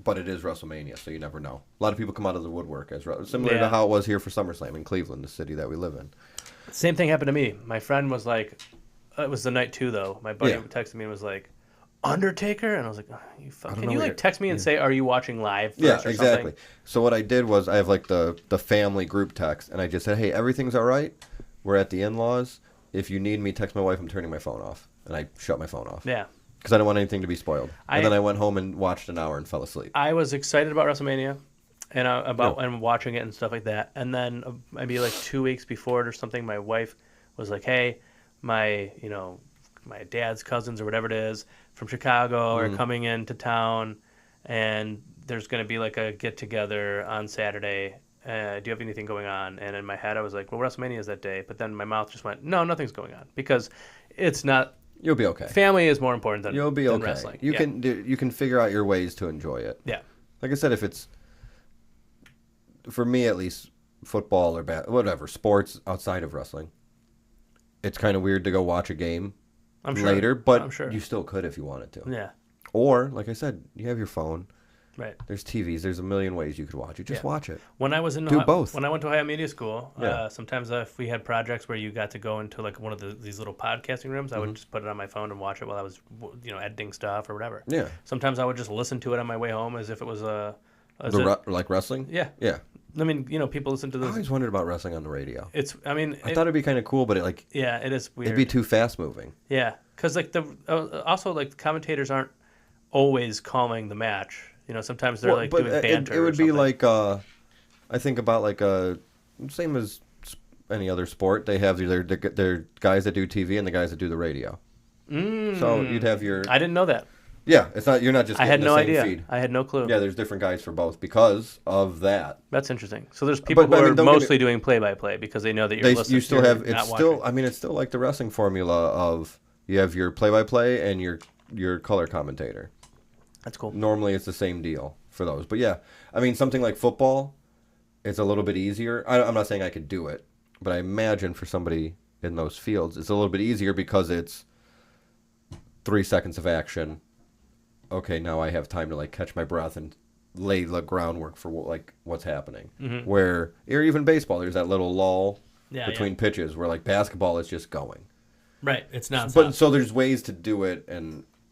Speaker 2: But it is WrestleMania, so you never know. A lot of people come out of the woodwork similar
Speaker 1: Yeah.
Speaker 2: to how it was here for SummerSlam in Cleveland, the city that we live in.
Speaker 1: Same thing happened to me. My friend was like, it was the night 2 though. My buddy
Speaker 2: Yeah.
Speaker 1: texted me and was like, "Undertaker," and I was like, oh, "You fuck."
Speaker 2: don't
Speaker 1: Can
Speaker 2: know
Speaker 1: you
Speaker 2: what
Speaker 1: like
Speaker 2: you're-
Speaker 1: text me and say, "Are you watching live?" First
Speaker 2: Yeah,
Speaker 1: or
Speaker 2: exactly.
Speaker 1: Something?
Speaker 2: So what I did was I have like the family group text, and I just said, "Hey, everything's all right. We're at the in-laws. If you need me, text my wife. I'm turning my phone off." And I shut my phone off
Speaker 1: Yeah.
Speaker 2: because I don't want anything to be spoiled.
Speaker 1: I-
Speaker 2: And then I went home and watched an hour and fell asleep.
Speaker 1: I was excited about WrestleMania, and and watching it and stuff like that. And then maybe like 2 weeks before it or something, my wife was like, "Hey, my dad's cousins or whatever it is from Chicago are coming into town, and there's going to be like a get together on Saturday. Do you have anything going on?" And in my head, I was like, "Well, WrestleMania is that day," but then my mouth just went, "No, nothing's going on because it's not."
Speaker 2: You'll be okay.
Speaker 1: Family is more important than
Speaker 2: You'll be
Speaker 1: than
Speaker 2: okay.
Speaker 1: wrestling.
Speaker 2: You
Speaker 1: Yeah.
Speaker 2: you can figure out your ways to enjoy it.
Speaker 1: Yeah.
Speaker 2: Like I said, if it's, for me at least, football or whatever, sports outside of wrestling, it's kind of weird to go watch a game
Speaker 1: I'm sure.
Speaker 2: later, but
Speaker 1: I'm sure.
Speaker 2: you still could if you wanted to.
Speaker 1: Yeah.
Speaker 2: Or, like I said, you have your phone.
Speaker 1: Right.
Speaker 2: There's TVs. There's a million ways you could watch it. Just
Speaker 1: Yeah.
Speaker 2: watch it.
Speaker 1: When I was in
Speaker 2: Do both.
Speaker 1: When I went to Ohio Media School,
Speaker 2: Yeah.
Speaker 1: sometimes if we had projects where you got to go into like one of these little podcasting rooms, I
Speaker 2: Mm-hmm.
Speaker 1: would just put it on my phone and watch it while I was, editing stuff or whatever.
Speaker 2: Yeah.
Speaker 1: Sometimes I would just listen to it on my way home as if it was
Speaker 2: Like wrestling?
Speaker 1: Yeah.
Speaker 2: Yeah.
Speaker 1: I mean, people listen to
Speaker 2: I
Speaker 1: those.
Speaker 2: always wondered about wrestling on the radio. I
Speaker 1: I
Speaker 2: thought it'd be kind of cool, but
Speaker 1: yeah, it is weird.
Speaker 2: it'd be too fast moving.
Speaker 1: Yeah, because like also like the commentators aren't always calling the match. Sometimes they're doing banter.
Speaker 2: It would
Speaker 1: or
Speaker 2: be
Speaker 1: something.
Speaker 2: like I think about like same as any other sport. They have their guys that do TV and the guys that do the radio. So you'd have your
Speaker 1: I didn't know that.
Speaker 2: yeah. It's not you're not just
Speaker 1: I had
Speaker 2: getting
Speaker 1: no
Speaker 2: the same
Speaker 1: idea.
Speaker 2: feed.
Speaker 1: I had no clue.
Speaker 2: Yeah, there's different guys for both because of that.
Speaker 1: That's interesting. So there's people
Speaker 2: But, I
Speaker 1: who
Speaker 2: mean,
Speaker 1: are
Speaker 2: don't get me-
Speaker 1: mostly doing play-by-play because they know that you're listening.
Speaker 2: You still
Speaker 1: you're
Speaker 2: have
Speaker 1: not
Speaker 2: it's
Speaker 1: watching.
Speaker 2: still I mean it's still like the wrestling formula of you have your play-by-play and your color commentator.
Speaker 1: That's cool.
Speaker 2: Normally it's the same deal for those. But yeah, I mean something like football, it's a little bit easier. I'm not saying I could do it, but I imagine for somebody in those fields, it's a little bit easier because it's 3 seconds of action. Okay, now I have time to like catch my breath and lay the groundwork for what's happening.
Speaker 1: Mm-hmm.
Speaker 2: Where or even baseball, there's that little lull between
Speaker 1: yeah.
Speaker 2: pitches where like basketball is just going.
Speaker 1: Right. It's not.
Speaker 2: But so there's ways to do it,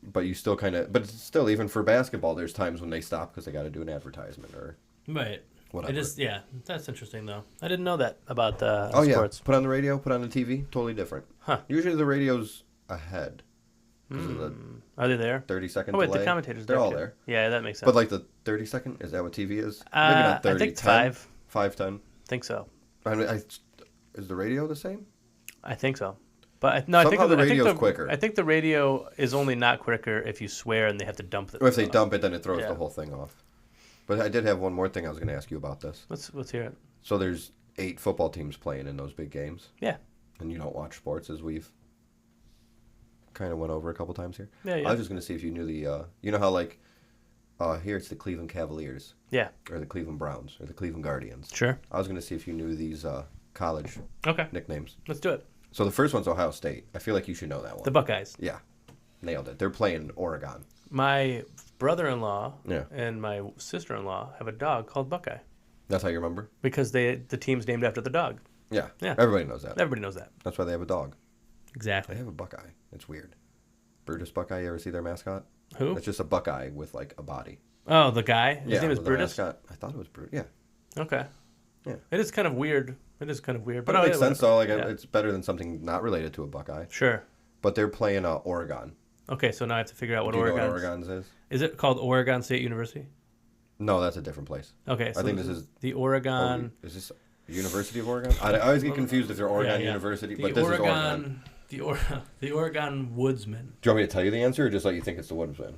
Speaker 2: but you still but still even for basketball, there's times when they stop because they got to do an advertisement or
Speaker 1: Right.
Speaker 2: whatever.
Speaker 1: It is. Yeah. That's interesting though. I didn't know that about
Speaker 2: Oh
Speaker 1: sports.
Speaker 2: yeah, put on the radio, put on the TV, totally different.
Speaker 1: Huh.
Speaker 2: Usually the radio's ahead because of the
Speaker 1: Are they there?
Speaker 2: 30-second
Speaker 1: Oh wait,
Speaker 2: delay.
Speaker 1: the commentators.
Speaker 2: They're all
Speaker 1: too.
Speaker 2: there.
Speaker 1: Yeah, that makes sense.
Speaker 2: But like the 30-second, is that what TV is? Maybe not 30.
Speaker 1: I think
Speaker 2: 10?
Speaker 1: 5.
Speaker 2: 5:10.
Speaker 1: Think so.
Speaker 2: I mean, is the radio the same?
Speaker 1: I think so. But I think
Speaker 2: Somehow the
Speaker 1: I think
Speaker 2: radio's quicker.
Speaker 1: I think the radio is only not quicker if you swear and they have to dump it.
Speaker 2: Or if they dump it, then it throws
Speaker 1: Yeah.
Speaker 2: the whole thing off. But I did have one more thing I was going to ask you about this.
Speaker 1: Let's hear it.
Speaker 2: So there's 8 football teams playing in those big games.
Speaker 1: Yeah.
Speaker 2: And you don't watch sports, as we've kind of went over a couple times here.
Speaker 1: Yeah, yeah.
Speaker 2: I was just going to see if you knew you know how like here it's the Cleveland Cavaliers
Speaker 1: Yeah.
Speaker 2: or the Cleveland Browns or the Cleveland Guardians.
Speaker 1: Sure.
Speaker 2: I was going to see if you knew these college
Speaker 1: Okay.
Speaker 2: nicknames.
Speaker 1: Let's do it.
Speaker 2: So the first one's Ohio State. I feel like you should know that one.
Speaker 1: The Buckeyes.
Speaker 2: Yeah, nailed it. They're playing Oregon.
Speaker 1: My brother-in-law
Speaker 2: Yeah.
Speaker 1: and my sister-in-law have a dog called Buckeye
Speaker 2: That's how you remember?
Speaker 1: because the team's named after the dog.
Speaker 2: Yeah.
Speaker 1: Yeah.
Speaker 2: Everybody knows that.
Speaker 1: Everybody knows that.
Speaker 2: That's why they have a dog.
Speaker 1: Exactly.
Speaker 2: They have a Buckeye. It's weird. Brutus Buckeye, you ever see their mascot?
Speaker 1: Who?
Speaker 2: It's just a Buckeye with like a body.
Speaker 1: Oh, the guy. His name is
Speaker 2: with a
Speaker 1: Brutus.
Speaker 2: mascot. I thought it was Brutus. Yeah.
Speaker 1: Okay.
Speaker 2: Yeah.
Speaker 1: It is kind of weird. But
Speaker 2: But it makes sense though. Like
Speaker 1: yeah.
Speaker 2: it's better than something not related to a Buckeye.
Speaker 1: Sure.
Speaker 2: But they're playing Oregon.
Speaker 1: Okay, so now I have to figure out what
Speaker 2: Do you know
Speaker 1: Oregon.
Speaker 2: what Oregon's is?
Speaker 1: Is it called Oregon State University?
Speaker 2: No, that's a different place.
Speaker 1: Okay, so
Speaker 2: I think this is
Speaker 1: the Oregon.
Speaker 2: Is this University of Oregon? I always get confused if they're Oregon
Speaker 1: Yeah, yeah.
Speaker 2: University,
Speaker 1: The
Speaker 2: but this is Oregon.
Speaker 1: The Oregon Woodsman.
Speaker 2: Do you want me to tell you the answer, or just let you think it's the Woodsman?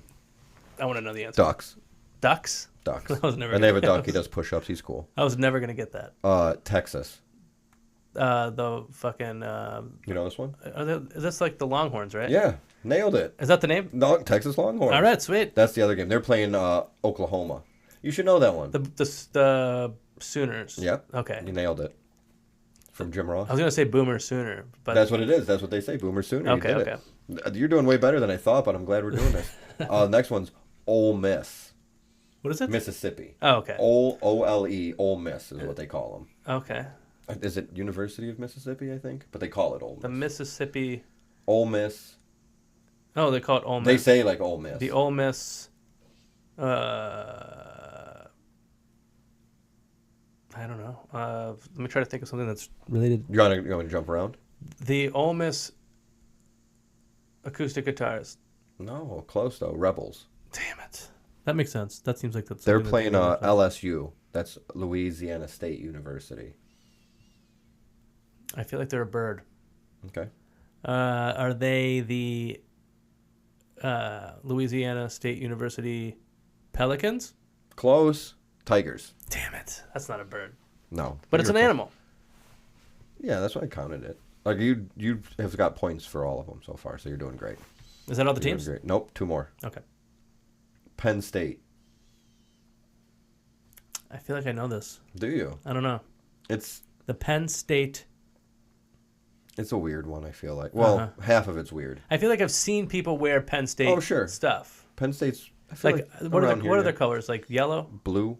Speaker 1: I want to know the answer.
Speaker 2: Ducks.
Speaker 1: Ducks.
Speaker 2: Ducks.
Speaker 1: I was never
Speaker 2: And they have a
Speaker 1: gonna-
Speaker 2: duck. He does push-ups. He's cool.
Speaker 1: I was never gonna get that.
Speaker 2: Texas.
Speaker 1: The fucking.
Speaker 2: You know this one?
Speaker 1: Is this like the Longhorns, right?
Speaker 2: Yeah, nailed it.
Speaker 1: Is that the name?
Speaker 2: No, Texas Longhorns.
Speaker 1: All right, sweet.
Speaker 2: That's the other game. They're playing Oklahoma. You should know that one.
Speaker 1: The Sooners.
Speaker 2: Yep.
Speaker 1: Okay.
Speaker 2: You nailed it. From Jim Ross.
Speaker 1: I was gonna say Boomer Sooner, but
Speaker 2: That's what it is. That's what they say. Boomer Sooner.
Speaker 1: Okay,
Speaker 2: You did
Speaker 1: okay.
Speaker 2: it. You're doing way better than I thought, but I'm glad we're doing this. Next one's Ole Miss,
Speaker 1: what is it?
Speaker 2: Mississippi.
Speaker 1: Oh, okay.
Speaker 2: OLE, Ole Miss is what they call
Speaker 1: Okay.
Speaker 2: them. Is it University of Mississippi? I think, but they call it Ole Miss.
Speaker 1: The Mississippi.
Speaker 2: Ole Miss.
Speaker 1: Oh, they call it Ole Miss.
Speaker 2: They say like Ole Miss.
Speaker 1: The Ole Miss. I don't know. Let me try to think of something that's related.
Speaker 2: You want to jump around?
Speaker 1: The Ole Miss acoustic guitars.
Speaker 2: No, close though. Rebels.
Speaker 1: Damn it. That makes sense. That seems like that's.
Speaker 2: They're
Speaker 1: something
Speaker 2: playing
Speaker 1: that they-
Speaker 2: LSU. That's Louisiana State University.
Speaker 1: I feel like they're a bird.
Speaker 2: Okay.
Speaker 1: Are they the Louisiana State University Pelicans?
Speaker 2: Close. Tigers.
Speaker 1: Damn it. That's not a bird.
Speaker 2: No.
Speaker 1: But it's an
Speaker 2: You're close.
Speaker 1: animal.
Speaker 2: Yeah, that's why I counted it. Like you have got points for all of them so far, so you're doing great.
Speaker 1: Is that all the
Speaker 2: You're doing
Speaker 1: teams?
Speaker 2: great. Nope, 2 more.
Speaker 1: Okay.
Speaker 2: Penn State.
Speaker 1: I feel like I know this.
Speaker 2: Do you?
Speaker 1: I don't know.
Speaker 2: It's
Speaker 1: The Penn State.
Speaker 2: a weird one. I feel like. Well, half of it's weird.
Speaker 1: I feel like I've seen people wear Penn State
Speaker 2: Oh, sure.
Speaker 1: stuff.
Speaker 2: Penn State's I feel
Speaker 1: Like,
Speaker 2: like
Speaker 1: what
Speaker 2: around
Speaker 1: are
Speaker 2: here,
Speaker 1: their colors? Like yellow,
Speaker 2: blue,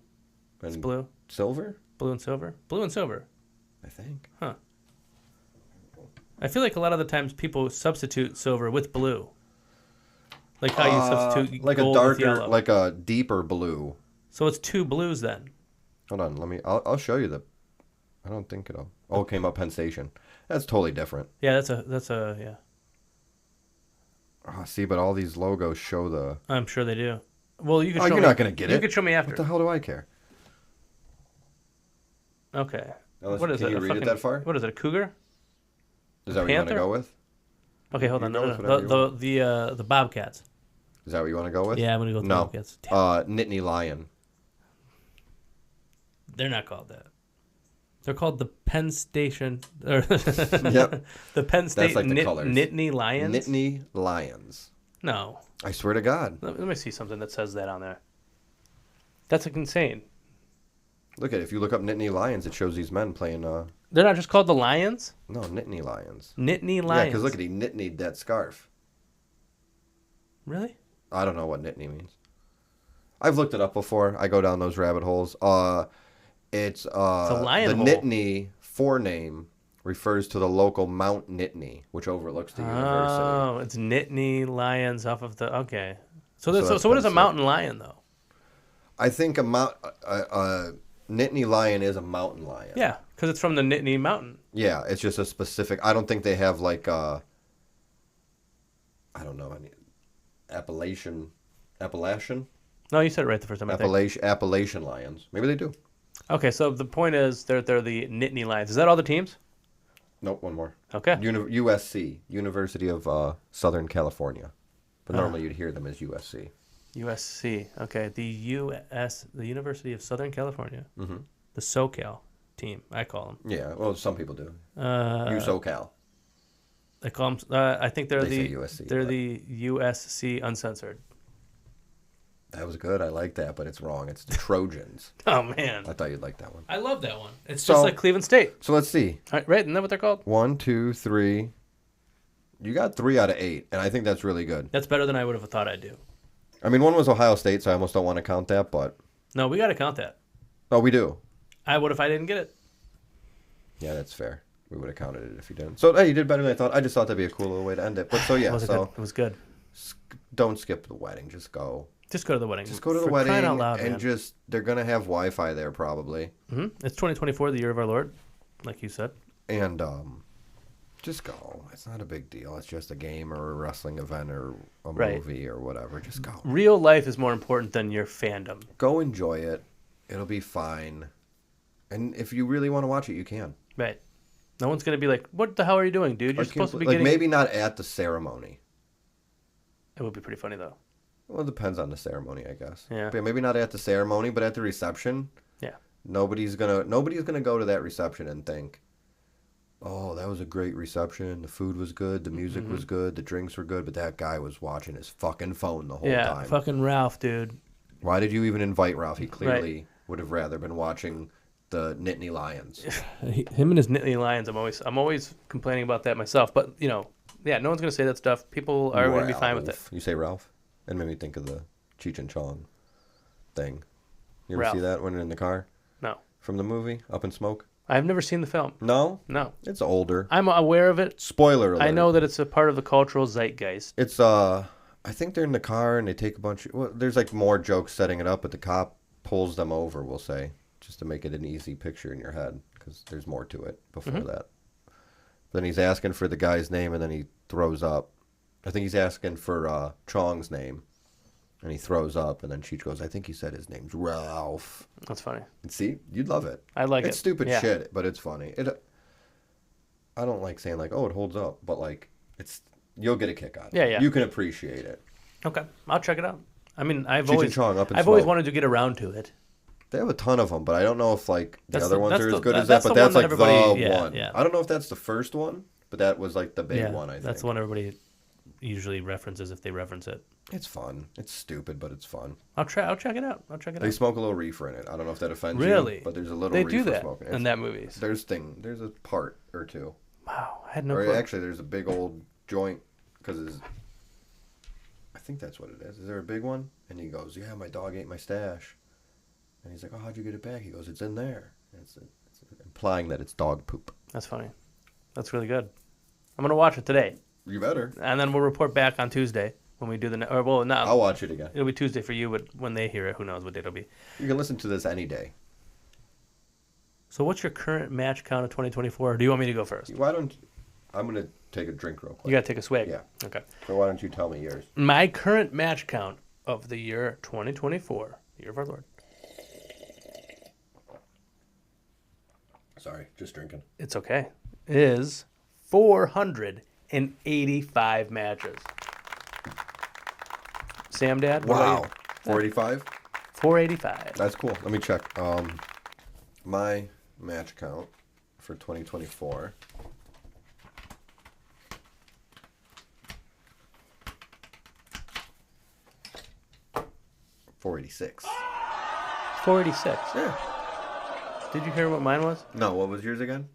Speaker 2: and
Speaker 1: it's blue,
Speaker 2: silver.
Speaker 1: blue and silver, blue and silver.
Speaker 2: I think.
Speaker 1: Huh. I feel like a lot of the times people substitute silver with blue. Like how you substitute
Speaker 2: like
Speaker 1: gold
Speaker 2: a
Speaker 1: with
Speaker 2: darker,
Speaker 1: yellow.
Speaker 2: like a deeper blue.
Speaker 1: So it's two blues then.
Speaker 2: Hold on, let me. I'll show you the. I don't think it'll. Oh, it came up Penn Station. That's totally different.
Speaker 1: Yeah, that's a yeah.
Speaker 2: Oh, see, but all these logos show the.
Speaker 1: I'm sure they do. Well, you could.
Speaker 2: Oh,
Speaker 1: show
Speaker 2: you're
Speaker 1: me,
Speaker 2: not gonna get it.
Speaker 1: You could show me after.
Speaker 2: What the hell do I care?
Speaker 1: Okay.
Speaker 2: Unless,
Speaker 1: What is
Speaker 2: can
Speaker 1: it?
Speaker 2: you
Speaker 1: A
Speaker 2: read
Speaker 1: fucking,
Speaker 2: it that far?
Speaker 1: What is it? A cougar?
Speaker 2: Is that what you want to
Speaker 1: panther?
Speaker 2: go with?
Speaker 1: Okay, hold
Speaker 2: You
Speaker 1: on.
Speaker 2: go
Speaker 1: No,
Speaker 2: with
Speaker 1: no,
Speaker 2: whatever
Speaker 1: no. The Bobcats.
Speaker 2: Is that what you want to go with?
Speaker 1: Yeah, I'm gonna go with the
Speaker 2: No.
Speaker 1: Bobcats. Damn,
Speaker 2: Nittany Lion.
Speaker 1: they're not called that. They're called the Penn Station. Or
Speaker 2: Yep.
Speaker 1: The Penn State
Speaker 2: like the colors.
Speaker 1: Nittany Lions.
Speaker 2: Nittany Lions.
Speaker 1: No.
Speaker 2: I swear to God.
Speaker 1: Let me see something that says that on there. That's like insane.
Speaker 2: Look at it. If you look up Nittany Lions, it shows these men playing.
Speaker 1: They're not just called the Lions.
Speaker 2: No, Nittany Lions.
Speaker 1: Nittany
Speaker 2: Yeah,
Speaker 1: Lions.
Speaker 2: because look at he nittanied that scarf.
Speaker 1: Really?
Speaker 2: I don't know what nittany means. I've looked it up before. I go down those rabbit holes. It's
Speaker 1: a lion
Speaker 2: the
Speaker 1: hole.
Speaker 2: Nittany forename refers to the local Mount Nittany, which overlooks the university.
Speaker 1: Oh, it's Nittany Lions off of the. Okay. So
Speaker 2: that's
Speaker 1: what is a
Speaker 2: Penn State.
Speaker 1: mountain lion though?
Speaker 2: I think a Nittany lion is a mountain lion.
Speaker 1: Yeah, because it's from the Nittany Mountain.
Speaker 2: Yeah, it's just a specific. I don't think they have like I don't know, any Appalachian.
Speaker 1: No, you said it right the first time. I think.
Speaker 2: Appalachian lions. Maybe they do.
Speaker 1: Okay, so the point is they're the Nittany Lions. Is that all the teams?
Speaker 2: Nope, one more.
Speaker 1: Okay.
Speaker 2: USC, University of Southern California. But normally you'd hear them as USC.
Speaker 1: USC. Okay, the University of Southern California.
Speaker 2: Mm-hmm.
Speaker 1: The SoCal team, I call them.
Speaker 2: Yeah, well, some people do. SoCal.
Speaker 1: I call them. I think they're
Speaker 2: They say
Speaker 1: the
Speaker 2: USC,
Speaker 1: they're
Speaker 2: but-
Speaker 1: the USC Uncensored.
Speaker 2: That was good. I like that, but it's wrong. It's the Trojans.
Speaker 1: Oh man,
Speaker 2: I thought you'd like that one.
Speaker 1: I love that one. It's
Speaker 2: So-
Speaker 1: just like Cleveland State.
Speaker 2: So let's see.
Speaker 1: Right? Isn't that what they're called?
Speaker 2: 1, 2, 3. You got 3 out of 8, and I think that's really good.
Speaker 1: That's better than I would have thought I'd do.
Speaker 2: I mean, one was Ohio State, so I almost don't want to count that, but...
Speaker 1: No, we got to count that.
Speaker 2: Oh, we do.
Speaker 1: I would if I didn't get it.
Speaker 2: Yeah, that's fair. We would have counted it if you didn't. So, hey, you did better than I thought. I just thought that'd be a cool little way to end it. But so, yeah,
Speaker 1: It was good.
Speaker 2: don't skip the wedding. Just go.
Speaker 1: Just go to the wedding.
Speaker 2: Just go to the
Speaker 1: For
Speaker 2: wedding
Speaker 1: crying out loud,
Speaker 2: and
Speaker 1: man.
Speaker 2: just, they're going to have Wi-Fi there probably.
Speaker 1: It's 2024, the year of our Lord, like you said.
Speaker 2: And just go. It's not a big deal. It's just a game or a wrestling event or a
Speaker 1: Right.
Speaker 2: movie or whatever. Just go.
Speaker 1: Real life is more important than your fandom.
Speaker 2: Go enjoy it. It'll be fine. And if you really want to watch it, you can.
Speaker 1: Right. No one's going to be like, what the hell are you doing, dude? You're supposed to be getting...
Speaker 2: maybe not at the ceremony.
Speaker 1: It would be pretty funny, though.
Speaker 2: Well, it depends on the ceremony, I guess.
Speaker 1: Yeah.
Speaker 2: But maybe not at the ceremony, but at the reception.
Speaker 1: Yeah.
Speaker 2: Nobody's gonna go to that reception and think, "Oh, that was a great reception. The food was good, the music was good, the drinks were good, but that guy was watching his fucking phone the whole
Speaker 1: Yeah,
Speaker 2: time."
Speaker 1: fucking Ralph, dude.
Speaker 2: Why did you even invite Ralph? He clearly would have rather been watching the Nittany Lions.
Speaker 1: Him and his Nittany Lions, I'm always complaining about that myself. But, no one's going to say that stuff. People are going to be fine with it.
Speaker 2: You say Ralph? It made me think of the Cheech and Chong thing. You ever
Speaker 1: Ralph.
Speaker 2: see that when in the car?
Speaker 1: No.
Speaker 2: From the movie Up in Smoke?
Speaker 1: I've never seen the film.
Speaker 2: No?
Speaker 1: No.
Speaker 2: It's older.
Speaker 1: I'm aware of it.
Speaker 2: Spoiler alert.
Speaker 1: I know that it's a part of the cultural zeitgeist.
Speaker 2: It's I think they're in the car and they take a bunch of, well, there's like more jokes setting it up, but the cop pulls them over, we'll say, just to make it an easy picture in your head, because there's more to it before that. Then he's asking for the guy's name and then he throws up. I think he's asking for Chong's name, and he throws up, and then Cheech goes, "I think he said his name's Ralph."
Speaker 1: That's funny.
Speaker 2: And see, you'd love it.
Speaker 1: I like it.
Speaker 2: It's stupid
Speaker 1: Yeah.
Speaker 2: shit, but it's funny. I don't like saying like, "Oh, it holds up," but like, you'll get a kick out of it.
Speaker 1: Yeah, yeah.
Speaker 2: You can appreciate it.
Speaker 1: Okay. I'll check it out. I mean, I've
Speaker 2: Cheech and
Speaker 1: always
Speaker 2: Chong, Up in
Speaker 1: I've always
Speaker 2: Smoke.
Speaker 1: wanted to get around to it.
Speaker 2: They have a ton of them, but I don't know if like the
Speaker 1: That's
Speaker 2: other
Speaker 1: the-
Speaker 2: ones
Speaker 1: that's
Speaker 2: are
Speaker 1: the-
Speaker 2: as good as
Speaker 1: that's
Speaker 2: that. But
Speaker 1: the
Speaker 2: that's
Speaker 1: one
Speaker 2: like
Speaker 1: that
Speaker 2: the
Speaker 1: everybody- yeah,
Speaker 2: one.
Speaker 1: yeah.
Speaker 2: I don't know if that's the first one, but that was like the big one. I think
Speaker 1: That's the one everybody usually references if they reference it.
Speaker 2: It's fun. It's stupid, but it's fun.
Speaker 1: I'll check it out.
Speaker 2: They smoke a little reefer in it. I don't know if that offends
Speaker 1: Really?
Speaker 2: you, but there's a little
Speaker 1: They
Speaker 2: reefer
Speaker 1: do that
Speaker 2: smoking.
Speaker 1: in that movies.
Speaker 2: There's a part or two.
Speaker 1: Wow, I had no
Speaker 2: Or
Speaker 1: clue.
Speaker 2: actually, there's a big old joint because I think that's what it is. Is there a big one? And he goes, yeah, my dog ate my stash. And he's like, oh, how'd you get it back? He goes, it's in there. And it's implying that it's dog poop.
Speaker 1: That's funny. That's really good. I'm gonna watch it today,
Speaker 2: You better.
Speaker 1: and then we'll report back on Tuesday when we do the. Or well, no,
Speaker 2: I'll watch it again.
Speaker 1: it'll be Tuesday for you, but when they hear it, who knows what day it'll be.
Speaker 2: You can listen to this any day.
Speaker 1: So, what's your current match count of 2024? Or do you want me to go first?
Speaker 2: Why don't I'm gonna take a drink real
Speaker 1: You
Speaker 2: quick.
Speaker 1: gotta take a swig.
Speaker 2: Yeah.
Speaker 1: Okay.
Speaker 2: So why don't you tell me yours?
Speaker 1: My current match count of the year 2024, year of our Lord.
Speaker 2: Sorry, just drinking.
Speaker 1: It's okay. Is 485 matches. Sam, Dad? What about
Speaker 2: Wow.
Speaker 1: you?
Speaker 2: 485?
Speaker 1: 485.
Speaker 2: That's cool. Let me check. My match count for 2024. $486.
Speaker 1: 486.
Speaker 2: Yeah.
Speaker 1: Did you hear what mine was?
Speaker 2: No, what was yours again?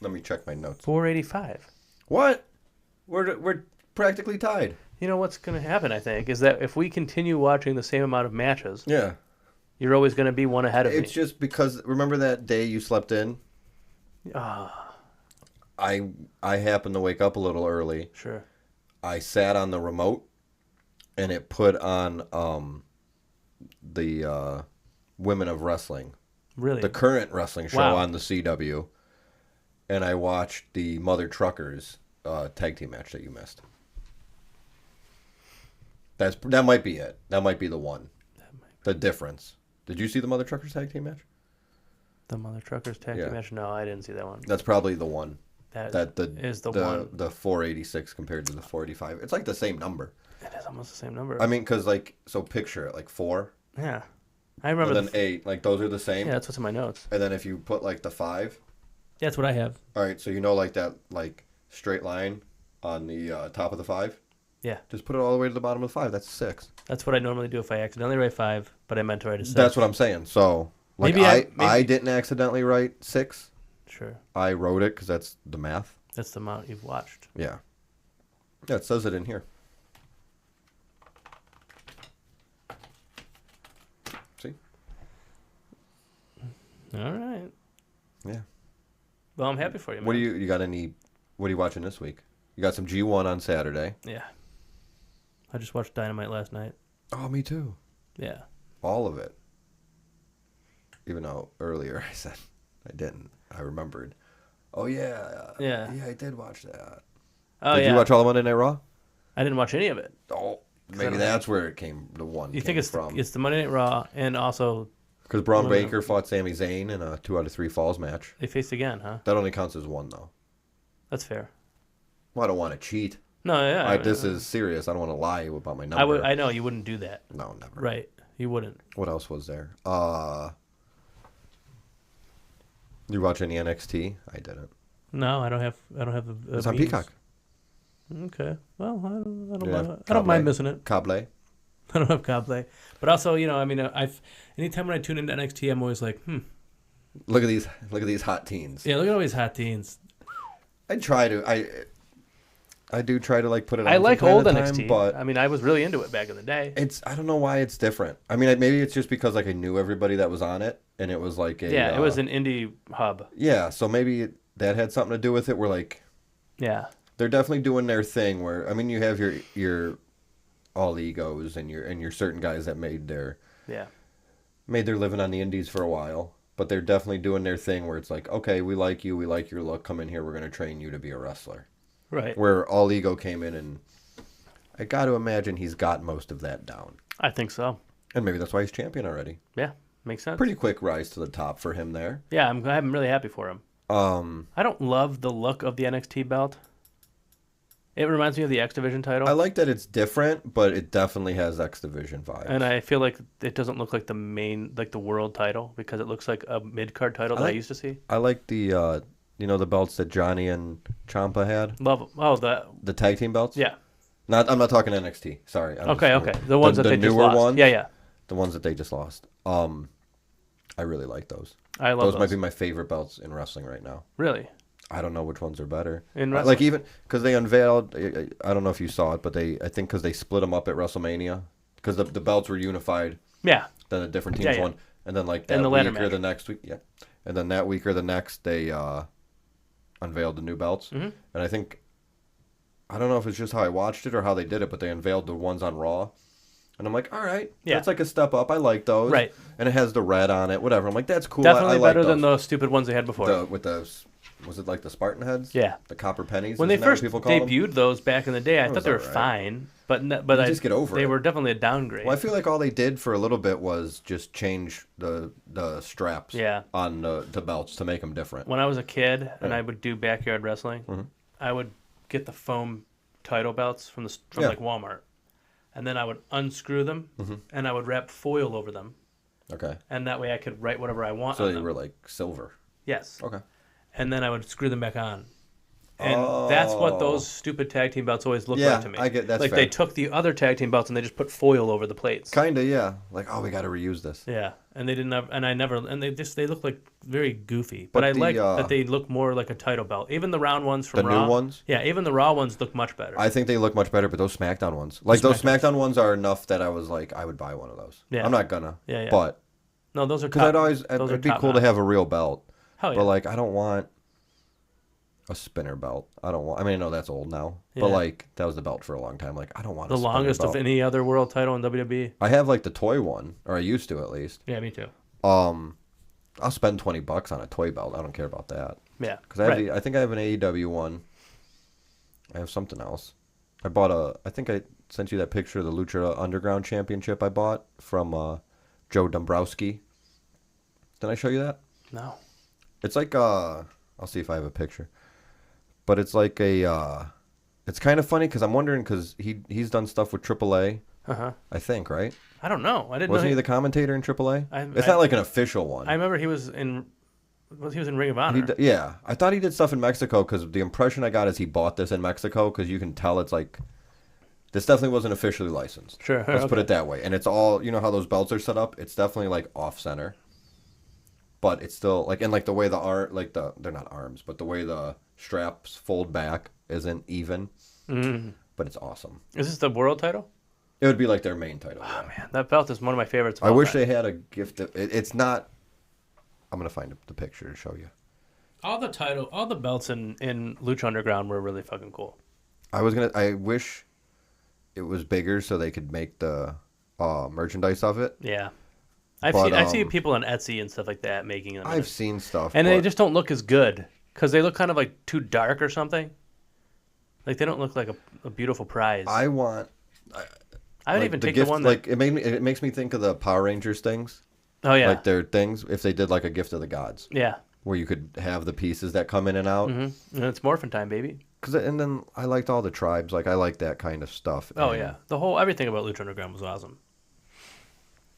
Speaker 2: Let me check my notes.
Speaker 1: 485.
Speaker 2: What? We're practically tied.
Speaker 1: You know what's going to happen, I think, is that if we continue watching the same amount of matches,
Speaker 2: Yeah.
Speaker 1: you're always going to be one ahead of
Speaker 2: It's
Speaker 1: me.
Speaker 2: just because remember that day you slept in?
Speaker 1: Ah,
Speaker 2: I happened to wake up a little early.
Speaker 1: sure.
Speaker 2: I sat on the remote and it put on the Women of Wrestling,
Speaker 1: Really?
Speaker 2: the current wrestling show
Speaker 1: Wow.
Speaker 2: on the CW, and I watched the Mother Truckers tag team match that you missed. That might be it. That might be the one. The difference. Did you see the Mother Truckers tag team match?
Speaker 1: The Mother Truckers tag
Speaker 2: Yeah.
Speaker 1: team match? No, I didn't see that one.
Speaker 2: That's probably the one.
Speaker 1: That is the one.
Speaker 2: The 486 compared to the 485. It's like the same number.
Speaker 1: It is almost the same number.
Speaker 2: I mean, because like, so picture it, like 4
Speaker 1: yeah. I remember
Speaker 2: and then 8. Like those are the same.
Speaker 1: Yeah, that's what's in my notes.
Speaker 2: And then if you put like the 5,
Speaker 1: Yeah, that's what I have.
Speaker 2: all right, so you know like that like straight line on the top of the 5?
Speaker 1: Yeah.
Speaker 2: Just put it all the way to the bottom of the 5. That's 6.
Speaker 1: That's what I normally do if I accidentally write 5, but I meant to write a 6.
Speaker 2: That's what I'm saying. So like
Speaker 1: Maybe
Speaker 2: I didn't accidentally write 6.
Speaker 1: Sure.
Speaker 2: I wrote it because that's the math.
Speaker 1: That's the amount you've watched.
Speaker 2: Yeah. Yeah, it says it in here. See?
Speaker 1: All right.
Speaker 2: Yeah.
Speaker 1: Well, I'm happy for you, man.
Speaker 2: What do you got any? What are you watching this week? You got some G1 on Saturday.
Speaker 1: Yeah. I just watched Dynamite last night.
Speaker 2: Oh, me too.
Speaker 1: Yeah.
Speaker 2: All of it. Even though earlier I said I didn't. I remembered. Oh yeah.
Speaker 1: Yeah.
Speaker 2: Yeah, I did watch that.
Speaker 1: Oh,
Speaker 2: Did
Speaker 1: yeah.
Speaker 2: you watch all of Monday Night Raw?
Speaker 1: I didn't watch any of it.
Speaker 2: Oh,
Speaker 1: I
Speaker 2: maybe
Speaker 1: don't
Speaker 2: that's where it came. The one
Speaker 1: You
Speaker 2: came
Speaker 1: think it's
Speaker 2: from.
Speaker 1: it's the Monday Night Raw, and also
Speaker 2: Because Braun
Speaker 1: Well,
Speaker 2: Baker fought Sami Zayn in a 2 out of 3 falls match.
Speaker 1: they faced again, huh?
Speaker 2: That only counts as 1 though.
Speaker 1: That's fair.
Speaker 2: Well, I don't want to cheat.
Speaker 1: No, yeah.
Speaker 2: This is serious. I don't want to lie about my number.
Speaker 1: I would. I know you wouldn't do that.
Speaker 2: No, never.
Speaker 1: Right. You wouldn't.
Speaker 2: What else was there? You watch any NXT? I didn't.
Speaker 1: No, I don't have. I don't have the.
Speaker 2: It's on
Speaker 1: means.
Speaker 2: Peacock.
Speaker 1: Okay. Well, I don't
Speaker 2: Yeah,
Speaker 1: mind. I don't mind
Speaker 2: Cable.
Speaker 1: missing it.
Speaker 2: Cable.
Speaker 1: I don't have CosPlay, but also, you know, I mean, anytime when I tune into NXT, I'm always like,
Speaker 2: Look at these hot teens.
Speaker 1: yeah, look at all these hot teens.
Speaker 2: I try to. I do try to like put it on
Speaker 1: I like
Speaker 2: from time
Speaker 1: old
Speaker 2: to time,
Speaker 1: NXT.
Speaker 2: but
Speaker 1: I mean, I was really into it back in the day.
Speaker 2: I don't know why it's different. I mean, maybe it's just because like I knew everybody that was on it, and it was like a
Speaker 1: Yeah, it was an indie hub.
Speaker 2: yeah. So maybe that had something to do with it. Where like
Speaker 1: Yeah,
Speaker 2: they're definitely doing their thing. Where I mean, you have your all egos and your certain guys that made their living on the indies for a while, but they're definitely doing their thing where it's like, okay, we like you, we like your look, come in here, we're gonna train you to be a wrestler.
Speaker 1: right.
Speaker 2: Where All Ego came in, and I got to imagine he's got most of that down,
Speaker 1: I think so.
Speaker 2: and maybe that's why he's champion already.
Speaker 1: Yeah, makes sense.
Speaker 2: Pretty quick rise to the top for him there.
Speaker 1: Yeah, I'm really happy for him. I don't love the look of the NXT belt. It reminds me of the X Division title.
Speaker 2: I like that it's different, but it definitely has X Division vibes.
Speaker 1: And I feel like it doesn't look like the main, like the world title, because it looks like a mid-card title that I
Speaker 2: like-
Speaker 1: used to see.
Speaker 2: I like the the belts that Johnny and Ciampa had,
Speaker 1: Love them. Oh,
Speaker 2: the tag team belts.
Speaker 1: yeah.
Speaker 2: I'm not talking NXT. Sorry.
Speaker 1: Okay. The ones that they just
Speaker 2: newer
Speaker 1: lost.
Speaker 2: ones,
Speaker 1: Yeah.
Speaker 2: the ones that they just lost. I really like those.
Speaker 1: I love
Speaker 2: Those
Speaker 1: those.
Speaker 2: might be my favorite belts in wrestling right now.
Speaker 1: Really?
Speaker 2: I don't know which ones are better.
Speaker 1: In
Speaker 2: Like
Speaker 1: wrestling.
Speaker 2: even because they unveiled, I don't know if you saw it, but I think because they split them up at WrestleMania, because the belts were unified,
Speaker 1: Yeah.
Speaker 2: then the different teams
Speaker 1: Yeah, yeah.
Speaker 2: won, and then like
Speaker 1: In
Speaker 2: that
Speaker 1: the ladder
Speaker 2: week or
Speaker 1: match.
Speaker 2: the next week, yeah, and then that week or the next they unveiled the new belts,
Speaker 1: Mhm.
Speaker 2: and I think I don't know if it's just how I watched it or how they did it, but they unveiled the ones on Raw. And I'm like, all right,
Speaker 1: Yeah.
Speaker 2: that's like a step up. I like those.
Speaker 1: Right.
Speaker 2: And it has the red on it, whatever. I'm like, that's cool.
Speaker 1: Definitely
Speaker 2: I like
Speaker 1: better than
Speaker 2: those.
Speaker 1: those stupid ones they had before.
Speaker 2: With the, was it like the Spartan heads? Yeah. The copper pennies?
Speaker 1: When they
Speaker 2: isn't that what
Speaker 1: first
Speaker 2: people call them?
Speaker 1: debuted those back in the day, I thought
Speaker 2: was
Speaker 1: they were
Speaker 2: alright.
Speaker 1: fine, but
Speaker 2: You
Speaker 1: I
Speaker 2: just get over
Speaker 1: they
Speaker 2: it.
Speaker 1: were definitely a downgrade.
Speaker 2: Well, I feel like all they did for a little bit was just change the straps
Speaker 1: Yeah.
Speaker 2: on the belts to make them different.
Speaker 1: When I was a kid and
Speaker 2: Yeah.
Speaker 1: I would do backyard wrestling,
Speaker 2: Mhm.
Speaker 1: I would get the foam title belts from
Speaker 2: Yeah.
Speaker 1: like Walmart, and then I would unscrew them
Speaker 2: Mhm.
Speaker 1: and I would wrap foil over them,
Speaker 2: Okay.
Speaker 1: and that way I could write whatever I want
Speaker 2: So
Speaker 1: on
Speaker 2: they
Speaker 1: them.
Speaker 2: were like silver.
Speaker 1: Yes,
Speaker 2: Okay.
Speaker 1: and then I would screw them back on. And that's what those stupid tag team belts always look
Speaker 2: Yeah,
Speaker 1: like to me.
Speaker 2: I get- that's
Speaker 1: like
Speaker 2: fair.
Speaker 1: they took the other tag team belts and they just put foil over the plates.
Speaker 2: Kind of, yeah. Like, oh, we got to reuse this.
Speaker 1: Yeah, and they didn't have, and I never, and they look like very goofy.
Speaker 2: But
Speaker 1: But I
Speaker 2: the,
Speaker 1: like that they look more like a title belt. Even the round ones from
Speaker 2: The new
Speaker 1: Raw.
Speaker 2: ones?
Speaker 1: Yeah, even the Raw ones look much better.
Speaker 2: I think they look much better, but those SmackDown ones, like those SmackDown ones, are enough that I was like, I would buy one of those.
Speaker 1: Yeah.
Speaker 2: I'm not gonna.
Speaker 1: Yeah, yeah.
Speaker 2: But
Speaker 1: No, those are
Speaker 2: because
Speaker 1: top.
Speaker 2: I'd always,
Speaker 1: those are
Speaker 2: it'd be
Speaker 1: top
Speaker 2: cool to
Speaker 1: notch.
Speaker 2: have a real belt.
Speaker 1: Hell yeah.
Speaker 2: But like, I don't want a spinner belt. I don't want. I mean, I know that's old now, but
Speaker 1: Yeah.
Speaker 2: like that was the belt for a long time. Like, I don't want
Speaker 1: The
Speaker 2: a spinner
Speaker 1: longest
Speaker 2: belt.
Speaker 1: of any other world title in WWE.
Speaker 2: I have like the toy one, or I used to at least.
Speaker 1: Yeah, me too.
Speaker 2: I'll spend $20 on a toy belt. I don't care about that.
Speaker 1: Yeah,
Speaker 2: Because I have
Speaker 1: right.
Speaker 2: I think I have an AEW one. I have something else. I bought I think I sent you that picture of the Lucha Underground Championship I bought from Joe Dombrowski. Did I show you that?
Speaker 1: No.
Speaker 2: It's like I'll see if I have a picture. But it's like it's kind of funny because I'm wondering because he's done stuff with AAA,
Speaker 1: Uh-huh.
Speaker 2: I think, right?
Speaker 1: I don't know. I didn't
Speaker 2: Wasn't
Speaker 1: know.
Speaker 2: he the commentator in AAA? It's
Speaker 1: I-
Speaker 2: not like an official one.
Speaker 1: I remember he was in Ring of Honor.
Speaker 2: Yeah, I thought he did stuff in Mexico because the impression I got is he bought this in Mexico because you can tell it's like this definitely wasn't officially licensed.
Speaker 1: Sure,
Speaker 2: Let's put
Speaker 1: okay.
Speaker 2: it that way. And it's all how those belts are set up. It's definitely like off center, but it's still like and like the way they're not arms, but the way the straps fold back isn't even.
Speaker 1: Mhm.
Speaker 2: But it's awesome.
Speaker 1: Is this the world title?
Speaker 2: It would be like their main title.
Speaker 1: Oh
Speaker 2: yeah.
Speaker 1: man, that belt is one of my favorites. Of
Speaker 2: I
Speaker 1: all
Speaker 2: wish
Speaker 1: time.
Speaker 2: they had a gift. It's not. I'm gonna find the picture to show you.
Speaker 1: all the belts in Lucha Underground were really fucking cool.
Speaker 2: I wish it was bigger so they could make the merchandise of it.
Speaker 1: Yeah,
Speaker 2: But,
Speaker 1: I've seen people on Etsy and stuff like that making them,
Speaker 2: I've seen stuff,
Speaker 1: and they
Speaker 2: but
Speaker 1: just don't look as good because they look kind of like too dark or something. Like they don't look like a beautiful prize.
Speaker 2: I want.
Speaker 1: I would
Speaker 2: like,
Speaker 1: even
Speaker 2: the
Speaker 1: take
Speaker 2: gift,
Speaker 1: the one that.
Speaker 2: like it makes me think of the Power Rangers things,
Speaker 1: Oh yeah,
Speaker 2: like their things. If they did like a gift of the gods,
Speaker 1: yeah.
Speaker 2: where you could have the pieces that come in and out.
Speaker 1: And it's morphin time, baby.
Speaker 2: And then I liked all the tribes. Like I like that kind of stuff.
Speaker 1: Oh
Speaker 2: And
Speaker 1: yeah, everything about Lucha Underground was awesome.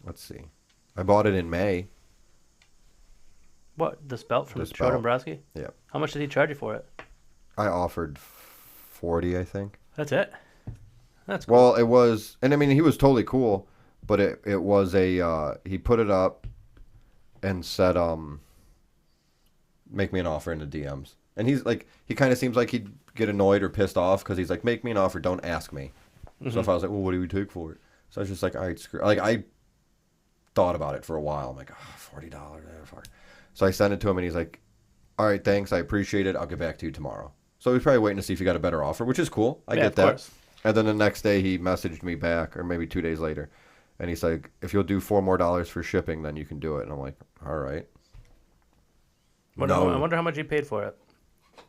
Speaker 2: Let's see. I bought it in May.
Speaker 1: What, this belt from
Speaker 2: This
Speaker 1: Joe
Speaker 2: belt.
Speaker 1: Dombrowski?
Speaker 2: Yeah.
Speaker 1: How much did he charge you for it?
Speaker 2: I offered 40, I think.
Speaker 1: That's it. That's cool.
Speaker 2: Well, it was, and I mean, he was totally cool, but it was he put it up and said, make me an offer in the DMs. And he's like, he kind of seems like he'd get annoyed or pissed off because he's like, make me an offer, don't ask me. So if I was like, well, what do we take for it? So I was just like, all right, screw. Like, I thought about it for a while. I'm like, oh, $40. Fuck. So I sent it to him, and he's like, all right, thanks, I appreciate it. I'll get back to you tomorrow. So he's probably waiting to see if he got a better offer, which is cool. I
Speaker 1: Yeah,
Speaker 2: get
Speaker 1: of
Speaker 2: that.
Speaker 1: course.
Speaker 2: And then the next day he messaged me back, or maybe 2 days later, and he's like, if you'll do $4 more for shipping, then you can do it. And I'm like, all right.
Speaker 1: I wonder how much he paid for it.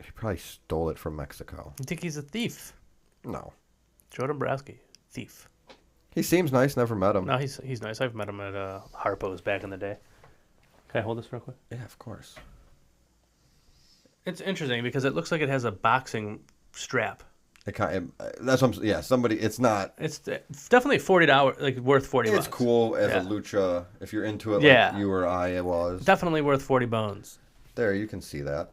Speaker 2: He probably stole it from Mexico.
Speaker 1: You think he's a thief?
Speaker 2: No.
Speaker 1: Joe Dombrowski, thief.
Speaker 2: He seems nice. Never met him.
Speaker 1: No, he's nice. I've met him at Harpo's back in the day. Can I hold this real quick?
Speaker 2: Yeah, of course.
Speaker 1: It's interesting because it looks like it has a boxing strap.
Speaker 2: It kind of, that's what I'm, yeah. Somebody. It's not.
Speaker 1: It's definitely $40, like worth 40
Speaker 2: It's
Speaker 1: bucks.
Speaker 2: cool as
Speaker 1: Yeah.
Speaker 2: a lucha if you're into it.
Speaker 1: Yeah.
Speaker 2: Like you or I was.
Speaker 1: Definitely worth 40 bones.
Speaker 2: There, you can see that.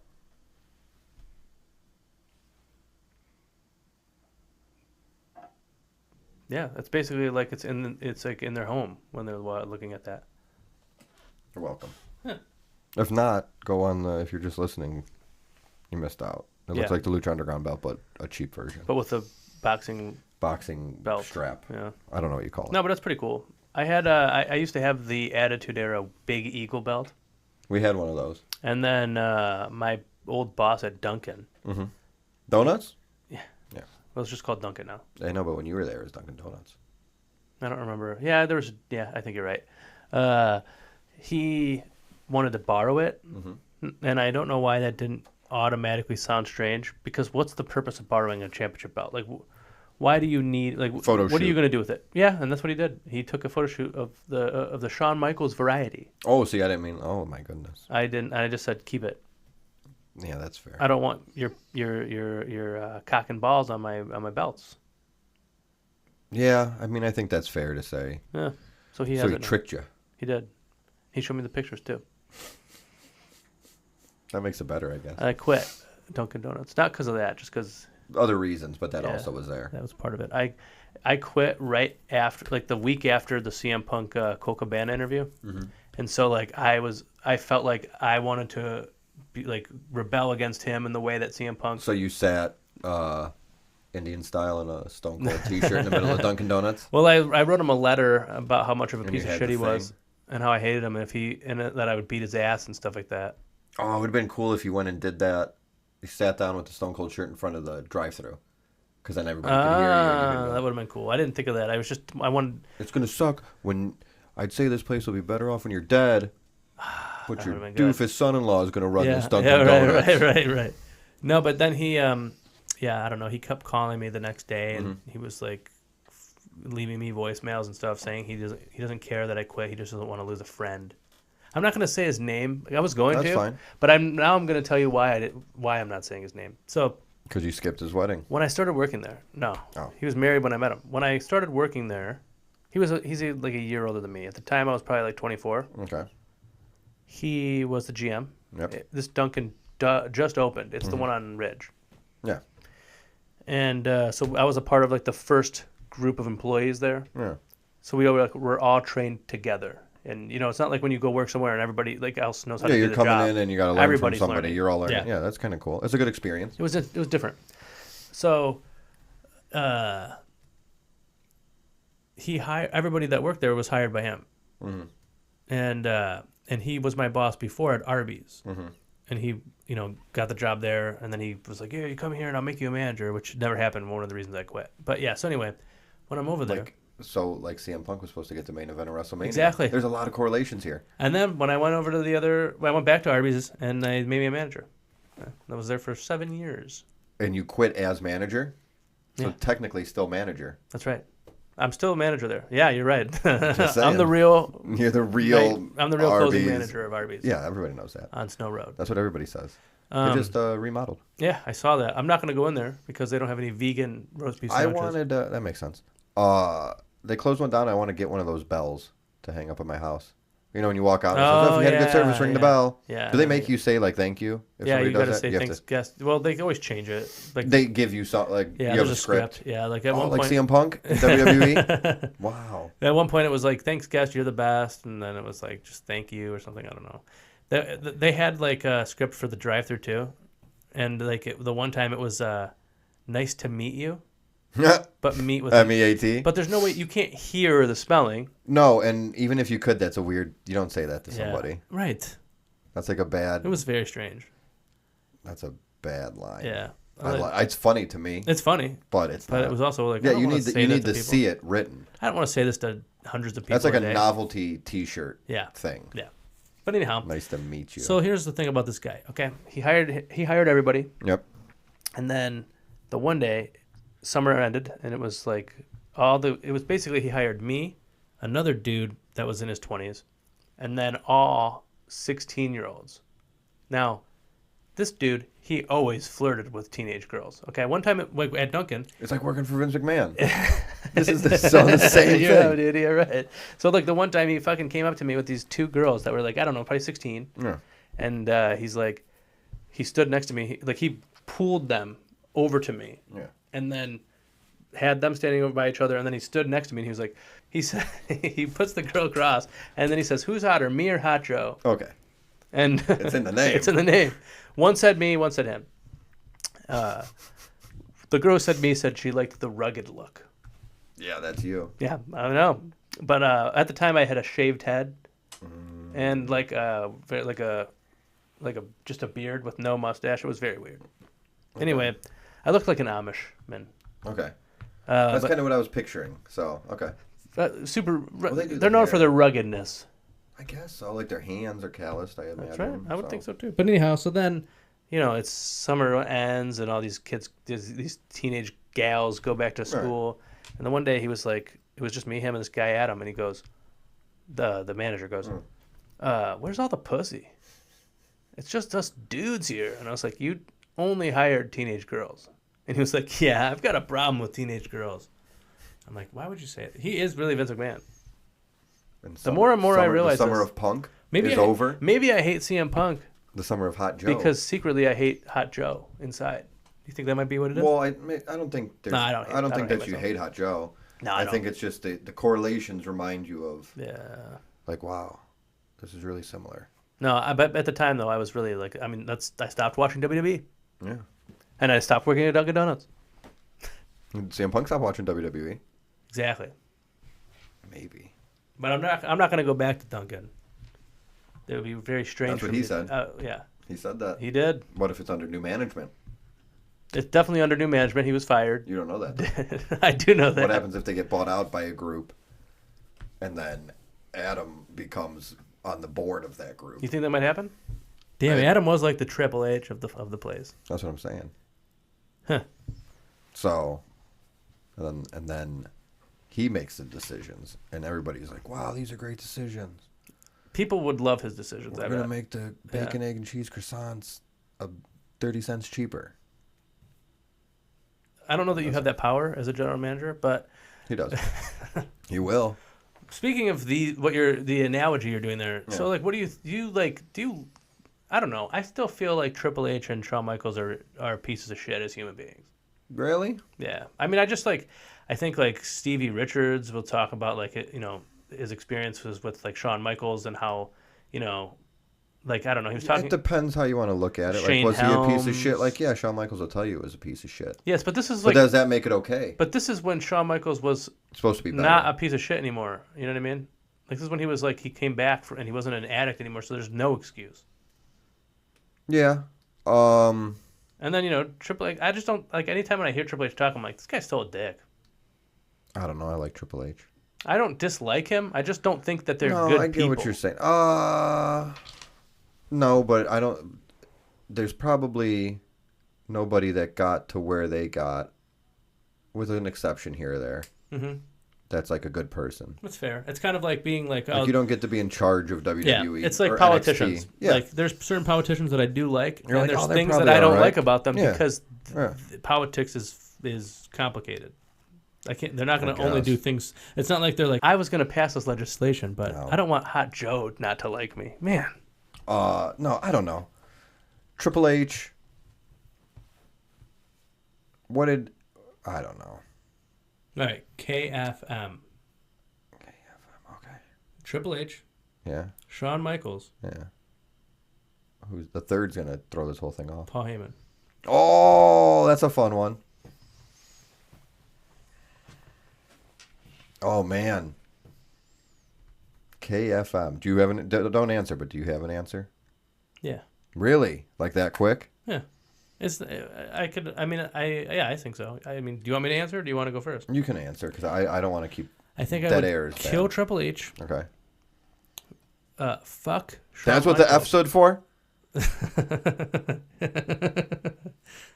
Speaker 1: Yeah, it's basically like it's like in their home when they're looking at that.
Speaker 2: You're welcome.
Speaker 1: Huh.
Speaker 2: If not, go on. If you're just listening, You missed out. It
Speaker 1: Yeah.
Speaker 2: looks like the Lucha Underground belt, but a cheap version.
Speaker 1: but with the boxing.
Speaker 2: Boxing
Speaker 1: Belt.
Speaker 2: strap.
Speaker 1: Yeah.
Speaker 2: I don't know what you call it.
Speaker 1: No, but that's pretty cool. I used to have the Attitude Era Big Eagle belt,
Speaker 2: We had one of those.
Speaker 1: and then my old boss at Dunkin'.
Speaker 2: Donuts?
Speaker 1: Well, it's just called Dunkin' now.
Speaker 2: I know, but when you were there, it was Dunkin' Donuts.
Speaker 1: I don't remember. Yeah, there was. Yeah, I think you're right. He wanted to borrow it, and I don't know why that didn't automatically sound strange. Because what's the purpose of borrowing a championship belt? Like, why do you need
Speaker 2: Photo
Speaker 1: what are you
Speaker 2: shoot.
Speaker 1: going to do with it? Yeah, and that's what he did. He took a photo shoot of the Shawn Michaels variety.
Speaker 2: Oh, see, I didn't mean. Oh my goodness.
Speaker 1: I didn't. I just said keep it.
Speaker 2: Yeah, that's fair.
Speaker 1: I don't want your cock and balls on my belts.
Speaker 2: Yeah, I mean, I think that's fair to say.
Speaker 1: Yeah. So he
Speaker 2: So
Speaker 1: has
Speaker 2: he
Speaker 1: it now.
Speaker 2: tricked you.
Speaker 1: He did. He showed me the pictures too.
Speaker 2: That makes it better, I guess.
Speaker 1: I quit Dunkin' Donuts, not because of that, just because
Speaker 2: Other reasons, but that
Speaker 1: Yeah.
Speaker 2: also was there.
Speaker 1: that was part of it. I quit right after, like the week after the CM Punk Cole Cabana interview, and so like I felt like I wanted to be like rebel against him in the way that CM Punk.
Speaker 2: So you sat Indian style in a Stone Cold T-shirt in the middle of Dunkin' Donuts.
Speaker 1: Well, I wrote him a letter about how much of a
Speaker 2: And
Speaker 1: piece
Speaker 2: you
Speaker 1: of
Speaker 2: had
Speaker 1: shit
Speaker 2: the
Speaker 1: he was,
Speaker 2: thing.
Speaker 1: and how I hated him, and that I would beat his ass and stuff like that.
Speaker 2: Oh, it would have been cool if you went and did that. You sat down with the Stone Cold shirt in front of the drive-thru, because then everybody could hear you. And you
Speaker 1: That
Speaker 2: could
Speaker 1: would have been cool. I didn't think of that. I wanted.
Speaker 2: It's gonna suck when I'd say this place will be better off when you're dead. But
Speaker 1: That
Speaker 2: your
Speaker 1: would've been good.
Speaker 2: doofus son-in-law is gonna run
Speaker 1: Yeah,
Speaker 2: this Dunkin'
Speaker 1: yeah,
Speaker 2: Donuts.
Speaker 1: right. No, but then he, I don't know. He kept calling me the next day, and he was like leaving me voicemails and stuff, saying he doesn't care that I quit. He just doesn't want to lose a friend. I'm not going to say his name. Like, I was going
Speaker 2: That's
Speaker 1: to,
Speaker 2: fine.
Speaker 1: but I'm going to tell you why I'm not saying his name. So
Speaker 2: Because you skipped his wedding.
Speaker 1: when I started working there, no,
Speaker 2: Oh.
Speaker 1: he was married when I met him. When I started working there, he's like a year older than me. At the time, I was probably like 24.
Speaker 2: Okay.
Speaker 1: He was the GM.
Speaker 2: Yep.
Speaker 1: This Dunkin' just opened. It's the one on Ridge.
Speaker 2: Yeah.
Speaker 1: And so I was a part of like the first group of employees there.
Speaker 2: Yeah.
Speaker 1: So we're all trained together. And you know, it's not like when you go work somewhere and everybody like else knows how
Speaker 2: Yeah,
Speaker 1: to do
Speaker 2: you're
Speaker 1: the
Speaker 2: coming
Speaker 1: job.
Speaker 2: in and you got to learn
Speaker 1: Everybody's
Speaker 2: from somebody.
Speaker 1: learning.
Speaker 2: You're all learning.
Speaker 1: Yeah.
Speaker 2: Yeah, that's kind of cool. It's a good experience.
Speaker 1: It was different. So everybody that worked there was hired by him. And he was my boss before at Arby's. And he, got the job there, and then he was like, "Yeah, you come here and I'll make you a manager," which never happened. One of the reasons I quit. But yeah, so anyway, when I'm over there,
Speaker 2: Like CM Punk was supposed to get the main event of WrestleMania.
Speaker 1: Exactly.
Speaker 2: There's a lot of correlations here.
Speaker 1: and then when I went over to I went back to Arby's and they made me a manager. I was there for 7 years.
Speaker 2: And you quit as manager, so
Speaker 1: Yeah.
Speaker 2: technically still manager.
Speaker 1: That's right. I'm still a manager there. Yeah, you're right.
Speaker 2: Just
Speaker 1: I'm
Speaker 2: saying.
Speaker 1: the real.
Speaker 2: You're the real.
Speaker 1: I'm the real closing
Speaker 2: Arby's.
Speaker 1: manager of Arby's.
Speaker 2: Yeah, everybody knows that.
Speaker 1: On Snow Road.
Speaker 2: That's what everybody says. They
Speaker 1: Um,
Speaker 2: just remodeled.
Speaker 1: Yeah, I saw that. I'm not going to go in there because they don't have any vegan roast beef
Speaker 2: I
Speaker 1: sandwiches.
Speaker 2: wanted. That makes sense. They closed one down. I want to get one of those bells to hang up at my house. You know, when you walk out, and it says, "Oh, if you had a good service, ring the bell."
Speaker 1: Yeah.
Speaker 2: Do they make you say like "thank you"? If
Speaker 1: Yeah,
Speaker 2: somebody
Speaker 1: you got to
Speaker 2: does that?
Speaker 1: say
Speaker 2: You have
Speaker 1: thanks,
Speaker 2: to-
Speaker 1: guest. Well, they always change it. Like
Speaker 2: They give you some like
Speaker 1: yeah,
Speaker 2: you have
Speaker 1: there's
Speaker 2: a script.
Speaker 1: Yeah, like at
Speaker 2: Oh,
Speaker 1: one
Speaker 2: like
Speaker 1: point.
Speaker 2: CM Punk in WWE. Wow.
Speaker 1: At one point, it was like, "Thanks, guest, you're the best," and then it was like, "Just thank you" or something. I don't know. They had like a script for the drive-through too, and like the one time it was "Nice to meet you," but meet with
Speaker 2: MEAT.
Speaker 1: But there's no way you can't hear the spelling.
Speaker 2: No, and even if you could, that's a weird. You don't say that to
Speaker 1: Yeah.
Speaker 2: somebody.
Speaker 1: Right.
Speaker 2: That's like a bad.
Speaker 1: It was very strange.
Speaker 2: That's a bad line.
Speaker 1: Yeah.
Speaker 2: It's funny to me,
Speaker 1: It's funny,
Speaker 2: but it's
Speaker 1: but
Speaker 2: not.
Speaker 1: it was also like
Speaker 2: Yeah,
Speaker 1: I don't
Speaker 2: you
Speaker 1: wanna
Speaker 2: need
Speaker 1: say
Speaker 2: you
Speaker 1: that
Speaker 2: need to
Speaker 1: people.
Speaker 2: see it written.
Speaker 1: I don't want to say this to hundreds of people.
Speaker 2: That's like a
Speaker 1: day.
Speaker 2: novelty T-shirt
Speaker 1: Yeah.
Speaker 2: thing.
Speaker 1: Yeah. But anyhow,
Speaker 2: Nice to meet you.
Speaker 1: so here's the thing about this guy. Okay, he hired everybody,
Speaker 2: Yep.
Speaker 1: and then the one day, summer ended, and it was like it was basically he hired me, another dude that was in his 20s, and then all 16-year-olds. Now, this dude, he always flirted with teenage girls. Okay, one time at Dunkin'.
Speaker 2: It's like working for Vince McMahon. This is the same
Speaker 1: Yeah,
Speaker 2: thing.
Speaker 1: dude, you're right. So like the one time he fucking came up to me with these two girls that were like, I don't know, probably 16.
Speaker 2: Yeah.
Speaker 1: And he's like, he stood next to me. He pulled them over to me.
Speaker 2: Yeah.
Speaker 1: And then had them standing over by each other. And then he stood next to me and he was like, he said, he puts the girl across. And then he says, who's hotter, me or Hot Joe?
Speaker 2: Okay.
Speaker 1: And
Speaker 2: It's in the name.
Speaker 1: It's in the name. One said me, one said him. The girl who said me said she liked the rugged look.
Speaker 2: Yeah, that's you.
Speaker 1: Yeah, I don't know. But at the time, I had a shaved head and like a just a beard with no mustache. It was very weird. Anyway, I looked like an Amish man.
Speaker 2: Okay. That's
Speaker 1: but-
Speaker 2: kind of what I was picturing. So, okay. They do
Speaker 1: They're known
Speaker 2: the
Speaker 1: for
Speaker 2: hair.
Speaker 1: their ruggedness.
Speaker 2: I guess so. Like their hands are calloused, I imagine.
Speaker 1: That's right. I would think so too. But anyhow, so then, it's summer ends and all these kids, these teenage gals go back to school. And then one day he was like, it was just me, him, and this guy Adam, and he goes, the manager goes, "Where's all the pussy? It's just us dudes here." And I was like, "You only hired teenage girls." And he was like, "Yeah, I've got a problem with teenage girls." I'm like, "Why would you say it?" He is really Vince McMahon.
Speaker 2: And
Speaker 1: The more and more I realize
Speaker 2: the summer
Speaker 1: this.
Speaker 2: of punk
Speaker 1: Maybe
Speaker 2: is
Speaker 1: I,
Speaker 2: over.
Speaker 1: Maybe I hate CM Punk
Speaker 2: The summer of Hot Joe.
Speaker 1: because secretly I hate Hot Joe inside. You think that might be what it is?
Speaker 2: Well, I don't think there's.
Speaker 1: No, I don't hate- I don't
Speaker 2: think
Speaker 1: hate
Speaker 2: that you
Speaker 1: myself.
Speaker 2: hate Hot Joe.
Speaker 1: No, I
Speaker 2: I
Speaker 1: don't.
Speaker 2: think it's just the correlations remind you of
Speaker 1: Yeah.
Speaker 2: like, wow, this is really similar.
Speaker 1: No, but at the time though, I was really like, I stopped watching WWE
Speaker 2: Yeah.
Speaker 1: and I stopped working at Dunkin' Donuts.
Speaker 2: CM Punk stopped watching WWE.
Speaker 1: Exactly.
Speaker 2: Maybe.
Speaker 1: But I'm not going to go back to Dunkin'. It would be very strange.
Speaker 2: That's what
Speaker 1: for
Speaker 2: he
Speaker 1: me to-
Speaker 2: said.
Speaker 1: Yeah,
Speaker 2: He said that.
Speaker 1: he did.
Speaker 2: What if it's under new management?
Speaker 1: It's definitely under new management. He was fired.
Speaker 2: You don't know that.
Speaker 1: I do know that.
Speaker 2: What happens if they get bought out by a group, and then Adam becomes on the board of that group?
Speaker 1: You think that might happen? Damn,
Speaker 2: Right.
Speaker 1: Adam was like the Triple H of the place.
Speaker 2: That's what I'm saying.
Speaker 1: Huh.
Speaker 2: So, and then he makes the decisions, and everybody's like, "Wow, these are great decisions.
Speaker 1: People would love his decisions.
Speaker 2: We're
Speaker 1: I
Speaker 2: gonna
Speaker 1: bet.
Speaker 2: make the bacon, egg, and cheese croissants 30 cents cheaper."
Speaker 1: I don't know that you have that power as a general manager, but
Speaker 2: He does. He will.
Speaker 1: speaking of the analogy you're doing there, so like, what do you I don't know. I still feel like Triple H and Shawn Michaels are pieces of shit as human beings.
Speaker 2: Really?
Speaker 1: Yeah, I mean, I think like Stevie Richards will talk about like his experiences with like Shawn Michaels and how like I don't know, he was talking.
Speaker 2: It depends how you want to look at it.
Speaker 1: Shane
Speaker 2: Like, was he a piece of shit?
Speaker 1: Helms.
Speaker 2: Like, yeah, Shawn Michaels will tell you it was a piece of shit.
Speaker 1: Yes, but this is
Speaker 2: But
Speaker 1: like,
Speaker 2: does that make it okay?
Speaker 1: but this is when Shawn Michaels was
Speaker 2: It's supposed to be better.
Speaker 1: not a piece of shit anymore. You know what I mean? Like this is when he was like he came back and he wasn't an addict anymore, so there's no excuse.
Speaker 2: Yeah.
Speaker 1: And then Triple H. I just don't like anytime when I hear Triple H talk, I'm like, this guy's still a dick.
Speaker 2: I don't know. I like Triple H.
Speaker 1: I don't dislike him. I just don't think that they're
Speaker 2: No,
Speaker 1: good
Speaker 2: I get
Speaker 1: people.
Speaker 2: what you're saying. No, but I don't. There's probably nobody that got to where they got, with an exception here or there.
Speaker 1: Mm-hmm.
Speaker 2: That's like a good person.
Speaker 1: That's fair. It's kind of like being like,
Speaker 2: Like you don't get to be in charge of WWE.
Speaker 1: yeah, it's like
Speaker 2: or
Speaker 1: politicians.
Speaker 2: NXT. Yeah.
Speaker 1: Like there's certain politicians that I do like,
Speaker 2: You're
Speaker 1: and
Speaker 2: like,
Speaker 1: there's
Speaker 2: oh, they're
Speaker 1: things that
Speaker 2: probably
Speaker 1: I don't
Speaker 2: alright.
Speaker 1: like about them
Speaker 2: Yeah.
Speaker 1: because
Speaker 2: Yeah.
Speaker 1: politics is complicated. They're not going to
Speaker 2: I
Speaker 1: only
Speaker 2: guess.
Speaker 1: do things. It's not like they're like, I was going to pass this legislation, but
Speaker 2: No.
Speaker 1: I don't want Hot Joe not to like me. Man,
Speaker 2: No, I don't know. Triple H. I don't know.
Speaker 1: all right, KFM,
Speaker 2: Okay.
Speaker 1: Triple H,
Speaker 2: Yeah.
Speaker 1: Shawn Michaels,
Speaker 2: Yeah. Who's the third's gonna throw this whole thing off?
Speaker 1: Paul Heyman.
Speaker 2: Oh, that's a fun one. Oh man. KFM. Do you have an? Don't answer, but do you have an answer?
Speaker 1: Yeah,
Speaker 2: Really? Like that quick?
Speaker 1: yeah. It's I could. I mean, I think so. I mean, do you want me to answer? Or do you want to go first?
Speaker 2: You can answer because I don't want to keep.
Speaker 1: I think I
Speaker 2: Dead
Speaker 1: would
Speaker 2: air is
Speaker 1: kill
Speaker 2: bad.
Speaker 1: Triple H.
Speaker 2: Okay.
Speaker 1: Fuck. Shawn
Speaker 2: That's what the F
Speaker 1: Michaels.
Speaker 2: stood for.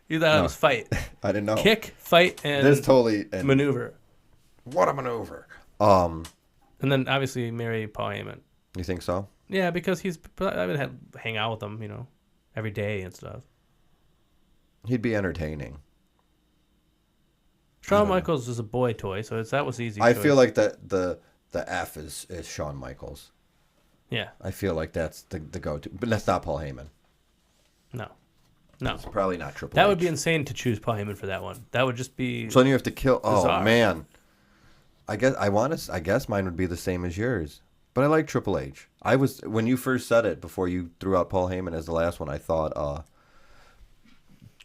Speaker 1: You thought it was fight,
Speaker 2: I didn't know.
Speaker 1: kick, fight, and
Speaker 2: This totally and
Speaker 1: maneuver,
Speaker 2: what a maneuver.
Speaker 1: and then obviously marry Paul Heyman.
Speaker 2: You think so?
Speaker 1: Yeah, because I would hang out with him, every day and stuff.
Speaker 2: He'd be entertaining.
Speaker 1: Shawn Michaels is a boy toy, so that was easy.
Speaker 2: I
Speaker 1: choice.
Speaker 2: feel like the F is Shawn Michaels.
Speaker 1: Yeah,
Speaker 2: I feel like that's the go-to, but that's not Paul Heyman.
Speaker 1: no.
Speaker 2: It's probably not Triple
Speaker 1: That
Speaker 2: H.
Speaker 1: would be insane to choose Paul Heyman for that one. That would just be.
Speaker 2: So then you have to kill. Oh
Speaker 1: Bizarre.
Speaker 2: man, I guess mine would be the same as yours. But I like Triple H. I was when you first said it before you threw out Paul Heyman as the last one. I thought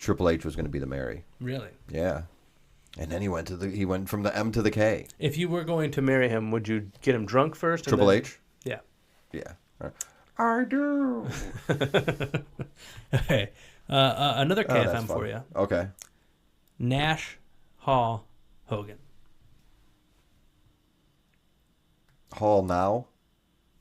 Speaker 2: Triple H was going to be the Mary.
Speaker 1: Really?
Speaker 2: Yeah. And then he went from the M to the K.
Speaker 1: If you were going to marry him, would you get him drunk first?
Speaker 2: Triple H?
Speaker 1: Yeah.
Speaker 2: Yeah. I do.
Speaker 1: Okay. Another
Speaker 2: Oh, that's
Speaker 1: KFM for
Speaker 2: fun.
Speaker 1: you.
Speaker 2: Okay.
Speaker 1: Nash, Hall, Hogan.
Speaker 2: Hall now?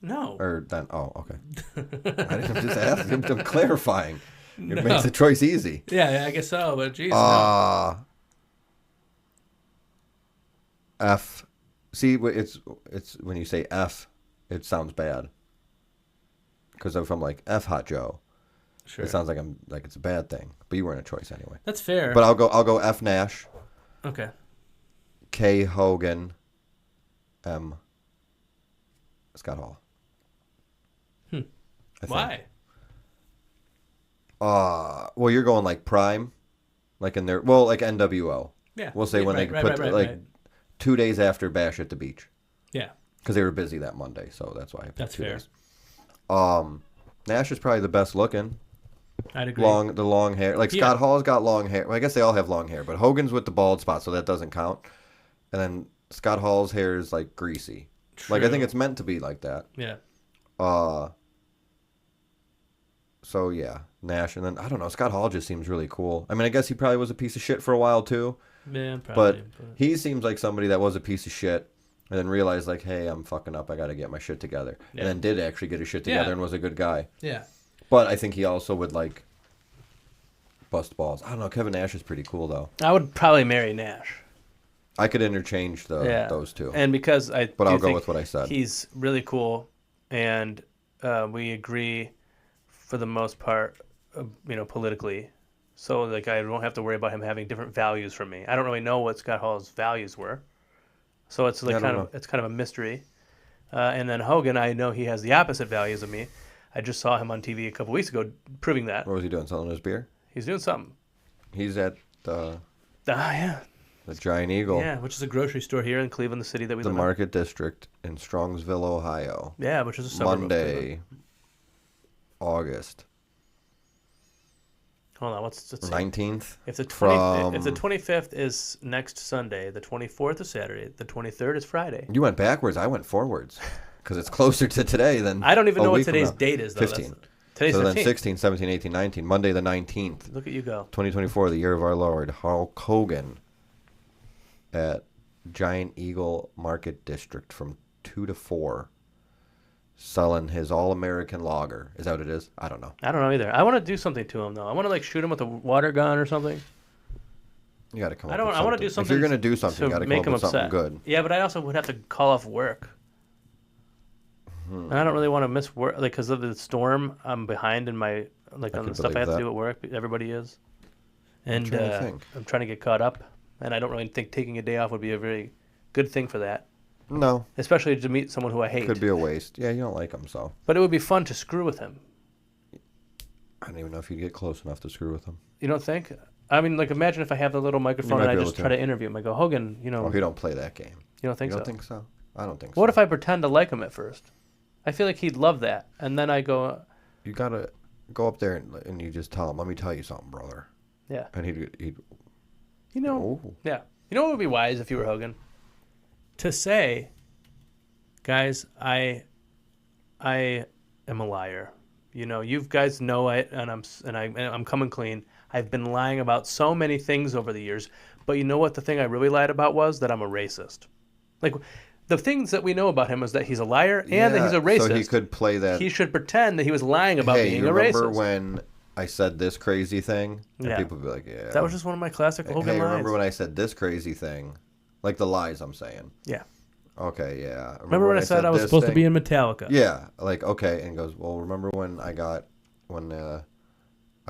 Speaker 1: No.
Speaker 2: Or then? Oh, okay. I didn't just ask. I'm clarifying. It
Speaker 1: No.
Speaker 2: makes the choice easy.
Speaker 1: Yeah, I guess so, but geez. No.
Speaker 2: F. See, it's when you say F, it sounds bad. Because if I'm like F Hot Joe,
Speaker 1: Sure.
Speaker 2: it sounds like it's a bad thing. But you weren't a choice anyway.
Speaker 1: That's fair.
Speaker 2: But I'll go F Nash,
Speaker 1: Okay.
Speaker 2: K Hogan, M Scott Hall. I think.
Speaker 1: Why?
Speaker 2: Well, you're going like Prime, like in their like NWO.
Speaker 1: Yeah.
Speaker 2: We'll say
Speaker 1: Yeah,
Speaker 2: when
Speaker 1: right,
Speaker 2: they
Speaker 1: right,
Speaker 2: put
Speaker 1: right,
Speaker 2: like
Speaker 1: right.
Speaker 2: 2 days after Bash at the Beach,
Speaker 1: Yeah.
Speaker 2: because they were busy that Monday, so that's why I put
Speaker 1: That's
Speaker 2: 2
Speaker 1: fair.
Speaker 2: days. Nash is probably the best looking.
Speaker 1: I'd agree.
Speaker 2: The long hair. Like
Speaker 1: Yeah.
Speaker 2: Scott Hall's got long hair. Well, I guess they all have long hair, but Hogan's with the bald spot, so that doesn't count. And then Scott Hall's hair is like greasy. Like I think
Speaker 1: True.
Speaker 2: it's meant to be like that.
Speaker 1: Yeah.
Speaker 2: So yeah, Nash, and then I don't know. Scott Hall just seems really cool. I mean, I guess he probably was a piece of shit for a while too.
Speaker 1: Yeah,
Speaker 2: But
Speaker 1: probably.
Speaker 2: he seems like somebody that was a piece of shit and then realized like, hey, I'm fucking up. I got to get my shit together.
Speaker 1: Yeah.
Speaker 2: And then did actually get his shit together
Speaker 1: Yeah.
Speaker 2: and was a good guy.
Speaker 1: Yeah.
Speaker 2: But I think he also would like bust balls. I don't know. Kevin Nash is pretty cool though.
Speaker 1: I would probably marry Nash.
Speaker 2: I could interchange those two.
Speaker 1: And because
Speaker 2: But I'll go with what I said.
Speaker 1: He's really cool, and we agree for the most part, politically. So like I don't have to worry about him having different values from me. I don't really know what Scott Hall's values were, so it's like
Speaker 2: I don't know.
Speaker 1: it's kind of a mystery. And then Hogan, I know he has the opposite values of me. I just saw him on TV a couple weeks ago proving that.
Speaker 2: What was he doing? Selling his beer?
Speaker 1: He's doing something.
Speaker 2: He's at the
Speaker 1: Yeah.
Speaker 2: Giant Eagle,
Speaker 1: Yeah, which is a grocery store here in Cleveland, the city that we
Speaker 2: the
Speaker 1: live
Speaker 2: Market District in Strongsville, Ohio.
Speaker 1: in. Yeah, which is a suburb of
Speaker 2: Monday,
Speaker 1: Cleveland.
Speaker 2: August
Speaker 1: Hold on, let's see.
Speaker 2: 19th.
Speaker 1: If the
Speaker 2: from-
Speaker 1: 25th is next Sunday, the 24th is Saturday, the 23rd is Friday.
Speaker 2: You went backwards. I went forwards because it's closer to today than.
Speaker 1: I don't even
Speaker 2: a
Speaker 1: know what
Speaker 2: week from
Speaker 1: today's
Speaker 2: now.
Speaker 1: date is though.
Speaker 2: 15.
Speaker 1: Today's
Speaker 2: So then
Speaker 1: 15th.
Speaker 2: 16, 17, 18, 19. Monday the 19th,
Speaker 1: Look at you go.
Speaker 2: 2024, the year of our Lord, Hulk Hogan at Giant Eagle Market District from 2 to 4, selling his All-American lager. Is that what it is? I don't know.
Speaker 1: I don't know either. I want to do something to him though. I want to like shoot him with a water gun or something.
Speaker 2: You got to come
Speaker 1: I
Speaker 2: up
Speaker 1: don't.
Speaker 2: with
Speaker 1: I want to
Speaker 2: something.
Speaker 1: do something.
Speaker 2: If you're going to do something,
Speaker 1: to
Speaker 2: you got to come
Speaker 1: make
Speaker 2: up
Speaker 1: him
Speaker 2: with something
Speaker 1: upset.
Speaker 2: good.
Speaker 1: Yeah, but I also would have to call off work. And I don't really want to miss work, like because of the storm. I'm behind in my like
Speaker 2: I
Speaker 1: on the
Speaker 2: could
Speaker 1: stuff I have
Speaker 2: believe
Speaker 1: to do
Speaker 2: that.
Speaker 1: at work. Everybody is, and
Speaker 2: trying to think.
Speaker 1: I'm trying to get caught up. And I don't really think taking a day off would be a very good thing for that,
Speaker 2: No,
Speaker 1: especially to meet someone who I hate.
Speaker 2: could be a waste. Yeah, you don't like him, so.
Speaker 1: But it would be fun to screw with him.
Speaker 2: I don't even know if you'd get close enough to screw with him.
Speaker 1: You don't think? I mean, like imagine if I have the little microphone
Speaker 2: might
Speaker 1: and I
Speaker 2: be
Speaker 1: just
Speaker 2: able
Speaker 1: try
Speaker 2: to.
Speaker 1: to interview him. I go, Hogan,
Speaker 2: Oh, he don't play that game.
Speaker 1: you don't think
Speaker 2: You
Speaker 1: so?
Speaker 2: don't think so? I don't think so.
Speaker 1: What if I pretend to like him at first? I feel like he'd love that, and then I go,
Speaker 2: You got to go up there and you just tell him, let me tell you something, brother.
Speaker 1: yeah,
Speaker 2: And he'd
Speaker 1: you know,
Speaker 2: oh.
Speaker 1: yeah. You know what would be wise if you were Hogan? To say, guys, I am a liar. You know, you guys know it, and I'm coming clean. I've been lying about so many things over the years, but you know what? The thing I really lied about was that I'm a racist. Like, the things that we know about him is that he's a liar and that he's a racist.
Speaker 2: So he could play that.
Speaker 1: He should pretend that he was lying about
Speaker 2: hey,
Speaker 1: being
Speaker 2: you
Speaker 1: a
Speaker 2: remember
Speaker 1: racist.
Speaker 2: when I said this crazy thing? And
Speaker 1: Yeah.
Speaker 2: people would be like, yeah.
Speaker 1: That was just one of my classic Hogan
Speaker 2: hey,
Speaker 1: lies.
Speaker 2: remember when I said this crazy thing? Like the lies I'm saying.
Speaker 1: Yeah.
Speaker 2: Okay, yeah.
Speaker 1: Remember when I said I was
Speaker 2: this
Speaker 1: supposed to
Speaker 2: thing?
Speaker 1: be in Metallica?
Speaker 2: Yeah, like, okay. And he goes, well, remember when I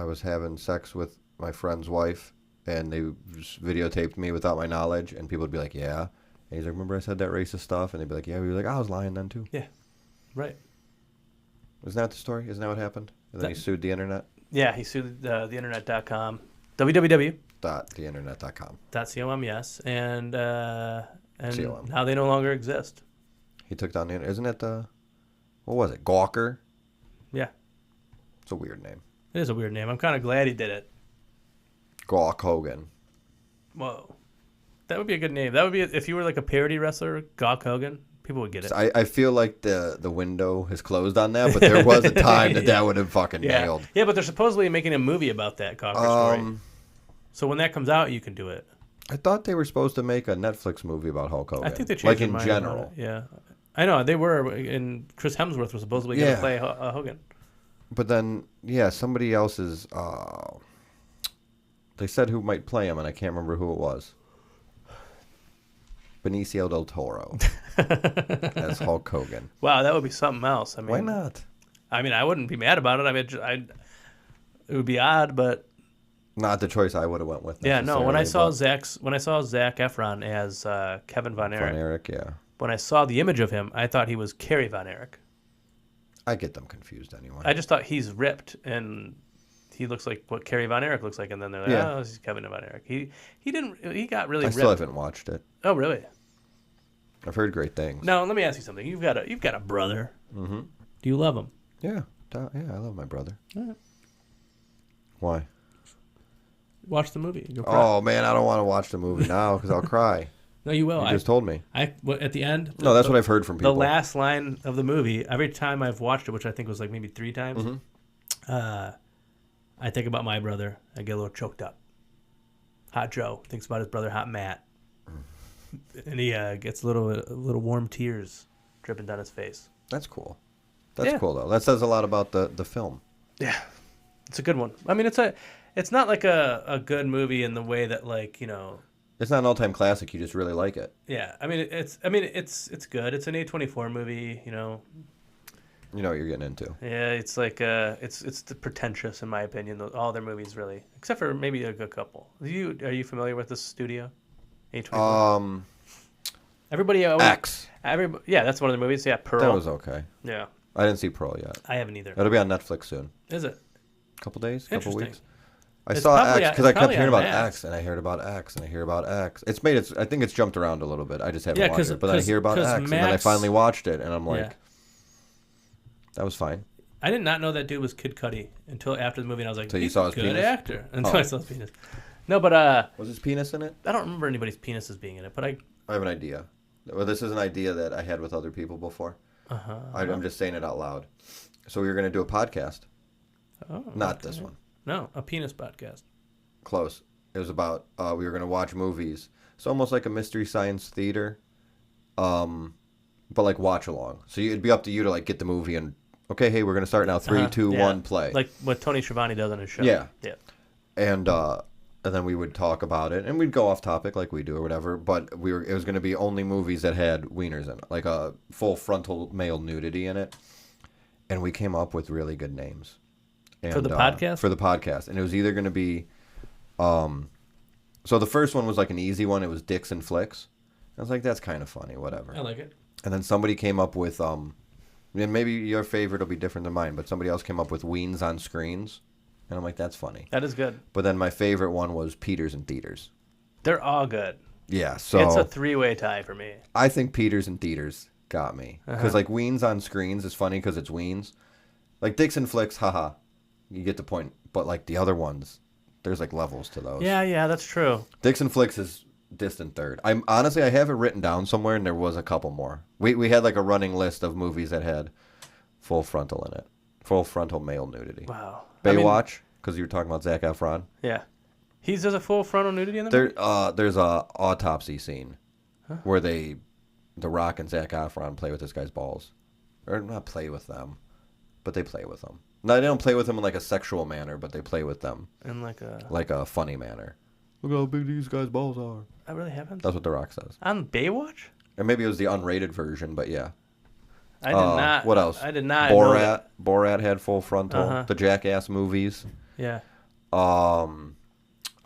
Speaker 2: was having sex with my friend's wife and they just videotaped me without my knowledge? And people would be like, yeah. And he's like, remember I said that racist stuff? And they'd be like, yeah. We were like, I was lying then too.
Speaker 1: Yeah. Right.
Speaker 2: Isn't that the story? Isn't that what happened? And then he sued the internet?
Speaker 1: Yeah, he sued theinternet.com, www.theinternet.com,
Speaker 2: .com.
Speaker 1: yes, and
Speaker 2: COM.
Speaker 1: now they no longer exist.
Speaker 2: He took down the internet. Isn't it what was it? Gawker?
Speaker 1: Yeah,
Speaker 2: It's a weird name.
Speaker 1: it is a weird name. I'm kind of glad he did it.
Speaker 2: Gawk Hogan.
Speaker 1: Whoa. That would be a good name. That would be if you were like a parody wrestler, Gawk Hogan. People would get it.
Speaker 2: I feel like the window has closed on that, but there was a time that would have fucking nailed.
Speaker 1: Yeah, but they're supposedly making a movie about that Gawker story. So when that comes out, you can do it.
Speaker 2: I thought they were supposed to make a Netflix movie about Hulk Hogan.
Speaker 1: I think they changed
Speaker 2: like
Speaker 1: their
Speaker 2: in
Speaker 1: mind
Speaker 2: general.
Speaker 1: about it. Yeah, I know they were, and Chris Hemsworth was supposedly going to play Hogan.
Speaker 2: But then, somebody else's. They said who might play him, and I can't remember who it was. Benicio del Toro as Hulk Hogan.
Speaker 1: Wow, that would be something else. I mean,
Speaker 2: why not?
Speaker 1: I mean, I wouldn't be mad about it. I mean, it would be odd, but
Speaker 2: not the choice I would have went with.
Speaker 1: Yeah, no. When I saw Zac Efron as Kevin Von Erich.
Speaker 2: Von Erich, yeah.
Speaker 1: When I saw the image of him, I thought he was Kerry Von Erich.
Speaker 2: I get them confused anyway.
Speaker 1: I just thought he's ripped and he looks like what Kerry Von Erich looks like, and then they're like, oh, this is Kevin Von Erich. He got really ripped.
Speaker 2: I still haven't watched it.
Speaker 1: Oh, really?
Speaker 2: I've heard great things.
Speaker 1: Now, let me ask you something. You've got a brother.
Speaker 2: Mm-hmm.
Speaker 1: Do you love him?
Speaker 2: Yeah, I love my brother.
Speaker 1: Right.
Speaker 2: Why?
Speaker 1: Watch the movie. You'll
Speaker 2: cry. Oh man, I don't want to watch the movie now because I'll cry.
Speaker 1: No, you will.
Speaker 2: You just told me.
Speaker 1: At the end.
Speaker 2: No, that's what I've heard from people.
Speaker 1: The last line of the movie. Every time I've watched it, which I think was like maybe 3 times, I think about my brother. I get a little choked up. Hot Joe thinks about his brother, Hot Matt, and he gets a little warm tears dripping down his face.
Speaker 2: That's cool. That's cool though. That says a lot about the film.
Speaker 1: Yeah, it's a good one. I mean, it's not like a good movie in the way that, like, you know.
Speaker 2: It's not an all-time classic. You just really like it.
Speaker 1: Yeah, I mean it's good. It's an A24 movie, you know.
Speaker 2: You know what you're getting into.
Speaker 1: Yeah, it's like it's pretentious in my opinion. All their movies really, except for maybe a good couple. Are you familiar with this studio? A24. Everybody always,
Speaker 2: X.
Speaker 1: Yeah, that's one of the movies. Yeah, Pearl.
Speaker 2: That was okay.
Speaker 1: Yeah.
Speaker 2: I didn't see Pearl yet.
Speaker 1: I haven't either.
Speaker 2: It'll be on Netflix soon.
Speaker 1: Is it?
Speaker 2: Couple days, couple weeks. I
Speaker 1: It's
Speaker 2: saw
Speaker 1: probably-
Speaker 2: X because I
Speaker 1: it's
Speaker 2: kept hearing
Speaker 1: probably
Speaker 2: about
Speaker 1: on
Speaker 2: X, and I heard about X, and I hear about X. It's made it. I think it's jumped around a little bit. I just haven't
Speaker 1: Yeah,
Speaker 2: watched it. But then I hear about X, and then I finally watched it, and I'm like, that was fine.
Speaker 1: I did not know that dude was Kid Cudi until after the movie, and I was like,
Speaker 2: So you
Speaker 1: he's
Speaker 2: saw
Speaker 1: a
Speaker 2: his
Speaker 1: good
Speaker 2: penis?
Speaker 1: actor. Until I saw his penis. No, but
Speaker 2: was his penis in it?
Speaker 1: I don't remember anybody's penises being in it, but I
Speaker 2: have an idea. Well, this is an idea that I had with other people before. I'm just saying it out loud. So we were going to do a podcast.
Speaker 1: Oh,
Speaker 2: not this one.
Speaker 1: No, a penis podcast.
Speaker 2: Close. It was about we were going to watch movies. It's almost like a mystery science theater, but like watch along. So it'd be up to you to like get the movie and okay, hey, we're going to start now. 3, 2, 1, play.
Speaker 1: Like what Tony Schiavone does on his show.
Speaker 2: Yeah.
Speaker 1: Yeah.
Speaker 2: And then we would talk about it, and we'd go off topic like we do or whatever. But it was going to be only movies that had wieners in it, like a full frontal male nudity in it. And we came up with really good names. And,
Speaker 1: for the podcast?
Speaker 2: For the podcast. And it was either going to be... so the first one was like an easy one. It was Dicks and Flicks. I was like, that's kind of funny, whatever.
Speaker 1: I like it.
Speaker 2: And then somebody came up with... and maybe your favorite will be different than mine, but somebody else came up with Weens on Screens. And I'm like, that's funny.
Speaker 1: That is good.
Speaker 2: But then my favorite one was Peters and Theaters.
Speaker 1: They're all good.
Speaker 2: Yeah, so...
Speaker 1: It's a 3-way tie for me.
Speaker 2: I think Peters and Theaters got me. Because, like, Weens on Screens is funny because it's Weens. Like, Dicks and Flicks, haha. You get the point. But, like, the other ones, there's, like, levels to those.
Speaker 1: Yeah, that's true.
Speaker 2: Dicks and Flicks is distant third. Honestly, I have it written down somewhere, and there was a couple more. We had, like, a running list of movies that had full frontal in it. Full frontal male nudity.
Speaker 1: Wow.
Speaker 2: Baywatch, because you were talking about Zac Efron.
Speaker 1: Yeah. There's a full frontal nudity in the movie?
Speaker 2: There's a autopsy scene where The Rock and Zac Efron play with this guy's balls. Or not play with them, but they play with them. No, they don't play with them in like a sexual manner, but they play with them
Speaker 1: in like
Speaker 2: a funny manner. Look how big these guys' balls are.
Speaker 1: I really haven't.
Speaker 2: That's what The Rock says.
Speaker 1: On Baywatch?
Speaker 2: And maybe it was the unrated version, but yeah.
Speaker 1: I did not.
Speaker 2: What else?
Speaker 1: I did not.
Speaker 2: Borat had full frontal. The Jackass movies.
Speaker 1: Yeah.
Speaker 2: Sound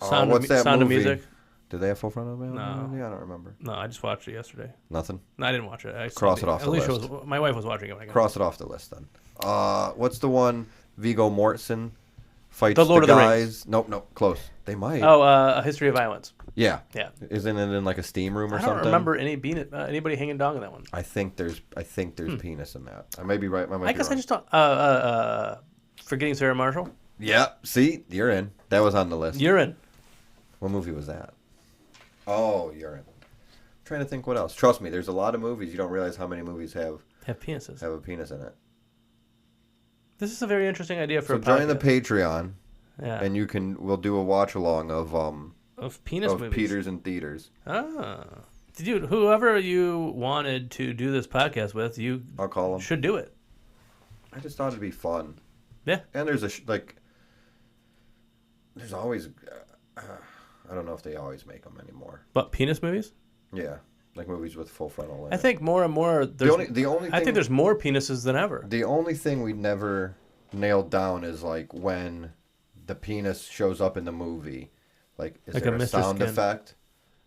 Speaker 1: of Music.
Speaker 2: Did they have full frontal?
Speaker 1: No.
Speaker 2: Yeah, I don't remember.
Speaker 1: No, I just watched it yesterday.
Speaker 2: Nothing?
Speaker 1: No, I didn't watch it.
Speaker 2: Cross it off the list.
Speaker 1: My wife was watching it.
Speaker 2: Cross it off the list then. What's the one Viggo Mortensen fights
Speaker 1: the Lord of
Speaker 2: guys?
Speaker 1: The Rings.
Speaker 2: Nope, close. They might.
Speaker 1: Oh, A History of Violence.
Speaker 2: Yeah.
Speaker 1: Yeah.
Speaker 2: Isn't it in like a steam room or something?
Speaker 1: I don't remember anybody hanging dong in that one.
Speaker 2: I think there's penis in that. I may be right.
Speaker 1: I guess I just don't. Forgetting Sarah Marshall.
Speaker 2: Yeah. See, you're in. That was on the list.
Speaker 1: You're in.
Speaker 2: What movie was that? Oh, I'm trying to think what else. Trust me, there's a lot of movies. You don't realize how many movies have
Speaker 1: penises.
Speaker 2: a penis in it.
Speaker 1: This is a very interesting idea for
Speaker 2: So
Speaker 1: a
Speaker 2: join the
Speaker 1: podcast.
Speaker 2: Patreon,
Speaker 1: Yeah.
Speaker 2: and we'll do a watch along of
Speaker 1: penis movies.
Speaker 2: Peters in theaters.
Speaker 1: Ah. Dude, whoever you wanted to do this podcast with, you
Speaker 2: I'll call them.
Speaker 1: should do it.
Speaker 2: I just thought it'd be fun.
Speaker 1: Yeah.
Speaker 2: And there's there's always, I don't know if they always make them anymore.
Speaker 1: But penis movies?
Speaker 2: Yeah, like movies with full frontal. In
Speaker 1: I
Speaker 2: it.
Speaker 1: think more and more.
Speaker 2: the only thing,
Speaker 1: I think there's more penises than ever.
Speaker 2: the only thing we never nailed down is like when the penis shows up in the movie. Like, is
Speaker 1: Like
Speaker 2: there
Speaker 1: a
Speaker 2: a
Speaker 1: Mr.
Speaker 2: sound
Speaker 1: Skin.
Speaker 2: effect?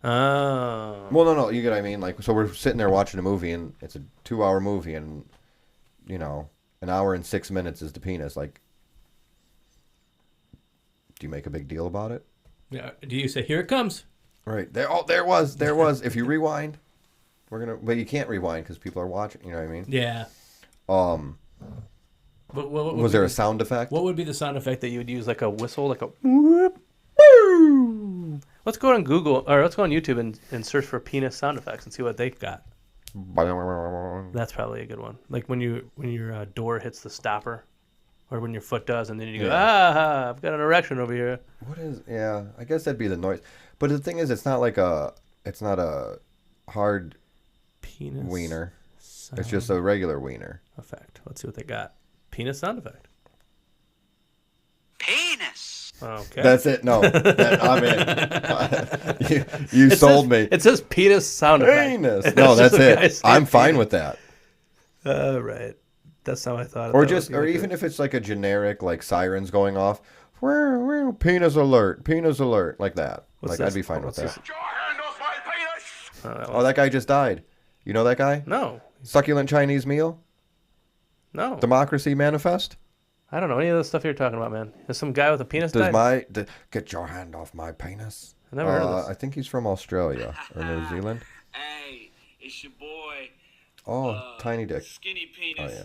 Speaker 1: Oh.
Speaker 2: Well, no, you get what I mean. Like, so we're sitting there watching a movie, and it's a 2-hour movie, and an hour and 6 minutes is the penis. Like, do you make a big deal about it?
Speaker 1: Yeah. Do you say, here it comes?
Speaker 2: Right there. Oh, there was. If you rewind, but you can't rewind because people are watching. You know what I mean?
Speaker 1: Yeah. What
Speaker 2: Was there a sound effect?
Speaker 1: What would be the sound effect that you would use? Like a whistle? Like a whoop? Woo! Let's go on Google, or let's go on YouTube and search for penis sound effects and see what they got. That's probably a good one. Like when your door hits the stopper, or when your foot does, and then you go,
Speaker 2: Yeah.
Speaker 1: I've got an erection over here.
Speaker 2: What is? Yeah, I guess that'd be the noise. But the thing is, it's not a hard
Speaker 1: Penis
Speaker 2: wiener.
Speaker 1: sound
Speaker 2: It's just a regular wiener.
Speaker 1: effect. Let's see what they got. Penis sound effect.
Speaker 5: Penis.
Speaker 1: Okay.
Speaker 2: That's it. No, I'm in. you sold me.
Speaker 1: It says penis sound effect.
Speaker 2: Penis. No, that's
Speaker 1: Some guy
Speaker 2: it.
Speaker 1: saying
Speaker 2: I'm fine
Speaker 1: penis.
Speaker 2: with that.
Speaker 1: Right. That's how I thought.
Speaker 2: Or even if it's like a generic, like sirens going off, penis alert, like that.
Speaker 1: What's
Speaker 2: I'd
Speaker 1: this?
Speaker 2: be fine with
Speaker 1: What's
Speaker 2: that.
Speaker 1: this?
Speaker 4: Get your hand off my penis!
Speaker 2: Oh, that guy just died. You know that guy?
Speaker 1: No.
Speaker 2: Succulent Chinese meal?
Speaker 1: No.
Speaker 2: Democracy Manifest?
Speaker 1: I don't know any of the stuff you're talking about, man. There's some guy with a penis died.
Speaker 2: Get your hand off my penis?
Speaker 1: I never heard of this.
Speaker 2: I think he's from Australia or New Zealand.
Speaker 5: Hey, it's your boy,
Speaker 2: Oh, tiny dick.
Speaker 5: Skinny
Speaker 2: Oh
Speaker 5: Penis.
Speaker 2: yeah.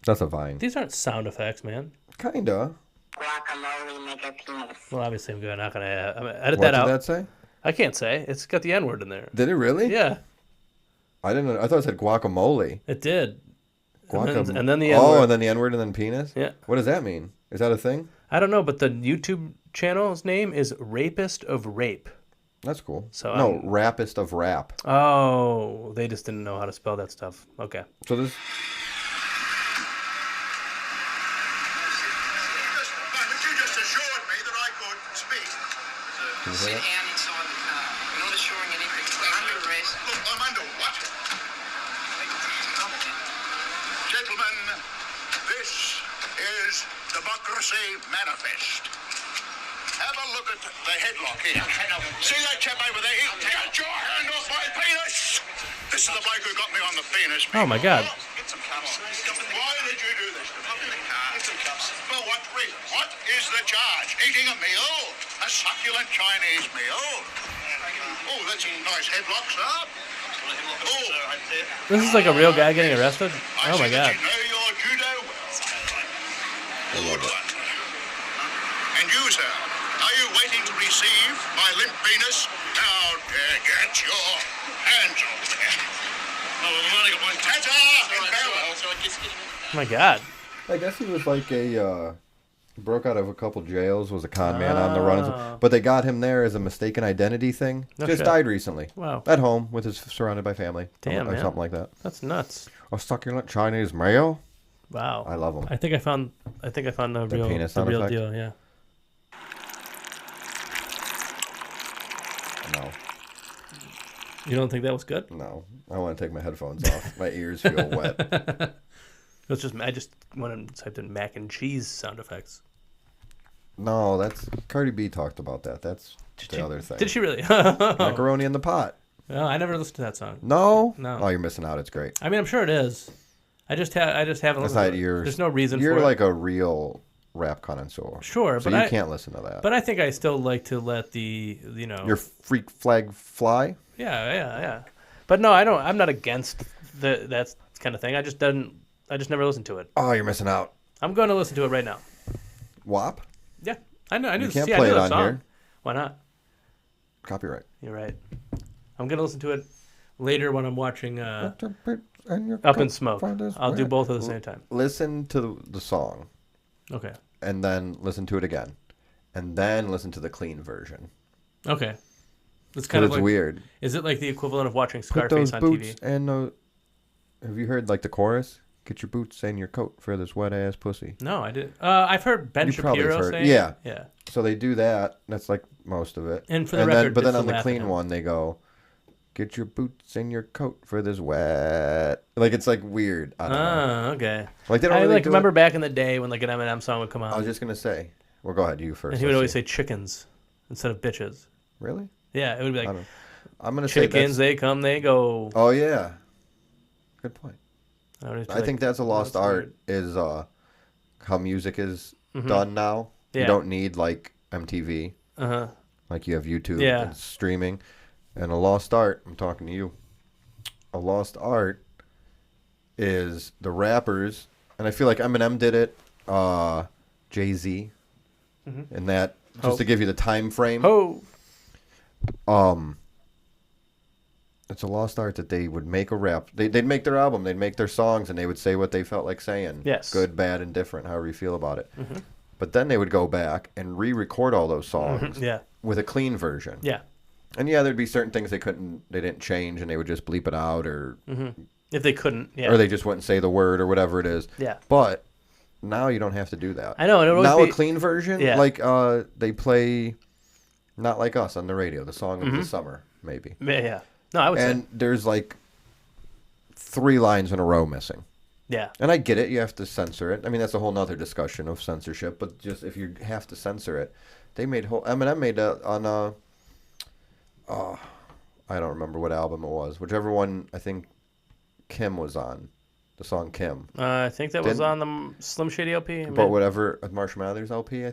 Speaker 2: That's a vine.
Speaker 1: These aren't sound effects, man.
Speaker 2: Kinda.
Speaker 6: Guacamole make a penis.
Speaker 1: Well, obviously I'm not gonna edit
Speaker 2: What
Speaker 1: that
Speaker 2: did
Speaker 1: out.
Speaker 2: that say?
Speaker 1: I can't say. It's got the N word in there.
Speaker 2: Did it really?
Speaker 1: Yeah,
Speaker 2: I didn't know. I thought it said guacamole.
Speaker 1: it did.
Speaker 2: Guacamole.
Speaker 1: And then the
Speaker 2: Oh,
Speaker 1: N-word.
Speaker 2: and then the N word and then penis?
Speaker 1: Yeah.
Speaker 2: What does that mean? Is that a thing?
Speaker 1: I don't know, but the YouTube channel's name is Rapist of Rape.
Speaker 2: That's cool.
Speaker 1: So,
Speaker 2: no, rapist of rap.
Speaker 1: Oh, they just didn't know how to spell that stuff. Okay.
Speaker 2: So this.
Speaker 7: You just assured me that I could speak.
Speaker 2: Can you hear that?
Speaker 6: down inside the car. We're not assuring anything. We're under arrest.
Speaker 7: Look, I'm under what? Gentlemen, this is Democracy Manifest. Have a look at the headlock here. See that chap over there? Get your hand off my penis! This is the bloke who got me on the penis.
Speaker 1: Oh my God.
Speaker 7: Get some cups. Why did you do this to me? Get some cups. For what reason? What is the charge? Eating a meal? A succulent Chinese meal? Oh, that's a nice headlock, sir. Oh,
Speaker 1: This is like a real guy getting arrested?
Speaker 7: I
Speaker 1: Oh my
Speaker 7: see
Speaker 1: God.
Speaker 7: that you know your judo well. Good one. And you, sir, are you waiting to receive my limp penis? Now, get your hands off me. Oh, we've only got one. Ta-ta! And farewell.
Speaker 1: Oh my God.
Speaker 2: I guess he was like broke out of a couple jails, was a con man on the run.
Speaker 1: Ah.
Speaker 2: But they got him there as a mistaken identity thing.
Speaker 1: No
Speaker 2: Just
Speaker 1: shit.
Speaker 2: died recently.
Speaker 1: Wow.
Speaker 2: At home with his surrounded by family.
Speaker 1: Damn,
Speaker 2: or
Speaker 1: man.
Speaker 2: something like that.
Speaker 1: That's nuts.
Speaker 2: A succulent Chinese meal?
Speaker 1: Wow.
Speaker 2: I love 'em.
Speaker 1: I think I found the real
Speaker 2: penis
Speaker 1: the
Speaker 2: sound
Speaker 1: real
Speaker 2: effect?
Speaker 1: deal, yeah.
Speaker 2: No.
Speaker 1: You don't think that was good?
Speaker 2: No. I want to take my headphones off. My ears feel wet.
Speaker 1: It's just I just went and typed in mac and cheese sound effects.
Speaker 2: No, that's Cardi B talked about that. That's the other thing.
Speaker 1: Did she really?
Speaker 2: Macaroni in the pot.
Speaker 1: No, I never listened to that song.
Speaker 2: No?
Speaker 1: No.
Speaker 2: Oh, you're missing out. It's great.
Speaker 1: I mean, I'm sure it is. I just haven't
Speaker 2: That's
Speaker 1: listened
Speaker 2: not
Speaker 1: to it.
Speaker 2: yours.
Speaker 1: There's no reason
Speaker 2: You're
Speaker 1: for
Speaker 2: like
Speaker 1: it.
Speaker 2: a real rap connoisseur.
Speaker 1: Sure,
Speaker 2: so
Speaker 1: but
Speaker 2: you can't listen to that.
Speaker 1: But I think I still like to let the
Speaker 2: Your freak flag fly?
Speaker 1: Yeah. But no, I don't. I'm not against that kind of thing. I just never listened to it.
Speaker 2: Oh, you're missing out.
Speaker 1: I'm going to listen to it right now.
Speaker 2: WAP?
Speaker 1: Yeah, I know. I knew.
Speaker 2: You can't
Speaker 1: see, I
Speaker 2: play
Speaker 1: knew
Speaker 2: it
Speaker 1: that
Speaker 2: on
Speaker 1: song.
Speaker 2: here.
Speaker 1: Why not?
Speaker 2: Copyright.
Speaker 1: You're right. I'm gonna listen to it later when I'm watching Up
Speaker 2: Up
Speaker 1: in Smoke. I'll do both at the same time.
Speaker 2: Listen to the song,
Speaker 1: Okay.
Speaker 2: and then listen to it again, and then listen to the clean version.
Speaker 1: Okay. It's
Speaker 2: 'Cause
Speaker 1: kind of
Speaker 2: it's
Speaker 1: like,
Speaker 2: weird.
Speaker 1: Is it like the equivalent of watching
Speaker 2: Put those
Speaker 1: Scarface on
Speaker 2: boots
Speaker 1: TV?
Speaker 2: and have you heard like the chorus? Get your boots and your coat for this wet ass pussy.
Speaker 1: No, I did. I've heard Ben
Speaker 2: You probably
Speaker 1: Shapiro
Speaker 2: heard-
Speaker 1: say.
Speaker 2: yeah.
Speaker 1: Yeah.
Speaker 2: So they do that. That's like most of it.
Speaker 1: And for the
Speaker 2: then,
Speaker 1: record,
Speaker 2: but then
Speaker 1: it's
Speaker 2: on
Speaker 1: to
Speaker 2: the
Speaker 1: laugh at
Speaker 2: clean
Speaker 1: him.
Speaker 2: one, they go, "Get your boots and your coat for this wet." Like it's like weird. I don't know.
Speaker 1: Oh, okay.
Speaker 2: Like they don't
Speaker 1: I
Speaker 2: really
Speaker 1: like
Speaker 2: do
Speaker 1: remember
Speaker 2: it.
Speaker 1: back in the day when like an Eminem song would come
Speaker 2: I
Speaker 1: out,
Speaker 2: was just gonna say. Well, go ahead. You first.
Speaker 1: and he would
Speaker 2: let's
Speaker 1: always
Speaker 2: see.
Speaker 1: say chickens instead of bitches.
Speaker 2: Really?
Speaker 1: Yeah, it would be
Speaker 2: I
Speaker 1: like
Speaker 2: don't. I'm gonna say
Speaker 1: chickens.
Speaker 2: that's.
Speaker 1: They come, they go.
Speaker 2: Oh yeah. Good point.
Speaker 1: I, would just be
Speaker 2: I
Speaker 1: like,
Speaker 2: think that's a lost
Speaker 1: that's
Speaker 2: art. Is how music is
Speaker 1: Mhm.
Speaker 2: done now.
Speaker 1: Yeah.
Speaker 2: You don't need like MTV.
Speaker 1: Uh huh.
Speaker 2: Like you have YouTube
Speaker 1: Yeah.
Speaker 2: and streaming. And a lost art, I'm talking to you. A lost art is the rappers, and I feel like Eminem did it, Jay-Z, and that, just
Speaker 1: Oh.
Speaker 2: to give you the time frame.
Speaker 1: Oh.
Speaker 2: It's a lost art that they would make a rap. They'd make their album, they'd make their songs, and they would say what they felt like saying.
Speaker 1: Yes.
Speaker 2: Good, bad, and different, however you feel about it. But then they would go back and re-record all those songs
Speaker 1: Yeah.
Speaker 2: with a clean version.
Speaker 1: Yeah.
Speaker 2: And yeah, there'd be certain things they didn't change, and they would just bleep it out, or
Speaker 1: If they couldn't. Yeah.
Speaker 2: or they just wouldn't say the word or whatever it is.
Speaker 1: Yeah.
Speaker 2: But now you don't have to do that.
Speaker 1: I know, and it would
Speaker 2: now
Speaker 1: always
Speaker 2: a
Speaker 1: be-
Speaker 2: clean version,
Speaker 1: Yeah.
Speaker 2: like they play Not Like Us on the radio, the song of the summer, maybe.
Speaker 1: Yeah. No, I would
Speaker 2: And
Speaker 1: say.
Speaker 2: there's like 3 lines in a row missing.
Speaker 1: Yeah.
Speaker 2: And I get it, you have to censor it. I mean, that's a whole nother discussion of censorship, but just if you have to censor it, they made Eminem made that on I don't remember what album it was. Whichever one I think Kim was on. The song Kim.
Speaker 1: I think that was
Speaker 2: Didn't-
Speaker 1: on the Slim Shady LP.
Speaker 2: But whatever, Marshall Mathers LP,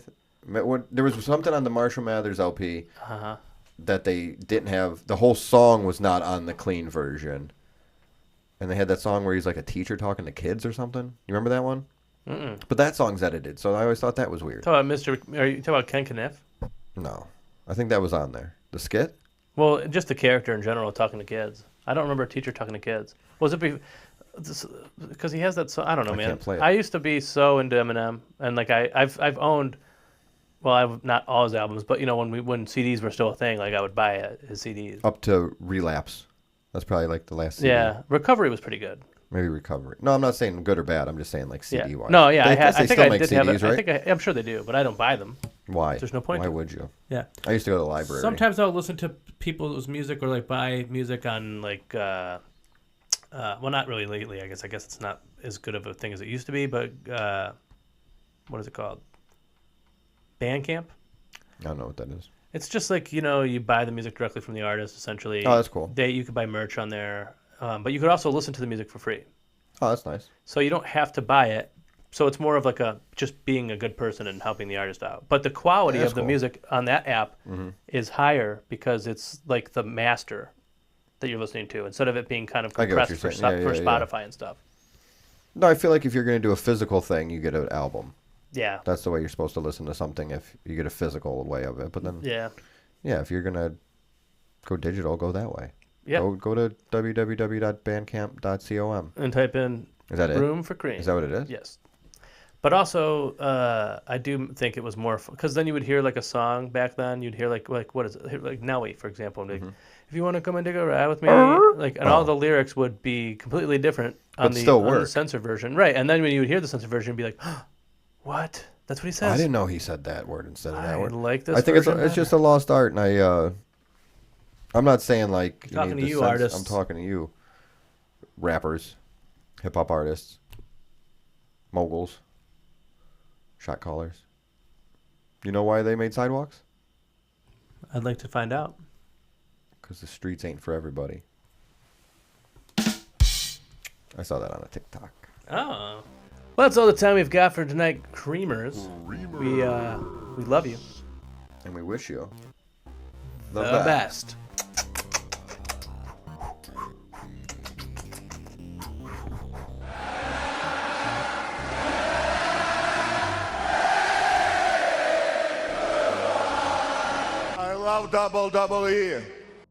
Speaker 2: there was something on the Marshall Mathers LP
Speaker 1: Uh-huh.
Speaker 2: that they didn't have. The whole song was not on the clean version. And they had that song where he's like a teacher talking to kids or something. You remember that one?
Speaker 1: Mm-mm.
Speaker 2: But that song's edited, so I always thought that was weird.
Speaker 1: Talk about Are you talking about Ken Kniff?
Speaker 2: No. I think that was on there. The skit?
Speaker 1: Well, just the character in general talking to kids. I don't remember a teacher talking to kids. Was it because he has that song? I don't know,
Speaker 2: I
Speaker 1: man.
Speaker 2: can't play it.
Speaker 1: I used to be so into Eminem, and like I've owned, well, I've not all his albums, but you know when CDs were still a thing, like I would buy his CDs.
Speaker 2: Up to Relapse. That's probably like the last CD.
Speaker 1: Yeah, Recovery was pretty good.
Speaker 2: Maybe Recovery. No, I'm not saying good or bad. I'm just saying like
Speaker 1: Yeah.
Speaker 2: CD wise.
Speaker 1: No, yeah, I
Speaker 2: guess
Speaker 1: think
Speaker 2: still
Speaker 1: I
Speaker 2: make
Speaker 1: did
Speaker 2: CDs,
Speaker 1: have it.
Speaker 2: right?
Speaker 1: I'm sure they do, but I don't buy them.
Speaker 2: Why?
Speaker 1: There's no point
Speaker 2: Why
Speaker 1: to it.
Speaker 2: would you?
Speaker 1: Yeah.
Speaker 2: I used to go to the library.
Speaker 1: Sometimes I'll listen to people's music or like buy music on like well, not really lately. I guess it's not as good of a thing as it used to be. But what is it called? Bandcamp.
Speaker 2: I don't know what that is.
Speaker 1: It's just like you buy the music directly from the artist. Essentially,
Speaker 2: Oh, that's cool.
Speaker 1: You could buy merch on there, but you could also listen to the music for free.
Speaker 2: Oh, that's nice.
Speaker 1: So you don't have to buy it. So it's more of like just being a good person and helping the artist out. But the quality
Speaker 2: That's
Speaker 1: of the
Speaker 2: cool.
Speaker 1: music on that app is higher because it's like the master that you're listening to instead of it being kind of
Speaker 2: I get what
Speaker 1: compressed
Speaker 2: you're
Speaker 1: for,
Speaker 2: saying. Yeah,
Speaker 1: for
Speaker 2: yeah, yeah.
Speaker 1: Spotify and stuff.
Speaker 2: No, I feel like if you're going to do a physical thing, you get an album.
Speaker 1: Yeah.
Speaker 2: That's the way you're supposed to listen to something if you get a physical way of it. But then,
Speaker 1: Yeah.
Speaker 2: yeah, if you're going to go digital, go that way.
Speaker 1: Yeah.
Speaker 2: Go to www.bandcamp.com.
Speaker 1: And type in
Speaker 2: Is that it?
Speaker 1: Room for Cream.
Speaker 2: Is that what it is?
Speaker 1: Yes. But also, I do think it was more because then you would hear like a song back then. You'd hear like what is it? Like Nelly, for example. And be like, if you want to come and take a ride with me, like, and all the lyrics would be completely different on
Speaker 2: But
Speaker 1: the
Speaker 2: still
Speaker 1: on the
Speaker 2: work.
Speaker 1: censored version, right? And then when you would hear the censored version, you'd be like, what? That's what he says.
Speaker 2: I didn't know he said that word instead of that
Speaker 1: I
Speaker 2: word.
Speaker 1: like this.
Speaker 2: I think it's
Speaker 1: version
Speaker 2: just a lost art, and I'm not saying like you
Speaker 1: Talking
Speaker 2: need
Speaker 1: to
Speaker 2: the
Speaker 1: you,
Speaker 2: sense-
Speaker 1: artists.
Speaker 2: I'm talking to you, rappers, hip hop artists, moguls, shot callers. You know why they made sidewalks?
Speaker 1: I'd like to find out.
Speaker 2: Because the streets ain't for everybody. I saw that on a TikTok.
Speaker 1: Oh. Well, that's all the time we've got for tonight, Creamers. We love you.
Speaker 2: And we wish you
Speaker 1: The best.
Speaker 7: of WWE.